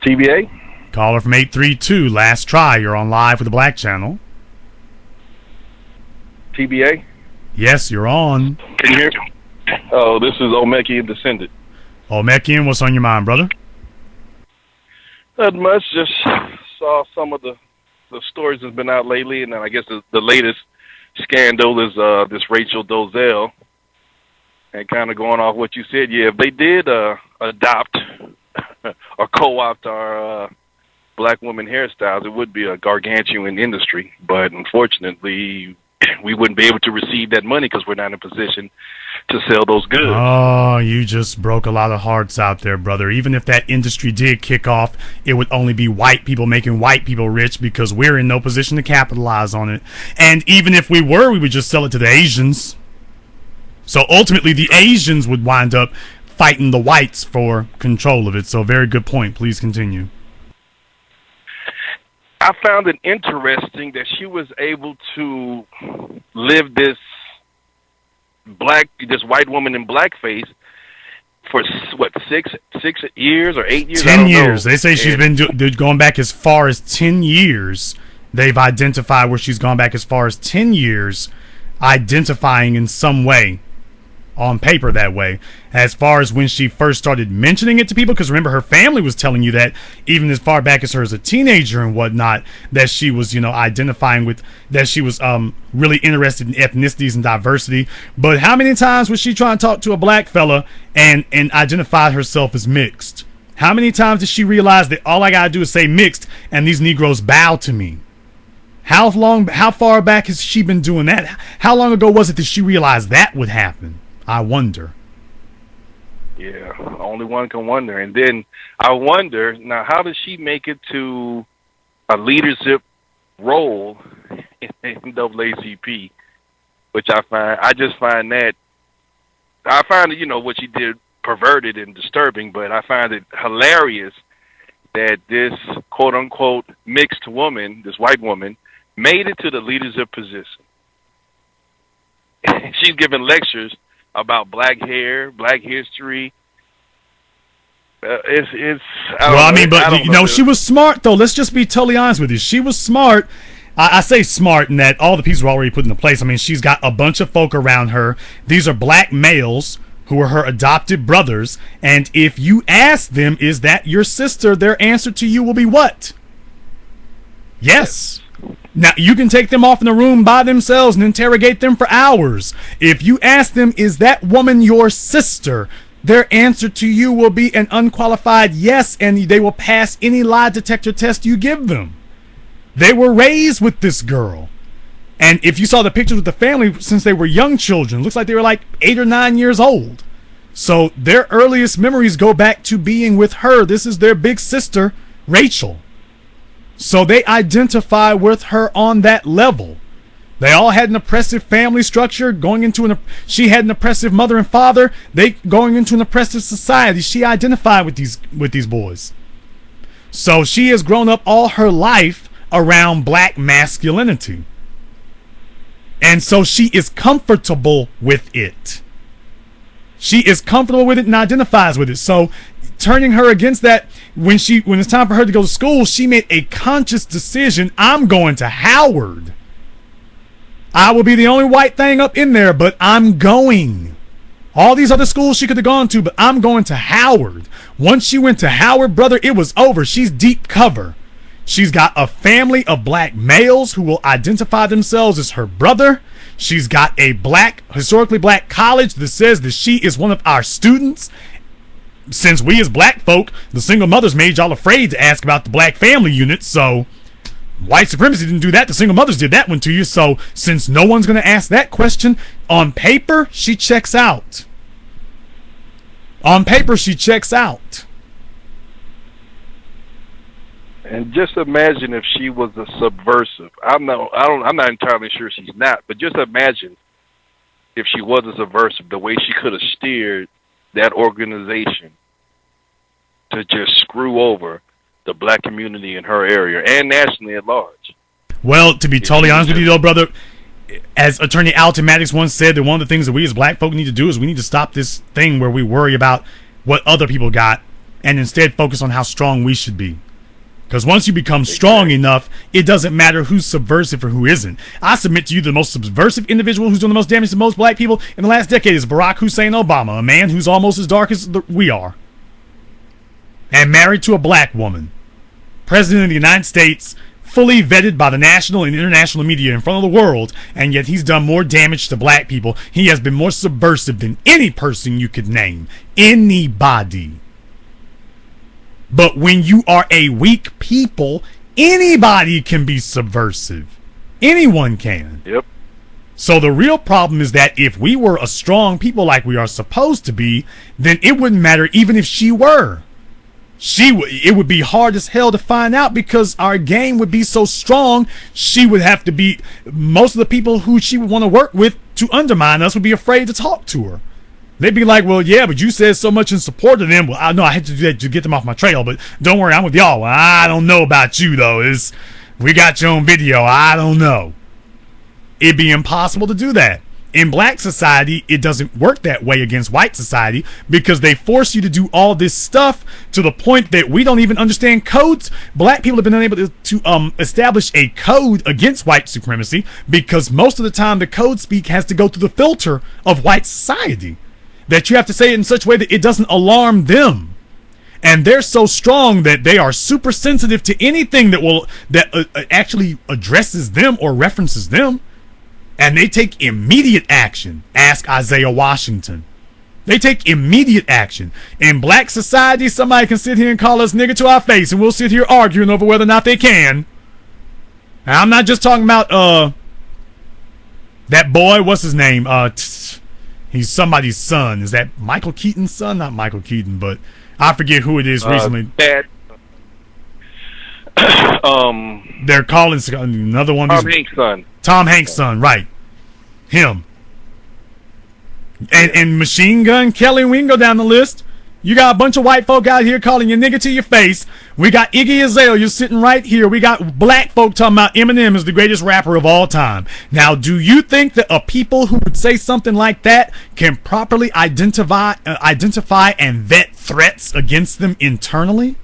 TBA? Caller from 832. Last try. You're on live with the Black Channel. TBA? Yes, you're on. Can you hear me? Oh, this is Omekian Descendant. Omekian, what's on your mind, brother? Not much. Just saw some of the stories that's been out lately, and then I guess the latest scandal is this Rachel Dolezal. And kind of going off what you said, yeah, if they did adopt or co-opt our black women hairstyles, it would be a gargantuan industry. But unfortunately, we wouldn't be able to receive that money because we're not in a position to sell those goods. Oh, you just broke a lot of hearts out there, brother. Even if that industry did kick off, it would only be white people making white people rich because we're in no position to capitalize on it. And even if we were, we would just sell it to the Asians. So ultimately, the Asians would wind up fighting the whites for control of it. So very good point. Please continue. I found it interesting that she was able to live this white woman in blackface for what, 6 years or 8 years? 10 years. They say she's been going back as far as 10 years. They've identified where she's gone back as far as 10 years, identifying in some way, on paper that way, as far as when she first started mentioning it to people. Because remember, her family was telling you that even as far back as her as a teenager and whatnot, that she was, identifying with, that she was really interested in ethnicities and diversity. But how many times was she trying to talk to a black fella and identified herself as mixed? How many times did she realize that all I gotta do is say mixed and these Negroes bow to me? How far back has she been doing that? How long ago was it that she realized that would happen? I wonder. Yeah, only one can wonder. And then I wonder, now, how does she make it to a leadership role in NAACP? Which I find it, what she did perverted and disturbing, but I find it hilarious that this quote-unquote mixed woman, this white woman, made it to the leadership position. She's giving lectures about black hair, black history. She was smart, though. Let's just be totally honest with you. She was smart. I say smart in that all the pieces were already put into place. I mean, she's got a bunch of folk around her. These are black males who are her adopted brothers. And if you ask them, is that your sister? Their answer to you will be what? Yes. Now, you can take them off in a room by themselves and interrogate them for hours. If you ask them, is that woman your sister? Their answer to you will be an unqualified yes, and they will pass any lie detector test you give them. They were raised with this girl. And if you saw the pictures with the family since they were young children, looks like they were like 8 or 9 years old. So their earliest memories go back to being with her. This is their big sister, Rachel. So they identify with her on that level. They all had an oppressive family structure she had an oppressive mother and father. They going into an oppressive society. She identified with these boys. So she has grown up all her life around black masculinity. And so she is comfortable with it. She is comfortable with it and identifies with it. So turning her against that, when it's time for her to go to school, she made a conscious decision. I'm going to Howard. I will be the only white thing up in there, but I'm going. All these other schools she could have gone to, but I'm going to Howard. Once she went to Howard, brother, it was over. She's deep cover. She's got a family of black males who will identify themselves as her brother. She's got a historically black college that says that she is one of our students. Since we as black folk, the single mothers made y'all afraid to ask about the black family unit, so white supremacy didn't do that. The single mothers did that one to you. So since no one's going to ask that question, on paper, she checks out. On paper, she checks out. And just imagine if she was a subversive. I'm not entirely sure she's not, but just imagine if she was a subversive, the way she could have steered that organization to just screw over the black community in her area and nationally at large. Well, to be totally honest with you, though, brother, as Attorney Alton Maddox once said, that one of the things that we as black folk need to do is we need to stop this thing where we worry about what other people got and instead focus on how strong we should be. Because once you become strong enough, it doesn't matter who's subversive or who isn't. I submit to you the most subversive individual who's doing the most damage to most black people in the last decade is Barack Hussein Obama, a man who's almost as dark as we are. And married to a black woman. President of the United States, fully vetted by the national and international media in front of the world, and yet he's done more damage to black people. He has been more subversive than any person you could name. Anybody. But when you are a weak people, anybody can be subversive. Anyone can. Yep. So the real problem is that if we were a strong people like we are supposed to be, then it wouldn't matter even if she were. It would be hard as hell to find out because our game would be so strong. She would have to be, most of the people who she would want to work with to undermine us would be afraid to talk to her. They'd be like, well, yeah, but you said so much in support of them. Well, I know I had to do that to get them off my trail, but don't worry, I'm with y'all. Well, I don't know about you, though. We got you on video. I don't know. It'd be impossible to do that. In black society, it doesn't work that way against white society because they force you to do all this stuff to the point that we don't even understand codes. Black people have been unable to establish a code against white supremacy because most of the time the code speak has to go through the filter of white society. That you have to say it in such a way that it doesn't alarm them. And they're so strong that they are super sensitive to anything that actually addresses them or references them. And they take immediate action. Ask Isaiah Washington. They take immediate action. In black society, somebody can sit here and call us nigger to our face, and we'll sit here arguing over whether or not they can. Now, I'm not just talking about that boy, what's his name? He's somebody's son. Is that Michael Keaton's son? Not Michael Keaton, but I forget who it is recently. Dad. They're calling another one. Tom Hanks' son. Tom Hanks' son, right. Him. And Machine Gun Kelly, we can go down the list. You got a bunch of white folk out here calling you nigger to your face. We got Iggy Azalea sitting right here. We got black folk talking about Eminem is the greatest rapper of all time. Now, do you think that a people who would say something like that can properly identify and vet threats against them internally?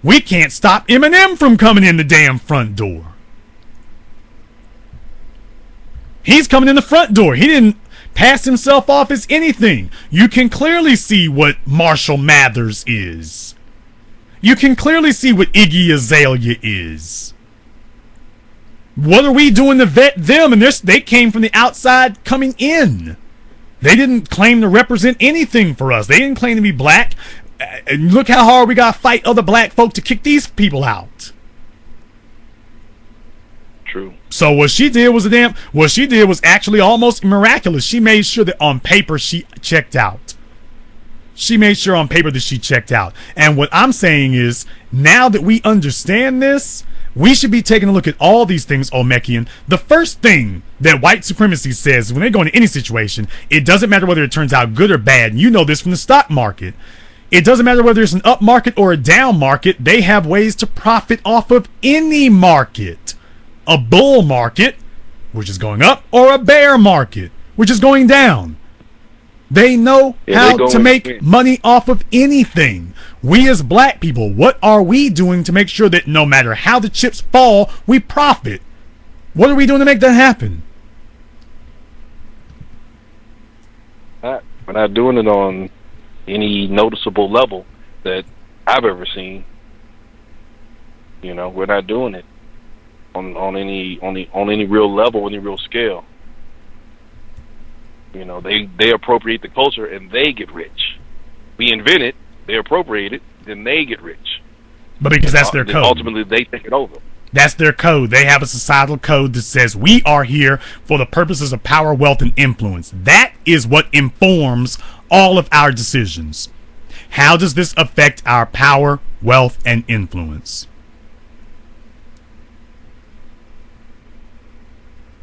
We can't stop Eminem from coming in the damn front door. He's coming in the front door. He didn't pass himself off as anything. You can clearly see what Marshall Mathers is. You can clearly see what Iggy Azalea is. What are we doing to vet them? And they came from the outside coming in. They didn't claim to represent anything for us. They didn't claim to be black. And look how hard we got to fight other black folk to kick these people out. True. So what she did was actually almost miraculous. She made sure that on paper she checked out. She made sure on paper that she checked out. And what I'm saying is, now that we understand this, we should be taking a look at all these things, Olmekian. The first thing that white supremacy says when they go into any situation, it doesn't matter whether it turns out good or bad. And you know this from the stock market. It doesn't matter whether it's an up market or a down market. They have ways to profit off of any market. A bull market, which is going up, or a bear market, which is going down. They know how to make money off of anything. We as black people, what are we doing to make sure that no matter how the chips fall, we profit? What are we doing to make that happen? We're not doing it on any noticeable level that I've ever seen. You know, we're not doing it on any real level, any real scale. You know, they appropriate the culture and they get rich. We invent it, they appropriate it, then they get rich. But because that's their code. Ultimately, they take it over. That's their code. They have a societal code that says we are here for the purposes of power, wealth, and influence. That is what informs all of our decisions. How does this affect our power, wealth, and influence?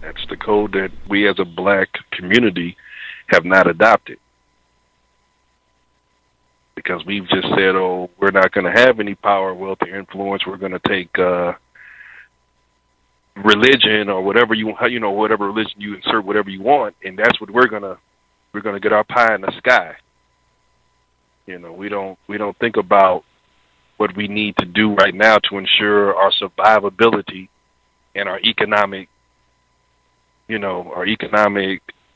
That's the code that we as a black community have not adopted. Because we've just said, oh, we're not going to have any power, wealth, or influence. We're going to take religion or whatever whatever religion you insert, whatever you want, and that's what we're gonna get our pie in the sky. You know, we don't think about what we need to do right now to ensure our survivability and our economic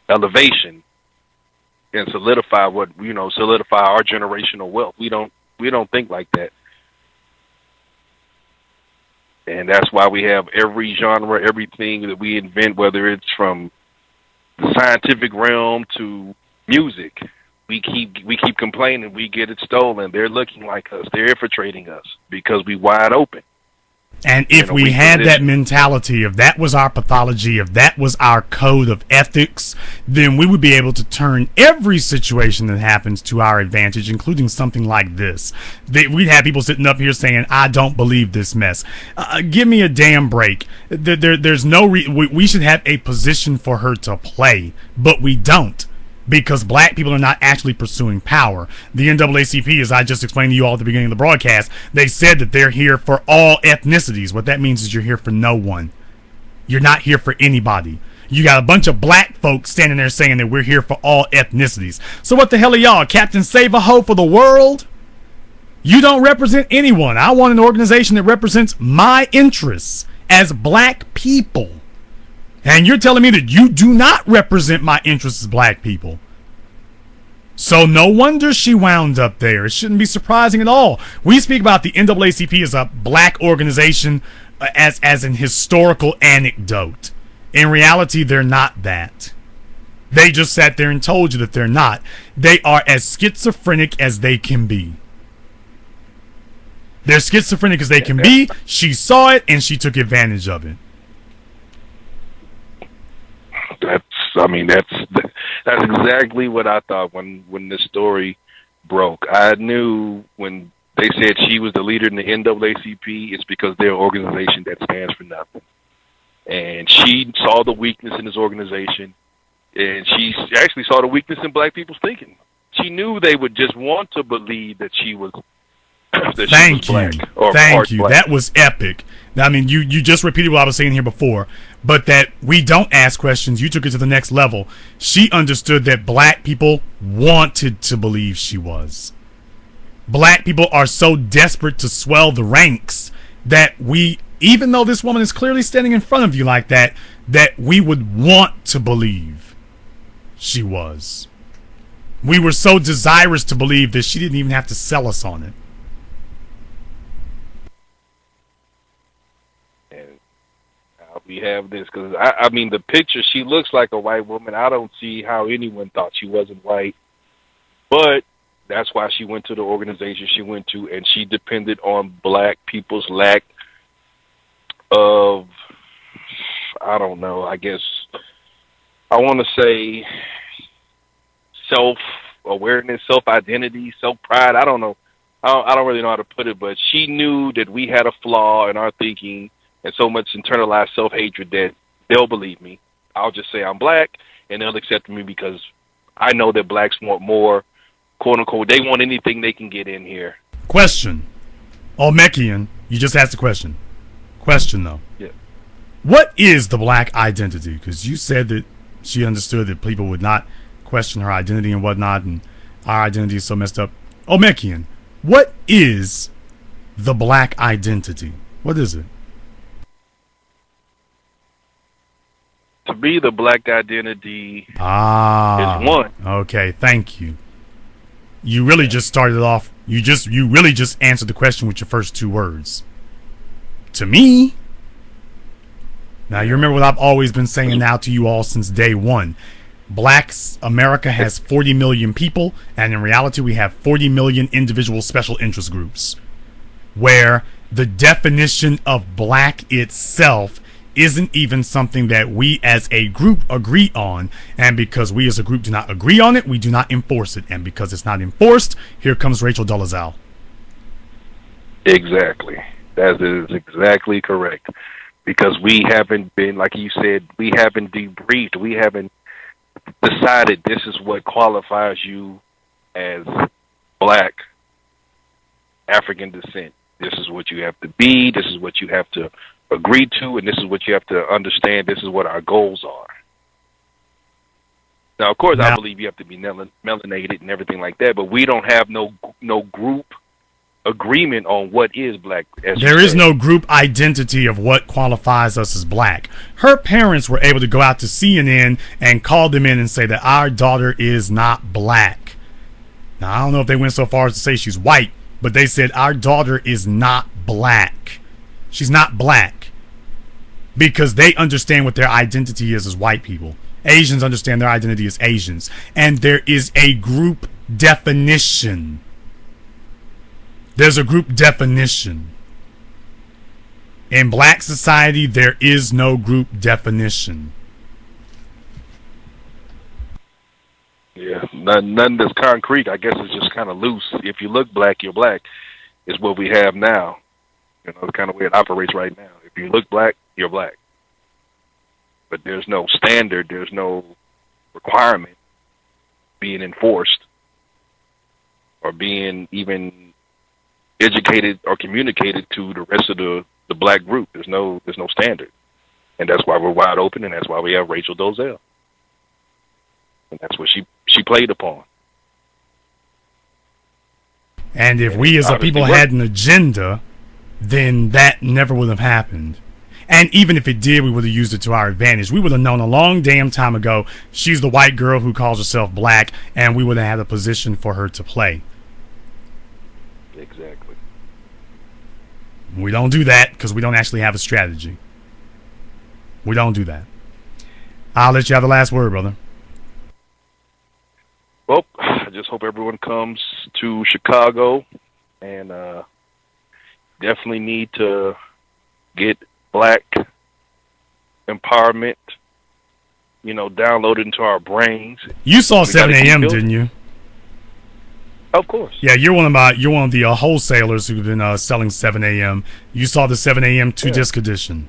elevation and solidify our generational wealth. We don't think like that. And that's why we have every genre, everything that we invent, whether it's from the scientific realm to music. We keep complaining we get it stolen. They're looking like us. They're infiltrating us because we wide open. And if we had that mentality, if that was our pathology, if that was our code of ethics, then we would be able to turn every situation that happens to our advantage, including something like this. We'd have people sitting up here saying, I don't believe this mess. Give me a damn break. There's no we should have a position for her to play, but we don't. Because black people are not actually pursuing power. The NAACP, as I just explained to you all at the beginning of the broadcast, they said that they're here for all ethnicities. What that means is you're here for no one. You're not here for anybody. You got a bunch of black folks standing there saying that we're here for all ethnicities. So what the hell are y'all, Captain Save-A-Ho for the world? You don't represent anyone. I want an organization that represents my interests as black people. And you're telling me that you do not represent my interests as black people. So no wonder she wound up there. It shouldn't be surprising at all. We speak about the NAACP as a black organization as an historical anecdote. In reality, they're not that. They just sat there and told you that they're not. They are as schizophrenic as they can be. They're schizophrenic as they can be. She saw it and she took advantage of it. That's exactly what I thought when this story broke. I knew when they said she was the leader in the NAACP, it's because they're an organization that stands for nothing. And she saw the weakness in this organization, and she actually saw the weakness in black people's thinking. She knew they would just want to believe that she was Thank you. That was epic. I mean, you just repeated what I was saying here before, but that we don't ask questions. You took it to the next level. She understood that black people wanted to believe she was. Black people are so desperate to swell the ranks that we, even though this woman is clearly standing in front of you like that, that we would want to believe she was. We were so desirous to believe that she didn't even have to sell us on it. We have this because I mean the picture, she looks like a white woman. I don't see how anyone thought she wasn't white, but that's why she went to the organization she went to, and she depended on black people's lack of, I don't know, I guess I want to say self-awareness, self-identity, self-pride. I don't know. I don't really know how to put it, but she knew that we had a flaw in our thinking and so much internalized self-hatred that they'll believe me. I'll just say I'm black, and they'll accept me because I know that blacks want more, quote-unquote, they want anything they can get in here. Question. Olmekian, you just asked a question. Question, though. Yeah. What is the black identity? Because you said that she understood that people would not question her identity and whatnot, and our identity is so messed up. Olmekian, what is the black identity? What is it? To me, the black identity is one. Okay, thank you. You really just started off. You really just answered the question with your first two words. To me. Now you remember what I've always been saying now to you all since day one. America has 40 million people, and in reality, we have 40 million individual special interest groups, where the definition of black itself isn't even something that we as a group agree on, and because we as a group do not agree on it, we do not enforce it, and because it's not enforced, here comes Rachel Dolezal. Exactly. That is exactly correct, because we haven't been, like you said, we haven't debriefed, we haven't decided this is what qualifies you as black African descent. This is what you have to be, this is what you have to agree to, and this is what you have to understand. This is what our goals are. Now, of course, I believe you have to be melanated and everything like that, but we don't have no group agreement on what is black. There is no group identity of what qualifies us as black. Her parents were able to go out to CNN and call them in and say that our daughter is not black. Now, I don't know if they went so far as to say she's white, but they said our daughter is not black. She's not black, because they understand what their identity is as white people. Asians understand their identity as Asians. And there is a group definition. There's a group definition. In black society, there is no group definition. Yeah, none that's concrete. I guess it's just kind of loose. If you look black, you're black. Is what we have now. You know, the kind of way it operates right now. If you look black, you're black. But there's no standard. There's no requirement being enforced or being even educated or communicated to the rest of the black group. There's no standard. And that's why we're wide open, and that's why we have Rachel Dolezal. And that's what she played upon. And if we as a people had an agenda, then that never would have happened. And even if it did, we would have used it to our advantage. We would have known a long damn time ago she's the white girl who calls herself black, and we would have had a position for her to play. Exactly. We don't do that because we don't actually have a strategy. We don't do that. I'll let you have the last word, brother. Well, I just hope everyone comes to Chicago, and definitely need to get black empowerment, downloaded into our brains. You saw 7 a.m., didn't you? Of course. Yeah, you're one of the wholesalers who've been selling 7 a.m. You saw the 7 a.m. 2-disc edition.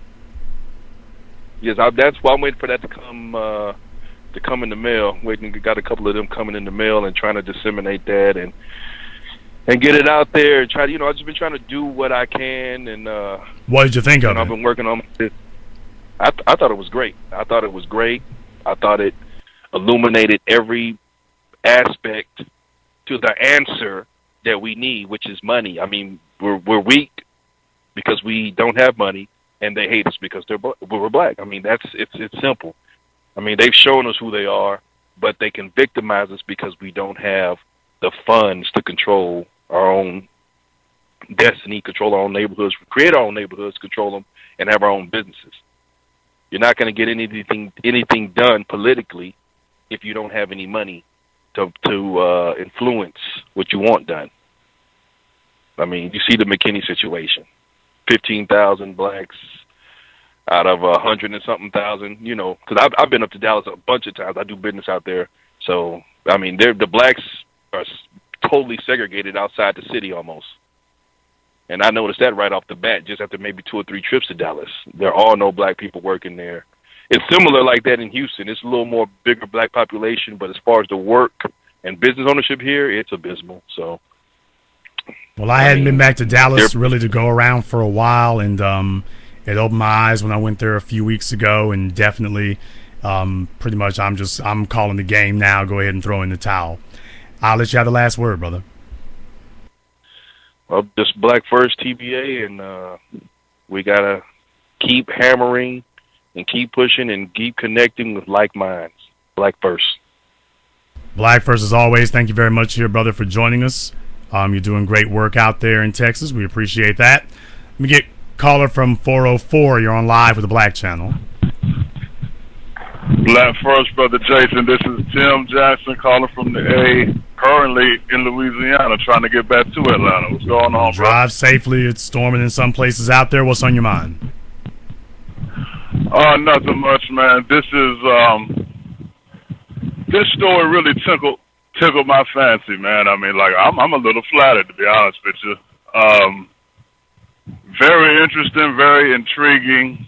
Yes, that's why I'm waiting for that to come in the mail. Got a couple of them coming in the mail and trying to disseminate that and get it out there and try to, I've just been trying to do what I can. And what did you think of it? I've been working on it. I thought it was great. I thought it illuminated every aspect to the answer that we need, which is money. I mean, we're weak because we don't have money, and they hate us because we're black. I mean, it's simple. I mean, they've shown us who they are, but they can victimize us because we don't have the funds to control our own destiny, control our own neighborhoods, create our own neighborhoods, control them, and have our own businesses. You're not going to get anything done politically if you don't have any money to influence what you want done. I mean, you see the McKinney situation. 15,000 blacks out of 100 and something thousand, because I've been up to Dallas a bunch of times. I do business out there. So, I mean, the blacks are totally segregated outside the city almost. And I noticed that right off the bat, just after maybe 2 or 3 trips to Dallas. There are no black people working there. It's similar like that in Houston. It's a little more bigger black population, but as far as the work and business ownership here, it's abysmal. So, well, I hadn't been back to Dallas really to go around for a while, and it opened my eyes when I went there a few weeks ago, and definitely, pretty much, I'm calling the game now. Go ahead and throw in the towel. I'll let you have the last word, brother. Well, just Black First TBA, and we gotta keep hammering and keep pushing and keep connecting with like minds. Black First. Black First, as always. Thank you very much, here, brother, for joining us. You're doing great work out there in Texas. We appreciate that. Let me get caller from 404. You're on live with the Black Channel. Black First, Brother Jason. This is Tim Jackson calling from the A, currently in Louisiana, trying to get back to Atlanta. What's going on, bro? Drive safely. It's storming in some places out there. What's on your mind? Nothing much, man. This story really tickled my fancy, man. I mean, like, I'm a little flattered, to be honest with you. Very interesting, very intriguing.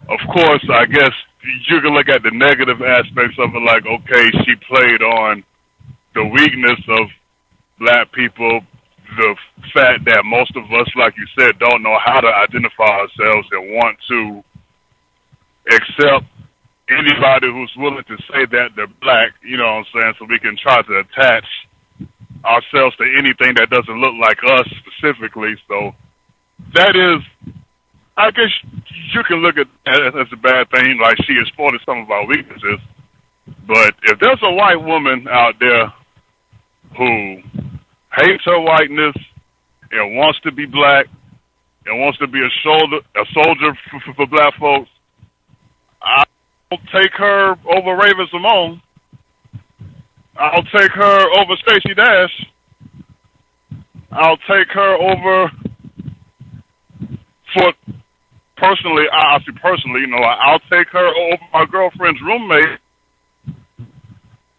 Of course, I guess you can look at the negative aspects of it, like, okay, she played on the weakness of black people, the fact that most of us, like you said, don't know how to identify ourselves and want to accept anybody who's willing to say that they're black, you know what I'm saying, so we can try to attach ourselves to anything that doesn't look like us specifically. So that is, I guess you can look at that as a bad thing, like she exploited some of our weaknesses. But if there's a white woman out there who hates her whiteness and wants to be black and wants to be a soldier for black folks, I'll take her over Raven Simone. I'll take her over Stacey Dash. I'll take her over for personally, I see personally, you know, I'll take her over my girlfriend's roommate.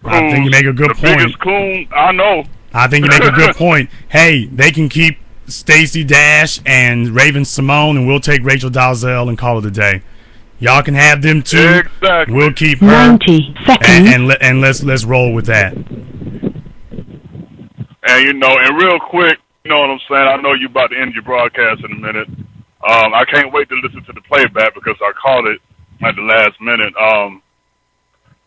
I think you make a good the point. Biggest coon I know. I think you make a good point. Hey, they can keep Stacey Dash and Raven Simone, and we'll take Rachel Dolezal and call it a day. Y'all can have them too. Exactly. We'll keep her. 90 seconds. And let's roll with that. And you know, and real quick, you know what I'm saying? I know you're about to end your broadcast in a minute. I can't wait to listen to the playback because I caught it at the last minute.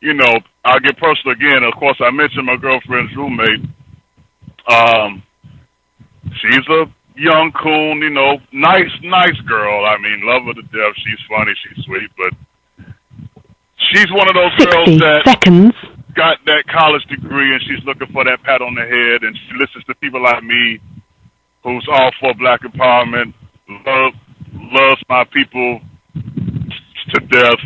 You know, I'll get personal again. Of course, I mentioned my girlfriend's roommate. She's a young coon, you know, nice girl. I mean, love her to death. She's funny, she's sweet, but she's one of those girls that got that college degree and she's looking for that pat on the head, and she listens to people like me who's all for black empowerment, loves my people to death.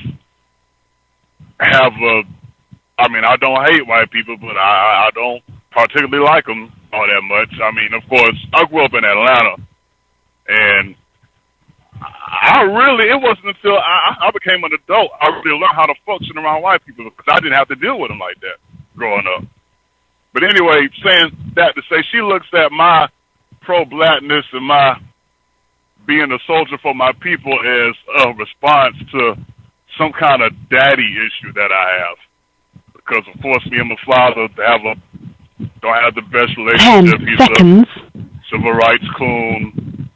I mean, I don't hate white people, but I don't particularly like them all that much. I mean, of course, I grew up in Atlanta, and it wasn't until I became an adult I really learned how to function around white people because I didn't have to deal with them like that growing up. But anyway, saying that to say she looks at my pro-blackness and my being a soldier for my people as a response to some kind of daddy issue that I have. Because, of course, me and my father don't have the best relationship. 10 He's seconds. a civil rights coon,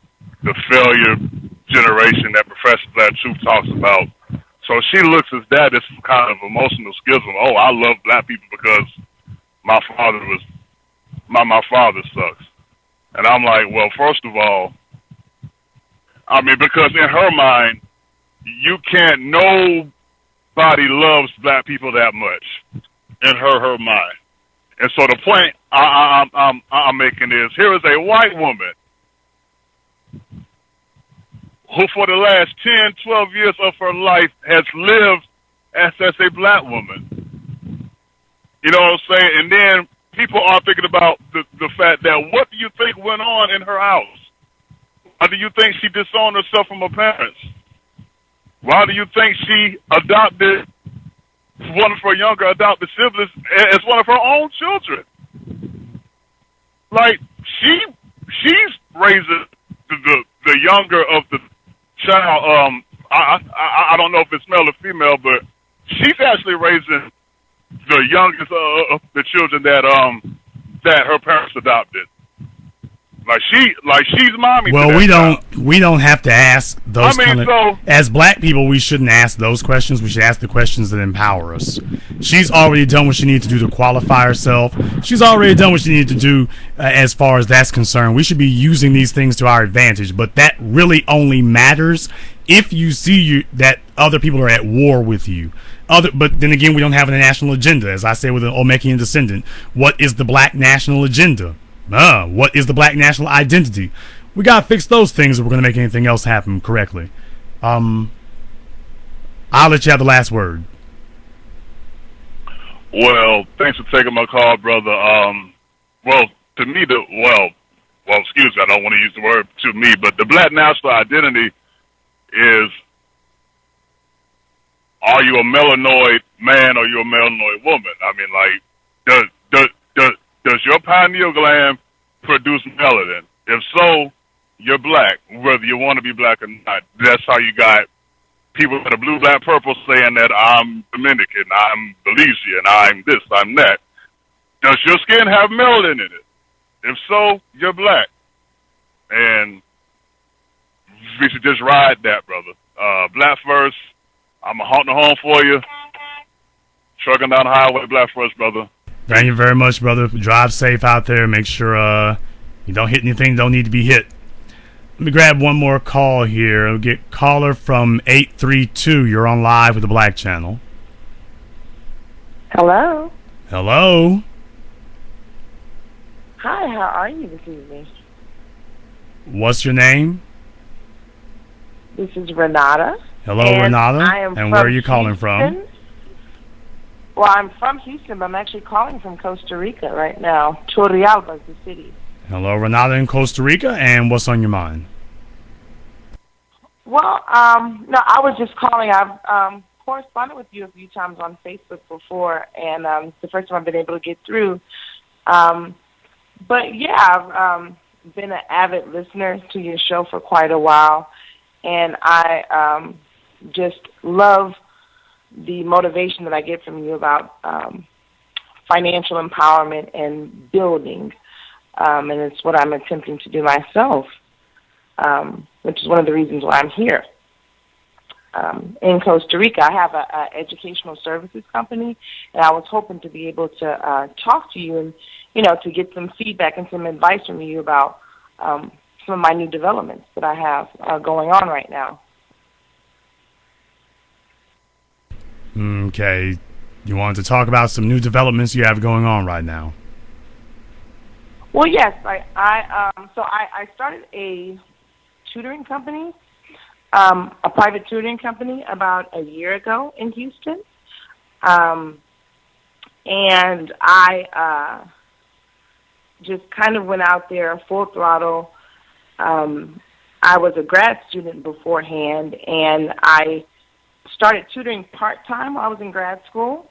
the failure generation that Professor Black Truth talks about. So she looks at that as some kind of emotional schism. Oh, I love black people because my father sucks. And I'm like, well, first of all, I mean, because in her mind, nobody loves black people that much in her mind. And so the point I'm making is, here is a white woman who for the last 10, 12 years of her life has lived as a black woman. You know what I'm saying? And then people are thinking about the fact that what do you think went on in her house? Why do you think she disowned herself from her parents? Why do you think she adopted one of her younger adopted siblings as one of her own children? Like, she's raising the younger of the child. I don't know if it's male or female, but she's actually raising the youngest of the children that her parents adopted. Like she's mommy. Well, we don't have to ask those as black people, we shouldn't ask those questions. We should ask the questions that empower us. She's already done what she needs to do to qualify herself. She's already done what she needed to do as far as that's concerned. We should be using these things to our advantage, but that really only matters if you see that other people are at war with you. But then again, we don't have a national agenda. As I say with an Olmekian descendant, what is the black national agenda? What is the black national identity? We gotta fix those things if we're gonna make anything else happen correctly. I'll let you have the last word. Well, thanks for taking my call, brother. Well, to me, excuse me, I don't want to use the word to me, but the black national identity is: are you a melanoid man or you a melanoid woman? I mean, like, does your pineal gland produce melanin? If so, you're black, whether you want to be black or not. That's how you got people that are blue, black, purple saying that I'm Dominican, I'm Belizean, I'm this, I'm that. Does your skin have melanin in it? If so, you're black. And we should just ride that, brother. Black first. I'm a haunting the home for you. Trucking down the highway, black first, brother. Thank you very much, brother. Drive safe out there. Make sure you don't hit anything that don't need to be hit. Let me grab one more call here. I'll get caller from 832. You're on live with the Black Channel. Hello. Hello. Hi, how are you this evening? What's your name? This is Renata. Hello, Renata. And where are you calling from? Well, I'm from Houston, but I'm actually calling from Costa Rica right now. Turrialba is the city. Hello, Renata in Costa Rica, and what's on your mind? Well, no, I was just calling. I've corresponded with you a few times on Facebook before, and it's the first time I've been able to get through. But yeah, I've been an avid listener to your show for quite a while, and I just love the motivation that I get from you about financial empowerment and building, and it's what I'm attempting to do myself, which is one of the reasons why I'm here. In Costa Rica, I have an educational services company, and I was hoping to be able to talk to you and, to get some feedback and some advice from you about some of my new developments that I have going on right now. Okay. You wanted to talk about some new developments you have going on right now. Well, yes. I started a tutoring company, a private tutoring company about a year ago in Houston. And I just kind of went out there full throttle. I was a grad student beforehand, and I started tutoring part-time while I was in grad school,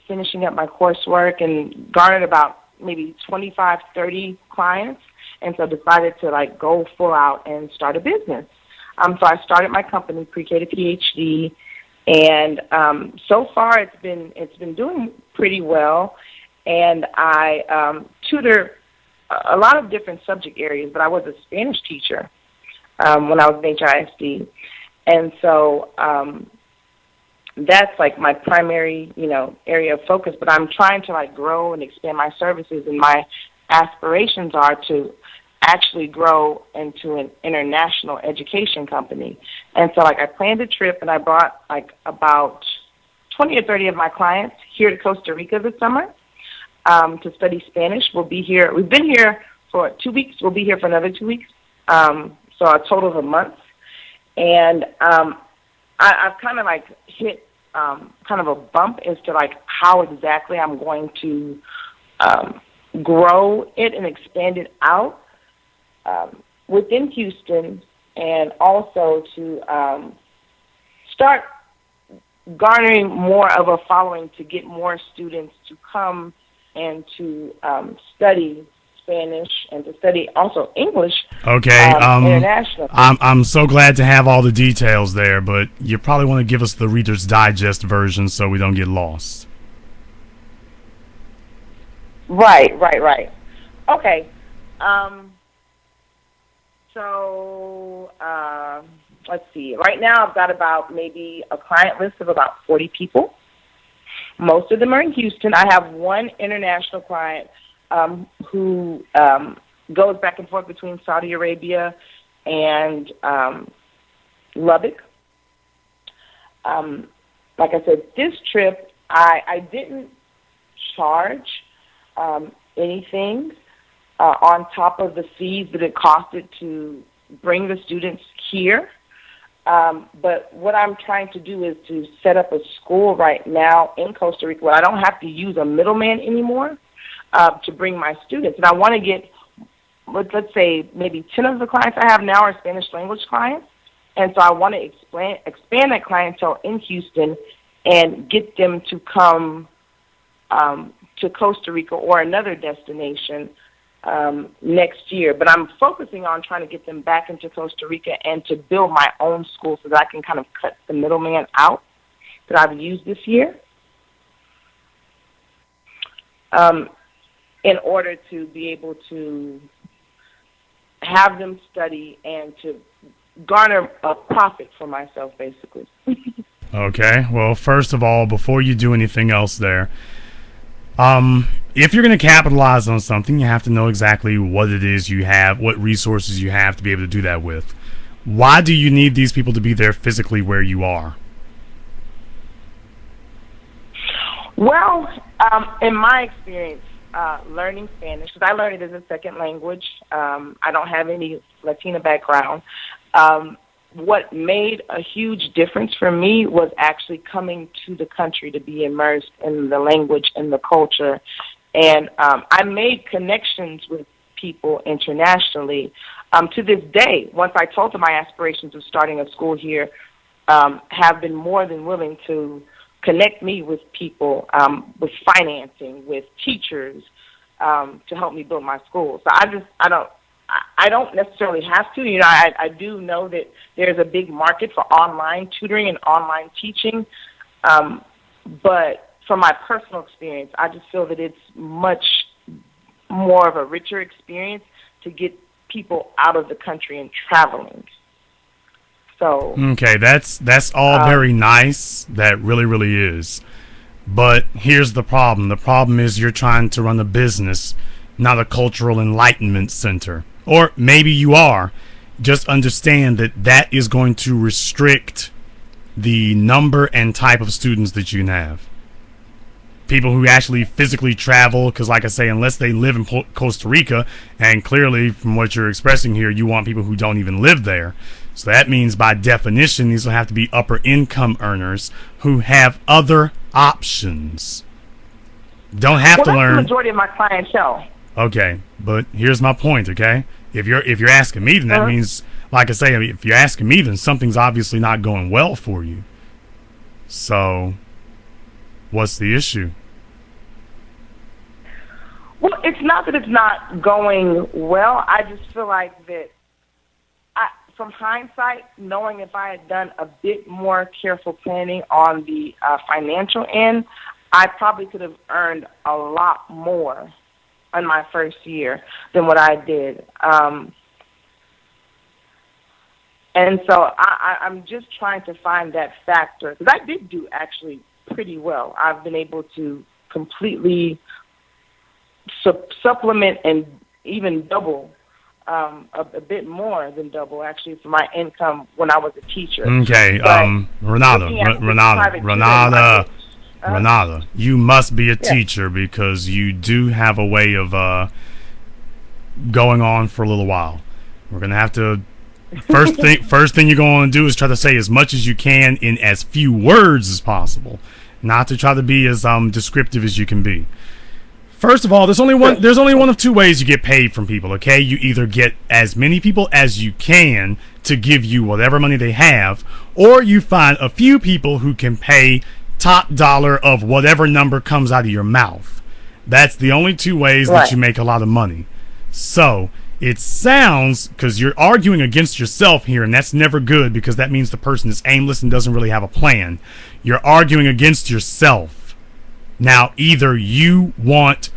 finishing up my coursework, and garnered about maybe 25, 30 clients, and so decided to go full out and start a business. So I started my company, Pre-K to PhD, and so far it's been doing pretty well. And I tutor a lot of different subject areas, but I was a Spanish teacher when I was in HISD, and so that's my primary area of focus. But I'm trying to grow and expand my services, and my aspirations are to actually grow into an international education company. And so I planned a trip, and I brought about 20 or 30 of my clients here to Costa Rica this summer to study Spanish. We'll be here. We've been here for 2 weeks. We'll be here for another 2 weeks, so a total of a month. And I've kind of hit kind of a bump as to how exactly I'm going to grow it and expand it out within Houston, and also to start garnering more of a following to get more students to come and to study Spanish and to study also English. Okay, international. I'm so glad to have all the details there, but you probably want to give us the Reader's Digest version so we don't get lost. Right. Okay. So let's see. Right now I've got about maybe a client list of about 40 people. Most of them are in Houston. I have one international client who goes back and forth between Saudi Arabia and Lubbock. Like I said, this trip, I didn't charge anything on top of the fees that it costed to bring the students here. But what I'm trying to do is to set up a school right now in Costa Rica where I don't have to use a middleman anymore to bring my students. And I want to get, let's say, maybe 10 of the clients I have now are Spanish language clients. And so I want to expand that clientele in Houston and get them to come to Costa Rica or another destination next year. But I'm focusing on trying to get them back into Costa Rica and to build my own school so that I can kind of cut the middleman out that I've used this year in order to be able to have them study and to garner a profit for myself, basically. Okay, well, first of all, before you do anything else there, if you're going to capitalize on something, you have to know exactly what it is you have, what resources you have to be able to do that with. Why do you need these people to be there physically where you are? Well, in my experience, learning Spanish, because I learned it as a second language. I don't have any Latina background. What made a huge difference for me was actually coming to the country to be immersed in the language and the culture. And I made connections with people internationally, To this day, once I told them my aspirations of starting a school here, have been more than willing to connect me with people, with financing, with teachers, to help me build my school. So I don't necessarily have to. You know, I do know that there's a big market for online tutoring and online teaching, but from my personal experience, I just feel that it's much more of a richer experience to get people out of the country and traveling. So okay, that's all very nice. That really, really is. But here's the problem. The problem is you're trying to run a business, not a cultural enlightenment center. Or maybe you are. Just understand that that is going to restrict the number and type of students that you can have. People who actually physically travel, because like I say, unless they live in Costa Rica, and clearly from what you're expressing here, you want people who don't even live there. So that means by definition, these will have to be upper income earners who have other options. Don't have to learn. That's the majority of my clientele. Okay, but here's my point, okay? If you're asking me, then that means, like I say, if you're asking me, then something's obviously not going well for you. So, what's the issue? Well, it's not that it's not going well. I just feel like that, from hindsight, knowing if I had done a bit more careful planning on the financial end, I probably could have earned a lot more in my first year than what I did. And so I'm just trying to find that factor, because I did do actually pretty well. I've been able to completely supplement and even double, a bit more than double, actually, for my income when I was a teacher. Okay, Renata, you must be a teacher, because you do have a way of going on for a little while. We're gonna have to first thing you're going to do is try to say as much as you can in as few words as possible, not to try to be as descriptive as you can be. First of all, there's only one of two ways you get paid from people, okay? You either get as many people as you can to give you whatever money they have, or you find a few people who can pay top dollar of whatever number comes out of your mouth. That's the only two ways that you make a lot of money. So, it sounds, because you're arguing against yourself here, and that's never good, because that means the person is aimless and doesn't really have a plan. You're arguing against yourself. Now, either you want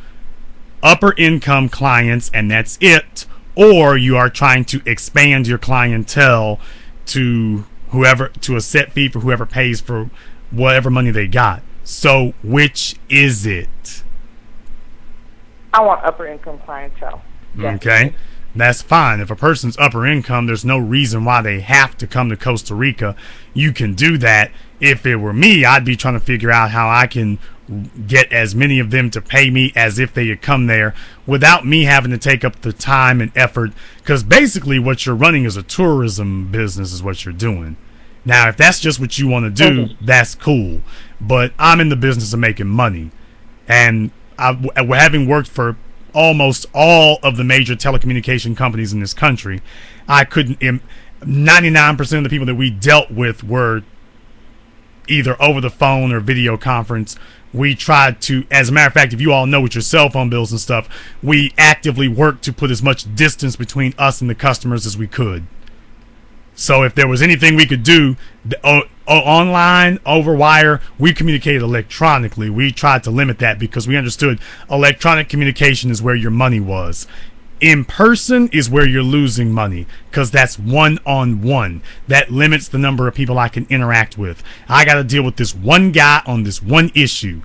upper income clients and that's it, or you are trying to expand your clientele to a set fee for whoever pays for whatever money they got. So, which is it? I want upper income clientele. Okay, that's fine. If a person's upper income, there's no reason why they have to come to Costa Rica. You can do that. If it were me, I'd be trying to figure out how I can get as many of them to pay me as if they had come there without me having to take up the time and effort, because basically what you're running is a tourism business is what you're doing. Now, if that's just what you want to do, that's cool, but I'm in the business of making money, and having worked for almost all of the major telecommunication companies in this country, 99% of the people that we dealt with were either over the phone or video conference. We tried to, as a matter of fact, if you all know with your cell phone bills and stuff, we actively worked to put as much distance between us and the customers as we could. So if there was anything we could do online, over wire, we communicated electronically. We tried to limit that because we understood electronic communication is where your money was. In person is where you're losing money, because that's one-on-one. That limits the number of people I can interact with. I got to deal with this one guy on this one issue.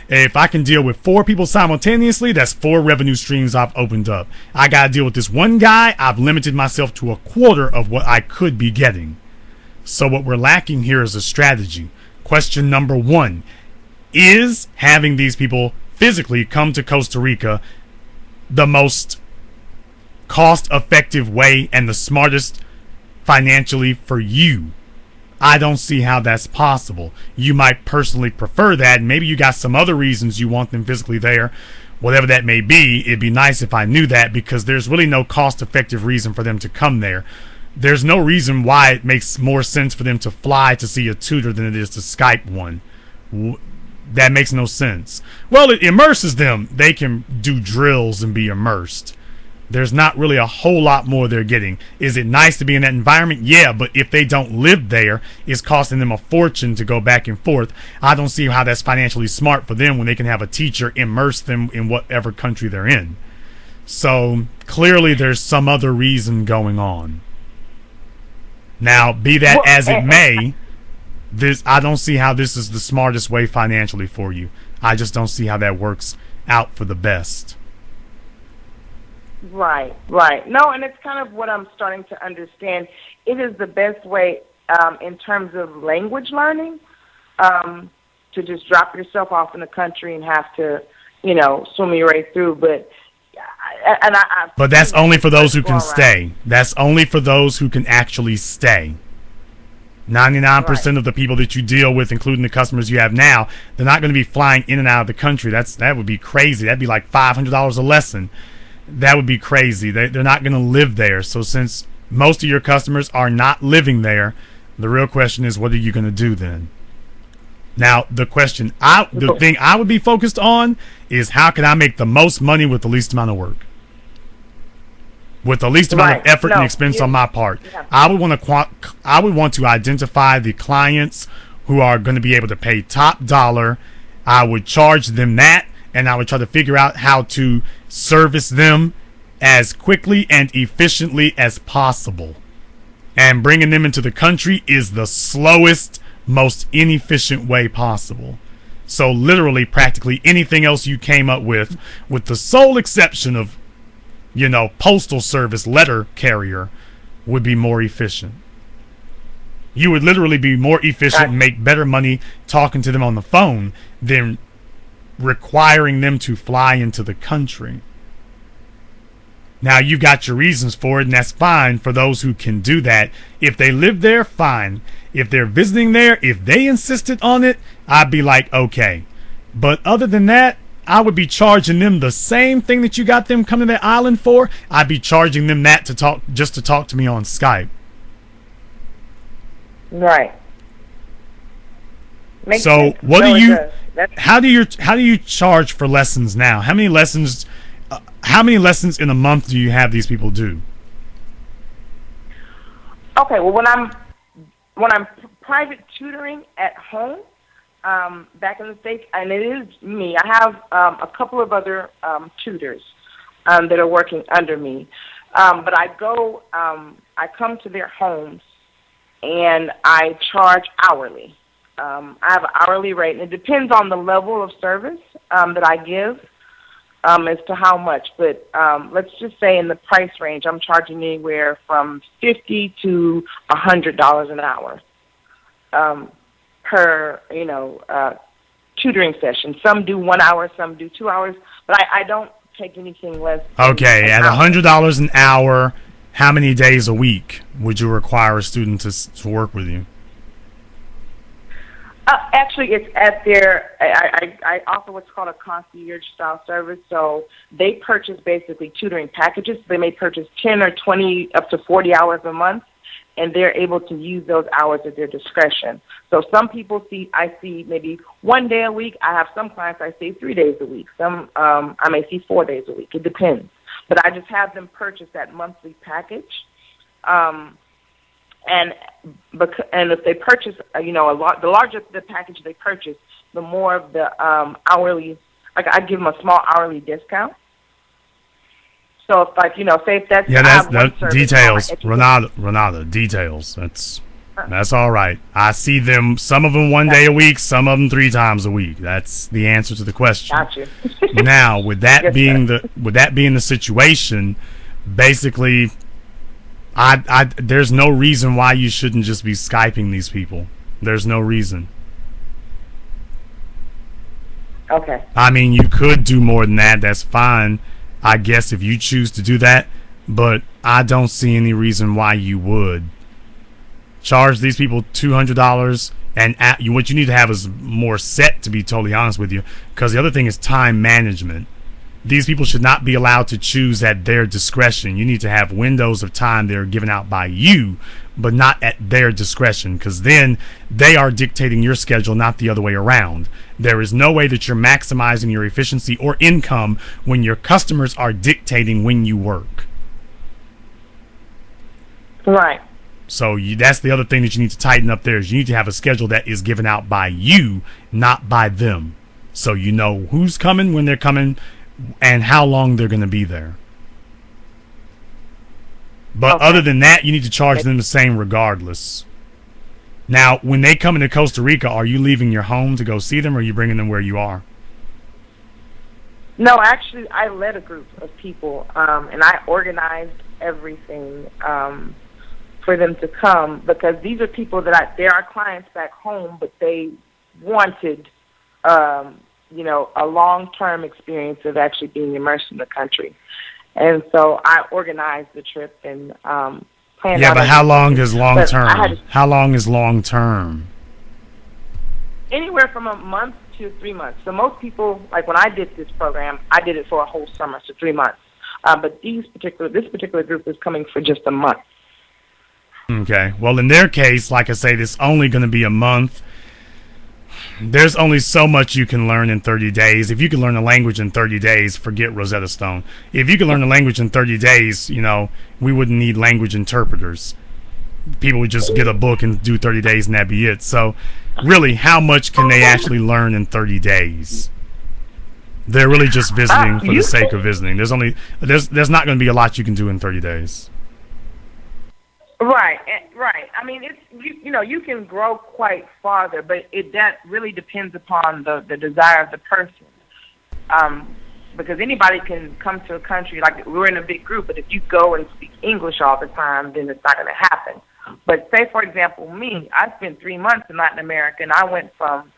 If I can deal with 4 people simultaneously, that's 4 revenue streams I've opened up. I got to deal with this one guy. I've limited myself to a quarter of what I could be getting. So what we're lacking here is a strategy. Question number 1, is having these people physically come to Costa Rica the most cost-effective way and the smartest financially for you? I don't see how that's possible. You might personally prefer that, and maybe you got some other reasons you want them physically there. whatever that may be. It'd be nice if I knew that, because there's really no cost-effective reason for them to come there. There's no reason why it makes more sense for them to fly to see a tutor than it is to Skype one. That makes no sense. Well, it immerses them. They can do drills and be immersed. There's not really a whole lot more they're getting. Is it nice to be in that environment? Yeah, but if they don't live there, it's costing them a fortune to go back and forth. I don't see how that's financially smart for them when they can have a teacher immerse them in whatever country they're in. So clearly there's some other reason going on. Now, be that as it may, I don't see how this is the smartest way financially for you. I just don't see how that works out for the best. Right. No, and it's kind of what I'm starting to understand. It is the best way in terms of language learning to just drop yourself off in the country and have to, swim your way through. But that's only for those who can stay. That's only for those who can actually stay. 99% of the people that you deal with, including the customers you have now, they're not going to be flying in and out of the country. That would be crazy. That'd be like $500 a lesson. That would be crazy. They're not going to live there. So since most of your customers are not living there, the real question is, what are you going to do then? Now, the thing I would be focused on is, how can I make the most money with the least amount of work? With the least amount of effort and expense on my part. Yeah. I would want to identify the clients who are going to be able to pay top dollar. I would charge them that, and I would try to figure out how to service them as quickly and efficiently as possible. And bringing them into the country is the slowest, most inefficient way possible. So literally, practically anything else you came up with the sole exception of, postal service letter carrier, would be more efficient. You would literally be more efficient and make better money talking to them on the phone than requiring them to fly into the country. Now, you've got your reasons for it, and that's fine for those who can do that. If they live there, fine. If they're visiting there, if they insisted on it, I'd be like, okay. But other than that, I would be charging them the same thing that you got them coming to that island for. I'd be charging them that to talk to me on Skype. Right. Makes sense. How do you charge for lessons now? How many lessons in a month do you have these people do? Okay, well, when I'm private tutoring at home, back in the States, and it is me, I have a couple of other tutors that are working under me. But I come to their homes, and I charge hourly. I have an hourly rate, and it depends on the level of service that I give as to how much. But let's just say in the price range, I'm charging anywhere from $50 to $100 an hour per, tutoring session. Some do 1 hour, some do 2 hours, but I don't take anything less. Okay, at $100 an hour, how many days a week would you require a student to work with you? Actually, it's at their, I offer what's called a concierge-style service. So they purchase basically tutoring packages. They may purchase 10 or 20, up to 40 hours a month, and they're able to use those hours at their discretion. So some people I see maybe 1 day a week. I have some clients I see 3 days a week. Some I may see 4 days a week. It depends. But I just have them purchase that monthly package. And if they purchase, the larger the package they purchase, the more of the hourly. Like I give them a small hourly discount. So if say if that's details, Renata, details. That's all right. I see them. Some of them 1 day a week, some of them 3 times a week. That's the answer to the question. Gotcha. Now, with that being the situation, basically. There's no reason why you shouldn't just be Skyping these people. There's no reason. Okay. I mean, you could do more than that. That's fine, I guess, if you choose to do that. But I don't see any reason why you would. Charge these people $200, and what you need to have is more set, to be totally honest with you. Because the other thing is time management. These people should not be allowed to choose at their discretion. You need to have windows of time that are given out by you, but not at their discretion, because then they are dictating your schedule, not the other way around. There is no way that you're maximizing your efficiency or income when your customers are dictating when you work. Right. So that's the other thing that you need to tighten up there, is you need to have a schedule that is given out by you, not by them. So you know who's coming, when they're coming, and how long they're going to be there. But other than that, you need to charge them the same regardless. Now, when they come into Costa Rica, are you leaving your home to go see them, or are you bringing them where you are? No, actually, I led a group of people, and I organized everything for them to come, because these are people that they're our clients back home, but they wanted, a long-term experience of actually being immersed in the country. And so I organized the trip and planned. Yeah, but how long is long-term? How long is long-term? Anywhere from a month to 3 months. So most people, like when I did this program, I did it for a whole summer, so 3 months. But this particular group is coming for just a month. Okay. Well, in their case, like I say, it's only going to be a month. There's only so much you can learn in 30 days. If you can learn a language in 30 days, forget Rosetta Stone. If you can learn a language in 30 days, we wouldn't need language interpreters. People would just get a book and do 30 days and that'd be it. So really, how much can they actually learn in 30 days? They're really just visiting for the sake of visiting. There's not going to be a lot you can do in 30 days. Right. I mean, it's you can grow quite farther, but that really depends upon the desire of the person. Because anybody can come to a country, like we're in a big group, but if you go and speak English all the time, then it's not going to happen. But say, for example, me, I spent 3 months in Latin America, and I went from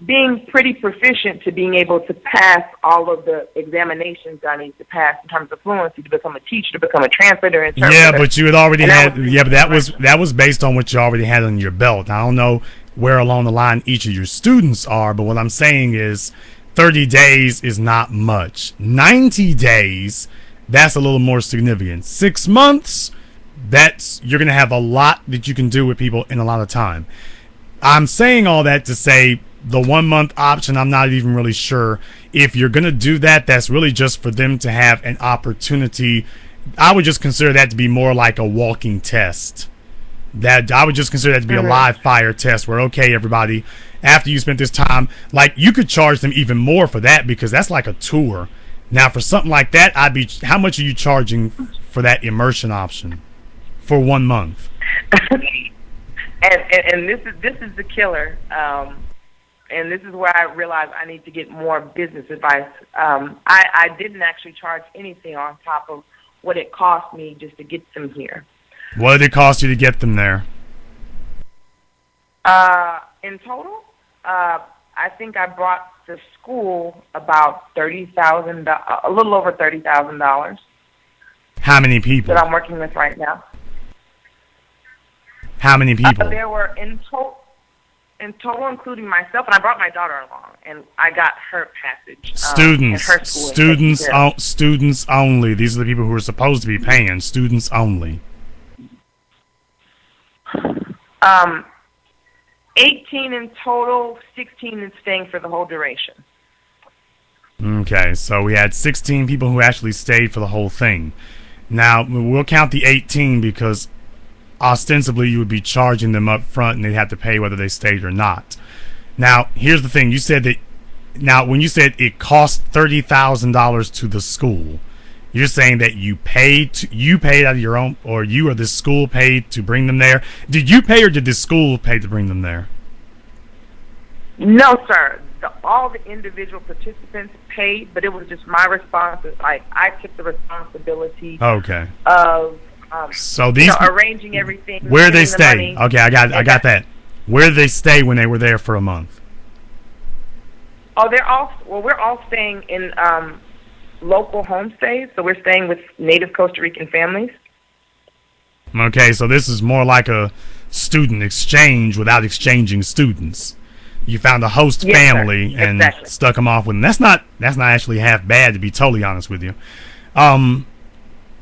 being pretty proficient to being able to pass all of the examinations I need to pass in terms of fluency, to become a teacher, to become a translator, interpreter. Yeah, but you had already but that was based on what you already had on your belt. I don't know where along the line each of your students are, but what I'm saying is 30 days is not much. 90 days, that's a little more significant. 6 months, you're going to have a lot that you can do with people in a lot of time. I'm saying all that to say the 1 month option, I'm not even really sure if you're going to do that. That's really just for them to have an opportunity. I would just consider that to be more like a walking test. That I would just consider that to be a live fire test where, okay, everybody, after you spent this time, like you could charge them even more for that, because that's like a tour. Now for something like that, how much are you charging for that immersion option for 1 month? and this is the killer. And this is where I realized I need to get more business advice. I didn't actually charge anything on top of what it cost me just to get them here. What did it cost you to get them there? In total, I think I brought the school about $30,000, a little over $30,000. How many people? That I'm working with right now. How many people? There were in total, including myself, and I brought my daughter along, and I got her passage. Students only. These are the people who are supposed to be paying. Students only. 18 in total, 16 in staying for the whole duration. Okay, so we had 16 people who actually stayed for the whole thing. Now, we'll count the 18 because ostensibly you would be charging them up front and they'd have to pay whether they stayed or not. Now, here's the thing. You said that, now when you said it cost $30,000 to the school, you're saying that you paid out of your own, or you or the school paid to bring them there. Did you pay or did the school pay to bring them there? No, sir. All the individual participants paid, but it was just my responsibility. Like, I took the responsibility of so these arranging everything. Where they stay? Okay, I got that. Where did they stay when they were there for a month? Oh, we're all staying in local homestays, so we're staying with native Costa Rican families. Okay, so this is more like a student exchange without exchanging students. You found a host Yes, sir. family and Exactly. stuck them off with them. That's not actually half bad, to be totally honest with you.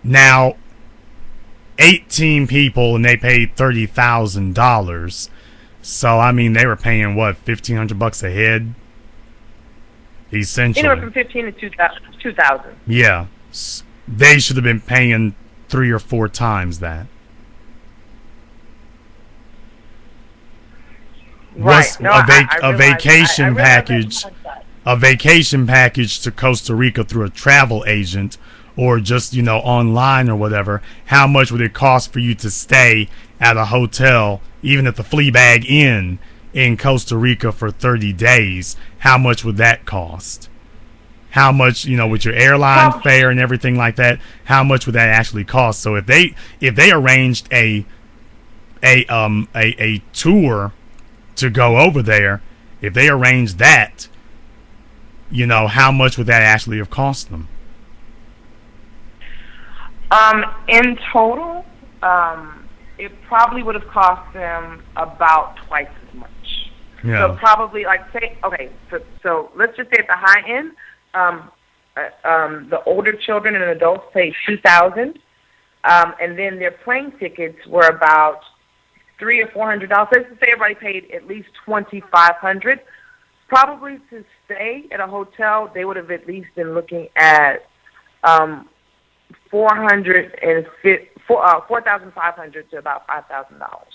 Now 18 people and they paid $30,000. So I mean, they were paying what, $1,500 a head, essentially. Anywhere from 15 to 2,000. Yeah, they should have been paying 3 or 4 times that. Right. Was No, a I realize- vacation I realize package, that. a vacation package to Costa Rica through a travel agent, or just, you know, online or whatever. How much would it cost for you to stay at a hotel, even at the Fleabag Inn in Costa Rica for 30 days? How much would that cost? How much, you know, with your airline fare and everything like that, how much would that actually cost? So if they arranged a tour to go over there, if they arranged that, you know, how much would that actually have cost them? In total, it probably would have cost them about twice as much. Yeah. So probably, like, say, okay, so let's just say at the high end, the older children and adults paid $2,000, and then their plane tickets were about $300 or $400. Let's just say everybody paid at least $2,500. Probably to stay at a hotel, they would have at least been looking at $4,500 to about $5,000.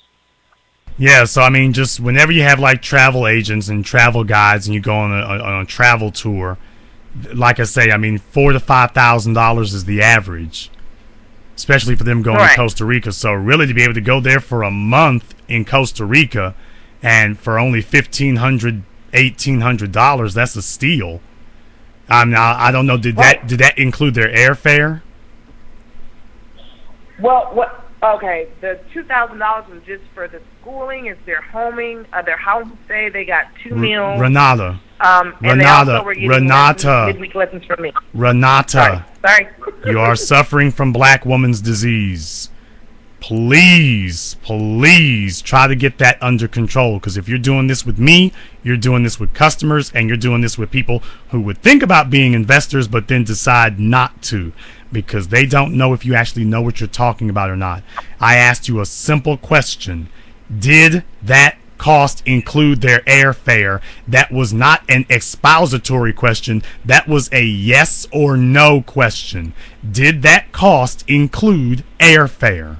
Yeah, so I mean, just whenever you have like travel agents and travel guides and you go on a travel tour, like I say, I mean, $4,000 to $5,000 is the average, especially for them going to Costa Rica. So really, to be able to go there for a month in Costa Rica and for only $1,500, $1,800, that's a steal. I don't know. Did that include their airfare? Well, okay, the $2,000 was just for the schooling. It's their home stay. They got 2 meals. Renata. And they also were getting midweek lessons from me. Renata. Sorry. You are suffering from black woman's disease. Please try to get that under control, because if you're doing this with me, you're doing this with customers, and you're doing this with people who would think about being investors but then decide not to, because they don't know if you actually know what you're talking about or not. I asked you a simple question. Did that cost include their airfare? That was not an expository question. That was a yes or no question. Did that cost include airfare?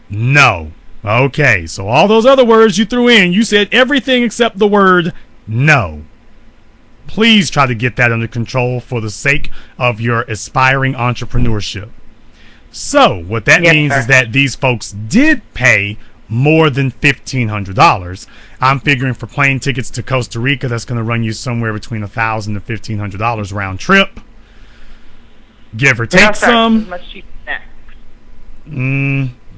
No. Okay, so all those other words you threw in, you said everything except the word no. Please try to get that under control for the sake of your aspiring entrepreneurship. So, what that means is that these folks did pay more than $1,500. I'm figuring for plane tickets to Costa Rica, that's going to run you somewhere between $1,000 to $1,500 round trip. Give or take some. It's much cheaper than that.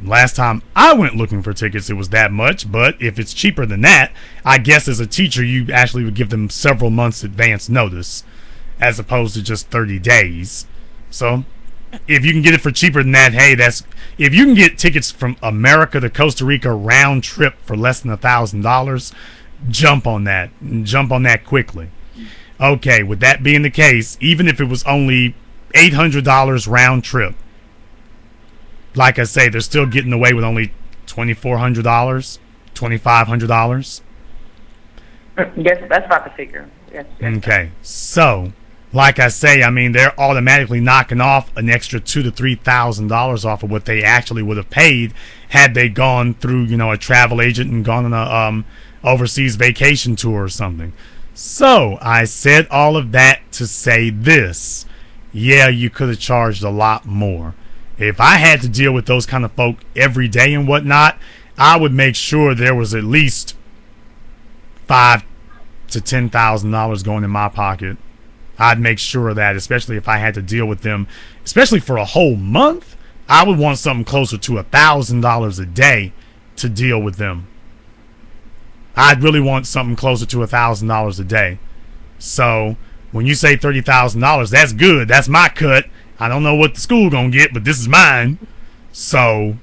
Last time I went looking for tickets, it was that much. But if it's cheaper than that, I guess as a teacher, you actually would give them several months advance notice, as opposed to just 30 days. So if you can get it for cheaper than that, hey, if you can get tickets from America to Costa Rica round trip for less than $1,000, jump on that. Jump on that quickly. Okay, with that being the case, even if it was only $800 round trip, like I say, they're still getting away with only $2,400, $2,500. Yes, that's about the figure. Yes. Okay, so like I say, I mean, they're automatically knocking off an extra $2,000 to $3,000 off of what they actually would have paid had they gone through, you know, a travel agent and gone on a overseas vacation tour or something. So I said all of that to say this: yeah, you could have charged a lot more. If I had to deal with those kind of folk every day and whatnot, I would make sure there was at least $5,000 to $10,000 going in my pocket. I'd make sure of that, especially if I had to deal with them, especially for a whole month. I would want something closer to $1,000 a day to deal with them. I'd really want something closer to $1,000 a day. So when you say $30,000, that's good. That's my cut. I don't know what the school gonna get, but this is mine. So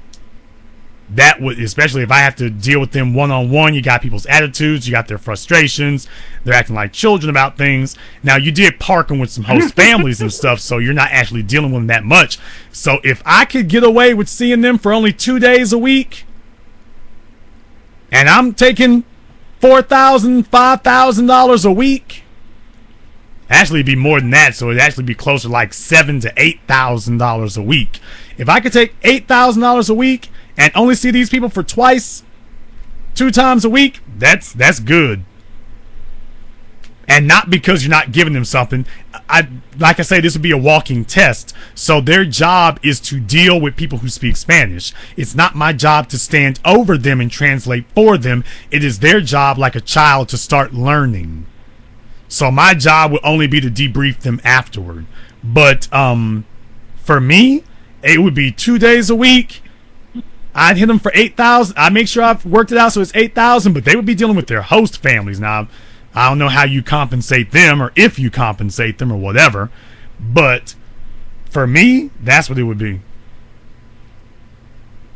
that would, especially if I have to deal with them one-on-one, you got people's attitudes, you got their frustrations, they're acting like children about things. Now, you did park them with some host families and stuff, so you're not actually dealing with them that much. So if I could get away with seeing them for only 2 days a week, and I'm taking $4,000, $5,000 a week, actually it'd be more than that, so it'd actually be closer to like $7,000 to $8,000 a week. If I could take $8,000 a week and only see these people for 2 times a week, that's good. And not because you're not giving them something. Like I say, this would be a walking test. So their job is to deal with people who speak Spanish. It's not my job to stand over them and translate for them. It is their job, like a child, to start learning. So my job would only be to debrief them afterward. But for me, it would be 2 days a week. I'd hit them for 8,000. I'd make sure I've worked it out so it's 8,000, but they would be dealing with their host families. Now, I don't know how you compensate them or if you compensate them or whatever, but for me, that's what it would be.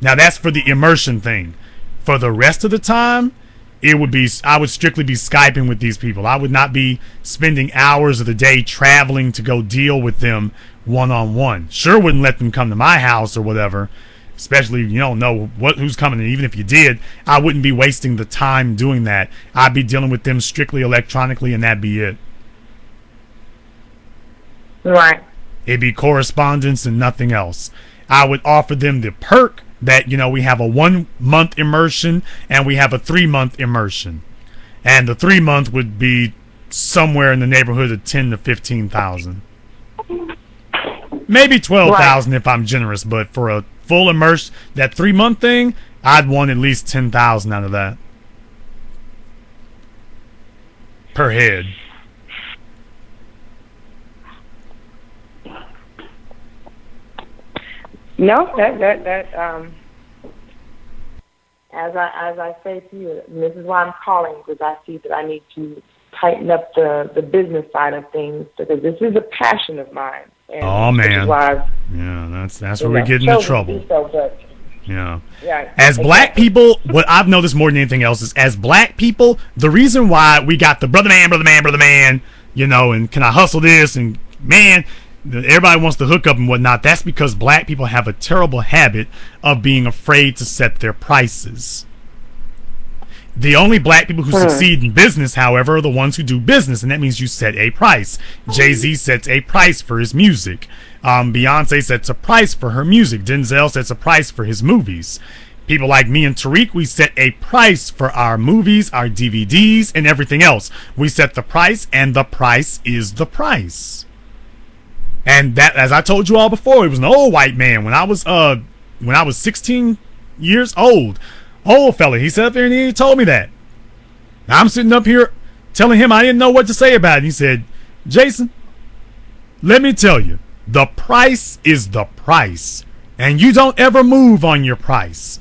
Now, that's for the immersion thing. For the rest of the time, it would be, I would strictly be Skyping with these people. I would not be spending hours of the day traveling to go deal with them one-on-one. Sure wouldn't let them come to my house or whatever, especially if you don't know who's coming. And even if you did, I wouldn't be wasting the time doing that. I'd be dealing with them strictly electronically, and that'd be it. Right. It'd be correspondence and nothing else. I would offer them the perk that, we have a 1 month immersion and we have a 3 month immersion. And the 3 month would be somewhere in the neighborhood of 10 to 15,000. Maybe 12,000 if I'm generous, but for a full immersion, that 3 month thing, I'd want at least 10,000 out of that per head. No, as I say to you, and this is why I'm calling, because I see that I need to tighten up the business side of things, because this is a passion of mine. And oh man, yeah, that's where we get into trouble. Yeah. As exactly. Black people, what I've noticed more than anything else is, as Black people, the reason why we got the brother man, and can I hustle this, and man, everybody wants to hook up and whatnot. That's because Black people have a terrible habit of being afraid to set their prices. The only Black people who succeed in business, however, are the ones who do business, and that means you set a price. Jay-Z sets a price for his music. Beyonce sets a price for her music. Denzel sets a price for his movies. People like me and Tariq, we set a price for our movies, our DVDs, and everything else. We set the price, and the price is the price. And that, as I told you all before, it was an old white man. When I was 16 years old, old fella, he sat up there and he told me that. Now I'm sitting up here telling him I didn't know what to say about it. He said, Jason, let me tell you, the price is the price, and you don't ever move on your price.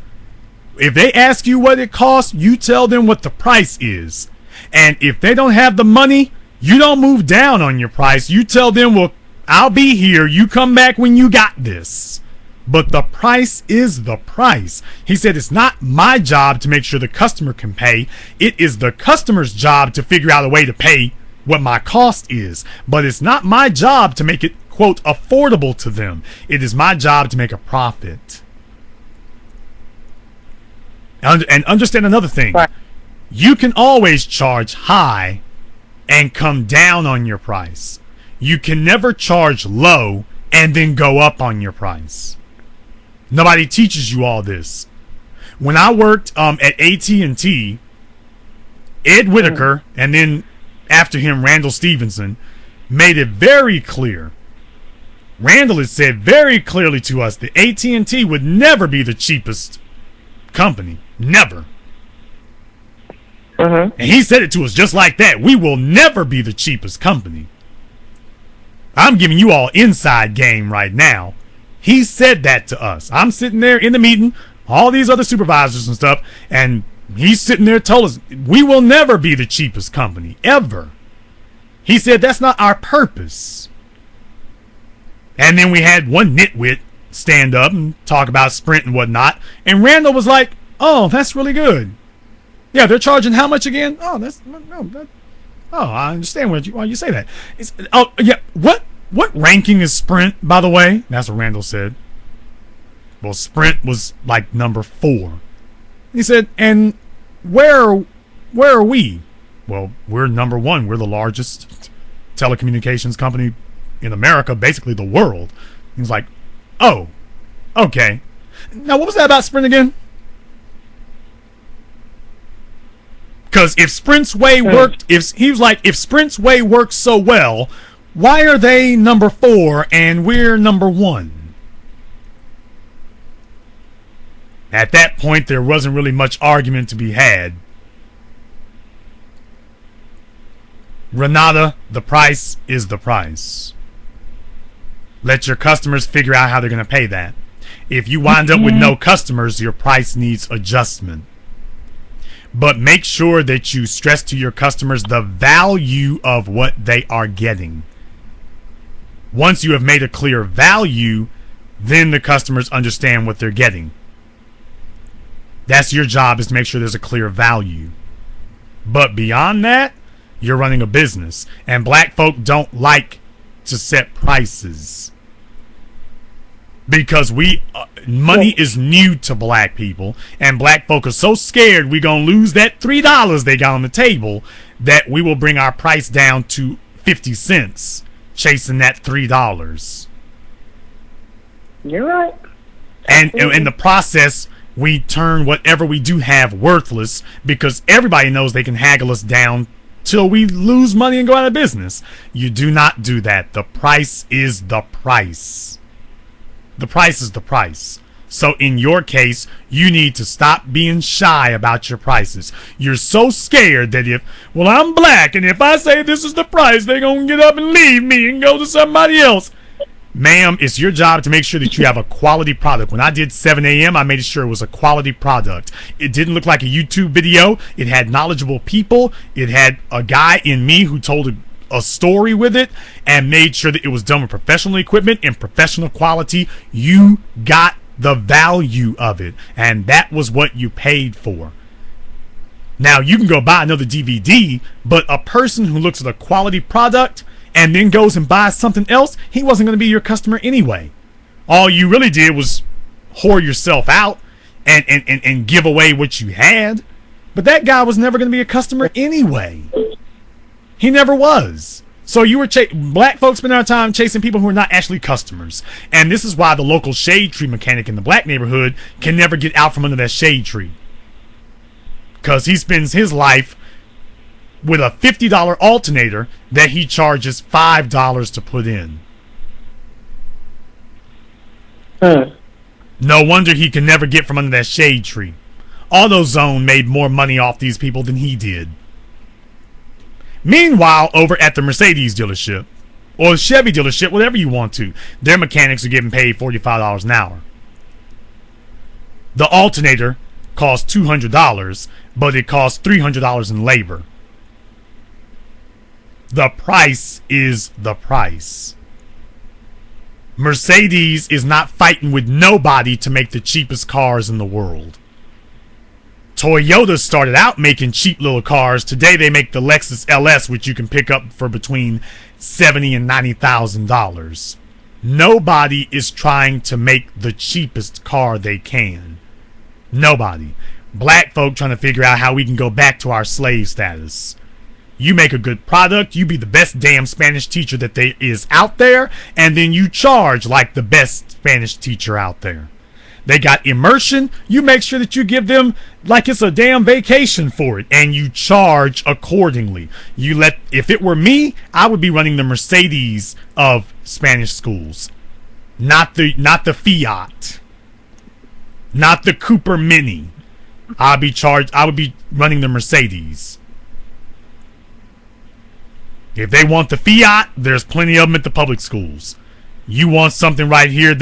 If they ask you what it costs, you tell them what the price is. And if they don't have the money, you don't move down on your price. You tell them, well, I'll be here. You come back when you got this. But the price is the price. He said, it's not my job to make sure the customer can pay. It is the customer's job to figure out a way to pay what my cost is. But it's not my job to make it, quote, affordable to them. It is my job to make a profit. And understand another thing. You can always charge high and come down on your price. You can never charge low and then go up on your price. Nobody teaches you all this. When I worked at AT&T, Ed Whitaker, and then after him, Randall Stevenson, made it very clear. Randall had said very clearly to us that AT&T would never be the cheapest company. Never. And he said it to us just like that. We will never be the cheapest company. I'm giving you all inside game right now. He said that to us. I'm sitting there in the meeting, all these other supervisors and stuff, and he's sitting there told us, we will never be the cheapest company, ever. He said that's not our purpose. And then we had one nitwit stand up and talk about Sprint and whatnot. And Randall was like, "Oh, that's really good. Yeah, they're charging how much again? Oh, I understand why you say that. Oh, yeah. What ranking is Sprint, by the way?" That's what Randall said. Well, Sprint was like number 4. He said, "And where are we?" Well, we're number 1. We're the largest telecommunications company in America, basically the world. He was like, "Oh, okay." Now, what was that about Sprint again? Because if Sprint's way worked, if Sprint's way works so well, why are they number 4 and we're number 1? At that point, there wasn't really much argument to be had. Renata, the price is the price. Let your customers figure out how they're going to pay that. If you wind up with no customers, your price needs adjustment. But make sure that you stress to your customers the value of what they are getting. Once you have made a clear value, then the customers understand what they're getting. That's your job, is to make sure there's a clear value. But beyond that, you're running a business. And black folk don't like to set prices. Because money is new to black people, and black folk are so scared we're going to lose that $3 they got on the table that we will bring our price down to 50 cents, chasing that $3. You're right. And in the process, we turn whatever we do have worthless, because everybody knows they can haggle us down till we lose money and go out of business. You do not do that. The price is the price. The price is the price. So in your case, you need to stop being shy about your prices. You're so scared that I'm black, and if I say this is the price, they're going to get up and leave me and go to somebody else. Ma'am, it's your job to make sure that you have a quality product. When I did 7 a.m., I made sure it was a quality product. It didn't look like a YouTube video. It had knowledgeable people. It had a guy in me who told a story with it and made sure that it was done with professional equipment and professional quality. You got the value of it, and that was what you paid for. Now, you can go buy another DVD, but a person who looks at a quality product and then goes and buys something else, he wasn't going to be your customer anyway. All you really did was whore yourself out and give away what you had. But that guy was never going to be a customer anyway. He never was. So you were black folks spend our time chasing people who are not actually customers. And this is why the local shade tree mechanic in the black neighborhood can never get out from under that shade tree. Because he spends his life with a $50 alternator that he charges $5 to put in. No wonder he can never get from under that shade tree. AutoZone made more money off these people than he did. Meanwhile, over at the Mercedes dealership, or the Chevy dealership, whatever you want to, their mechanics are getting paid $45 an hour. The alternator costs $200, but it costs $300 in labor. The price is the price. Mercedes is not fighting with nobody to make the cheapest cars in the world. Toyota started out making cheap little cars. Today they make the Lexus LS, which you can pick up for between $70,000 and $90,000. Nobody is trying to make the cheapest car they can. Nobody. Black folk trying to figure out how we can go back to our slave status. You make a good product, you be the best damn Spanish teacher that there is out there, and then you charge like the best Spanish teacher out there. They got immersion, you make sure that you give them like it's a damn vacation for it, and you charge accordingly. If it were me, I would be running the Mercedes of Spanish schools. Not the Fiat. Not the Cooper Mini. I would be running the Mercedes. If they want the Fiat, there's plenty of them at the public schools. You want something right here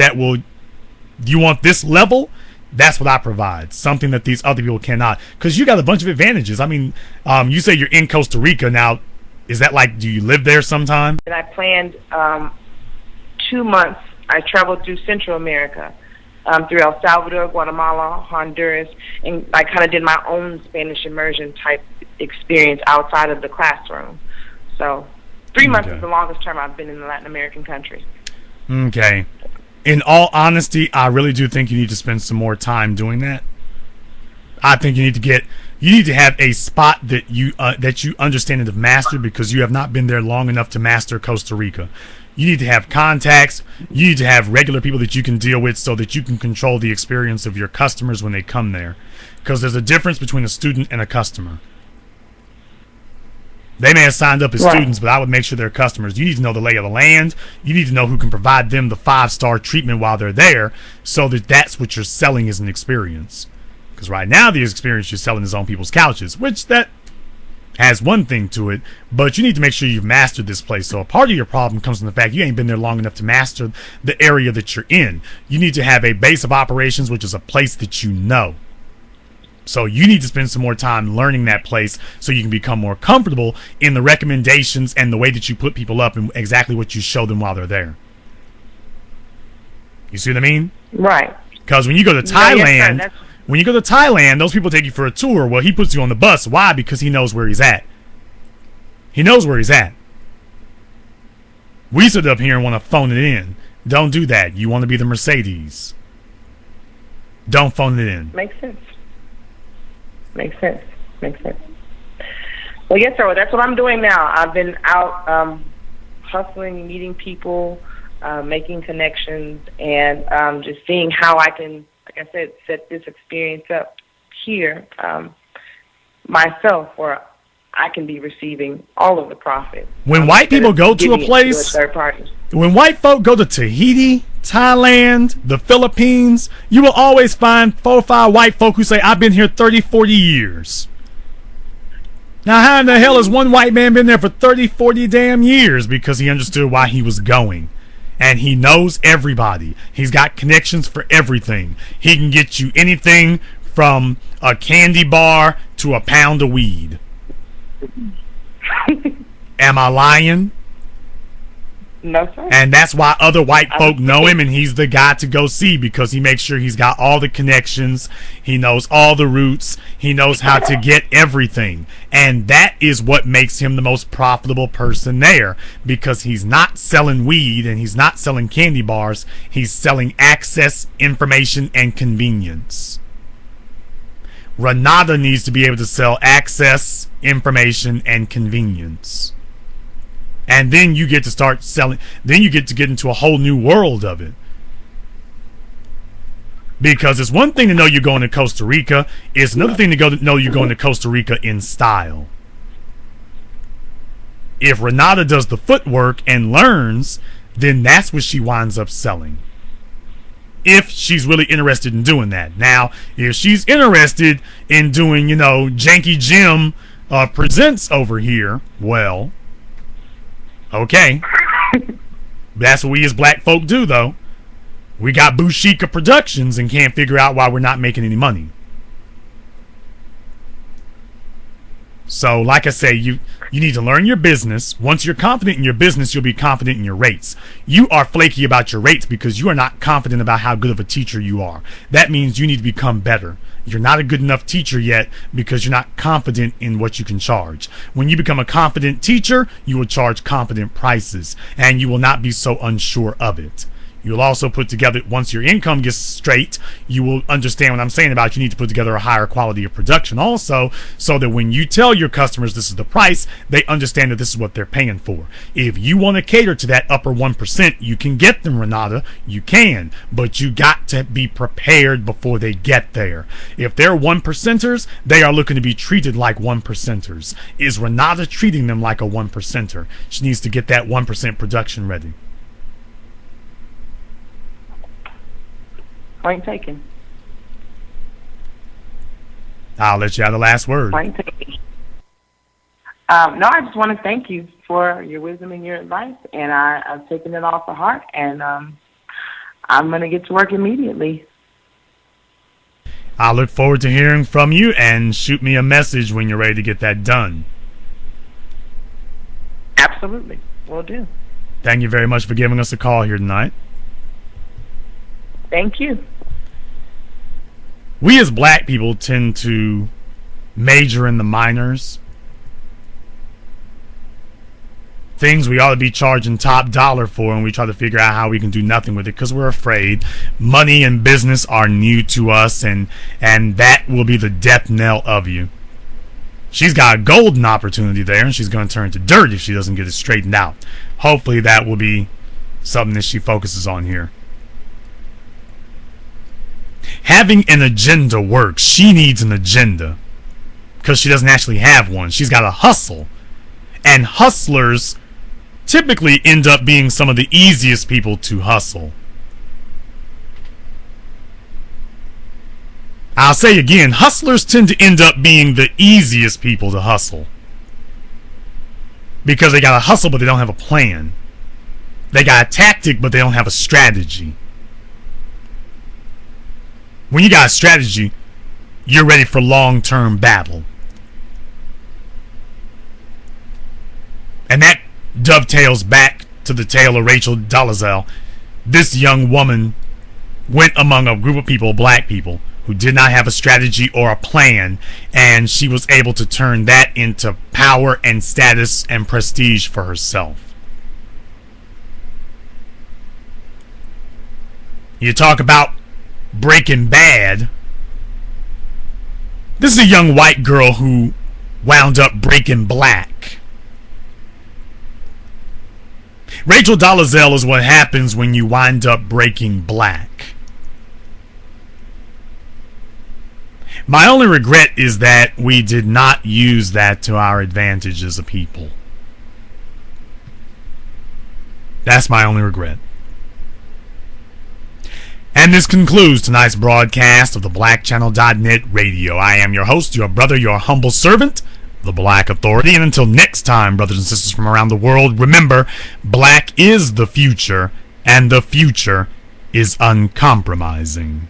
you want this level? That's what I provide. Something that these other people cannot. Because you got a bunch of advantages. I mean, you say you're in Costa Rica. Now, is that like, do you live there sometime? And I planned 2 months I traveled through Central America, through El Salvador, Guatemala, Honduras, and I kind of did my own Spanish immersion type experience outside of the classroom. So 3 months is the longest term I've been in a Latin American country. Okay. In all honesty, I really do think you need to spend some more time doing that. I think you need to have a spot that you understand and have mastered, because you have not been there long enough to master Costa Rica. You need to have contacts. You need to have regular people that you can deal with so that you can control the experience of your customers when they come there. Because there's a difference between a student and a customer. They may have signed up as students, but I would make sure they're customers. You need to know the lay of the land. You need to know who can provide them the 5-star treatment while they're there, so that that's what you're selling as an experience. Because right now the experience you're selling is on people's couches, which that has one thing to it, but you need to make sure you've mastered this place. So a part of your problem comes from the fact you ain't been there long enough to master the area that you're in. You need to have a base of operations, which is a place that you know. So you need to spend some more time learning that place so you can become more comfortable in the recommendations and the way that you put people up and exactly what you show them while they're there. You see what I mean? Right. Because when you go to Thailand, those people take you for a tour. Well, he puts you on the bus. Why? Because he knows where he's at. He knows where he's at. We sit up here and want to phone it in. Don't do that. You want to be the Mercedes. Don't phone it in. Makes sense. Makes sense. Well, yes, sir. Well, that's what I'm doing now. I've been out hustling, meeting people, making connections, and just seeing how I can, like I said, set this experience up here myself, where I can be receiving all of the profit. When white people go to a place, when white folk go to Tahiti, Thailand, the Philippines, you will always find 4 or 5 white folk who say, I've been here 30, 40 years. Now, how in the hell has one white man been there for 30, 40 damn years? Because he understood why he was going. And he knows everybody. He's got connections for everything. He can get you anything from a candy bar to a pound of weed. Am I lying? No, sir. And that's why other white folk know him, and he's the guy to go see, because he makes sure he's got all the connections. He knows all the routes. He knows how to get everything. And that is what makes him the most profitable person there, because he's not selling weed and he's not selling candy bars. He's selling access, information, and convenience. Renata needs to be able to sell access, information, and convenience. And then you get to start selling. Then you get to get into a whole new world of it. Because it's one thing to know you're going to Costa Rica. It's another thing to know you're going to Costa Rica in style. If Renata does the footwork and learns, then that's what she winds up selling. If she's really interested in doing that. Now, if she's interested in doing, Janky Jim presents over here, well, okay. That's what we as black folk do, though. We got Bushika Productions and can't figure out why we're not making any money. So, like I say, you need to learn your business. Once you're confident in your business, you'll be confident in your rates. You are flaky about your rates because you are not confident about how good of a teacher you are. That means you need to become better. You're not a good enough teacher yet because you're not confident in what you can charge. When you become a confident teacher, you will charge confident prices, and you will not be so unsure of it. You'll also put together, once your income gets straight, you will understand what I'm saying about you need to put together a higher quality of production also, so that when you tell your customers this is the price, they understand that this is what they're paying for. If you want to cater to that upper 1%, you can get them, Renata. You can, but you got to be prepared before they get there. If they're 1%ers, they are looking to be treated like 1%ers. Is Renata treating them like a 1%er? She needs to get that 1% production ready. Point taken. I'll let you have the last word. Point taken. No, I just want to thank you for your wisdom and your advice, and I've taken it all to heart, and I'm going to get to work immediately. I look forward to hearing from you, and shoot me a message when you're ready to get that done. Absolutely. Will do. Thank you very much for giving us a call here tonight. Thank you. We as black people tend to major in the minors. Things we ought to be charging top dollar for, and we try to figure out how we can do nothing with it because we're afraid. Money and business are new to us, and that will be the death knell of you. She's got a golden opportunity there, and she's going to turn to dirt if she doesn't get it straightened out. Hopefully that will be something that she focuses on here. Having an agenda works. She needs an agenda because she doesn't actually have one. She's got to hustle. And hustlers typically end up being some of the easiest people to hustle. I'll say again, hustlers tend to end up being the easiest people to hustle. Because they got to hustle, but they don't have a plan. They got a tactic, but they don't have a strategy. When you got a strategy, you're ready for long-term battle. And that dovetails back to the tale of Rachel Dolezal. This young woman went among a group of people, black people, who did not have a strategy or a plan, and she was able to turn that into power and status and prestige for herself. You talk about Breaking Bad. This is a young white girl who wound up breaking black. Rachel Dolezal is what happens when you wind up breaking black. My only regret is that we did not use that to our advantage as a people. That's my only regret. And this concludes tonight's broadcast of the BlackChannel.net radio. I am your host, your brother, your humble servant, the Black Authority. And until next time, brothers and sisters from around the world, remember, black is the future, and the future is uncompromising.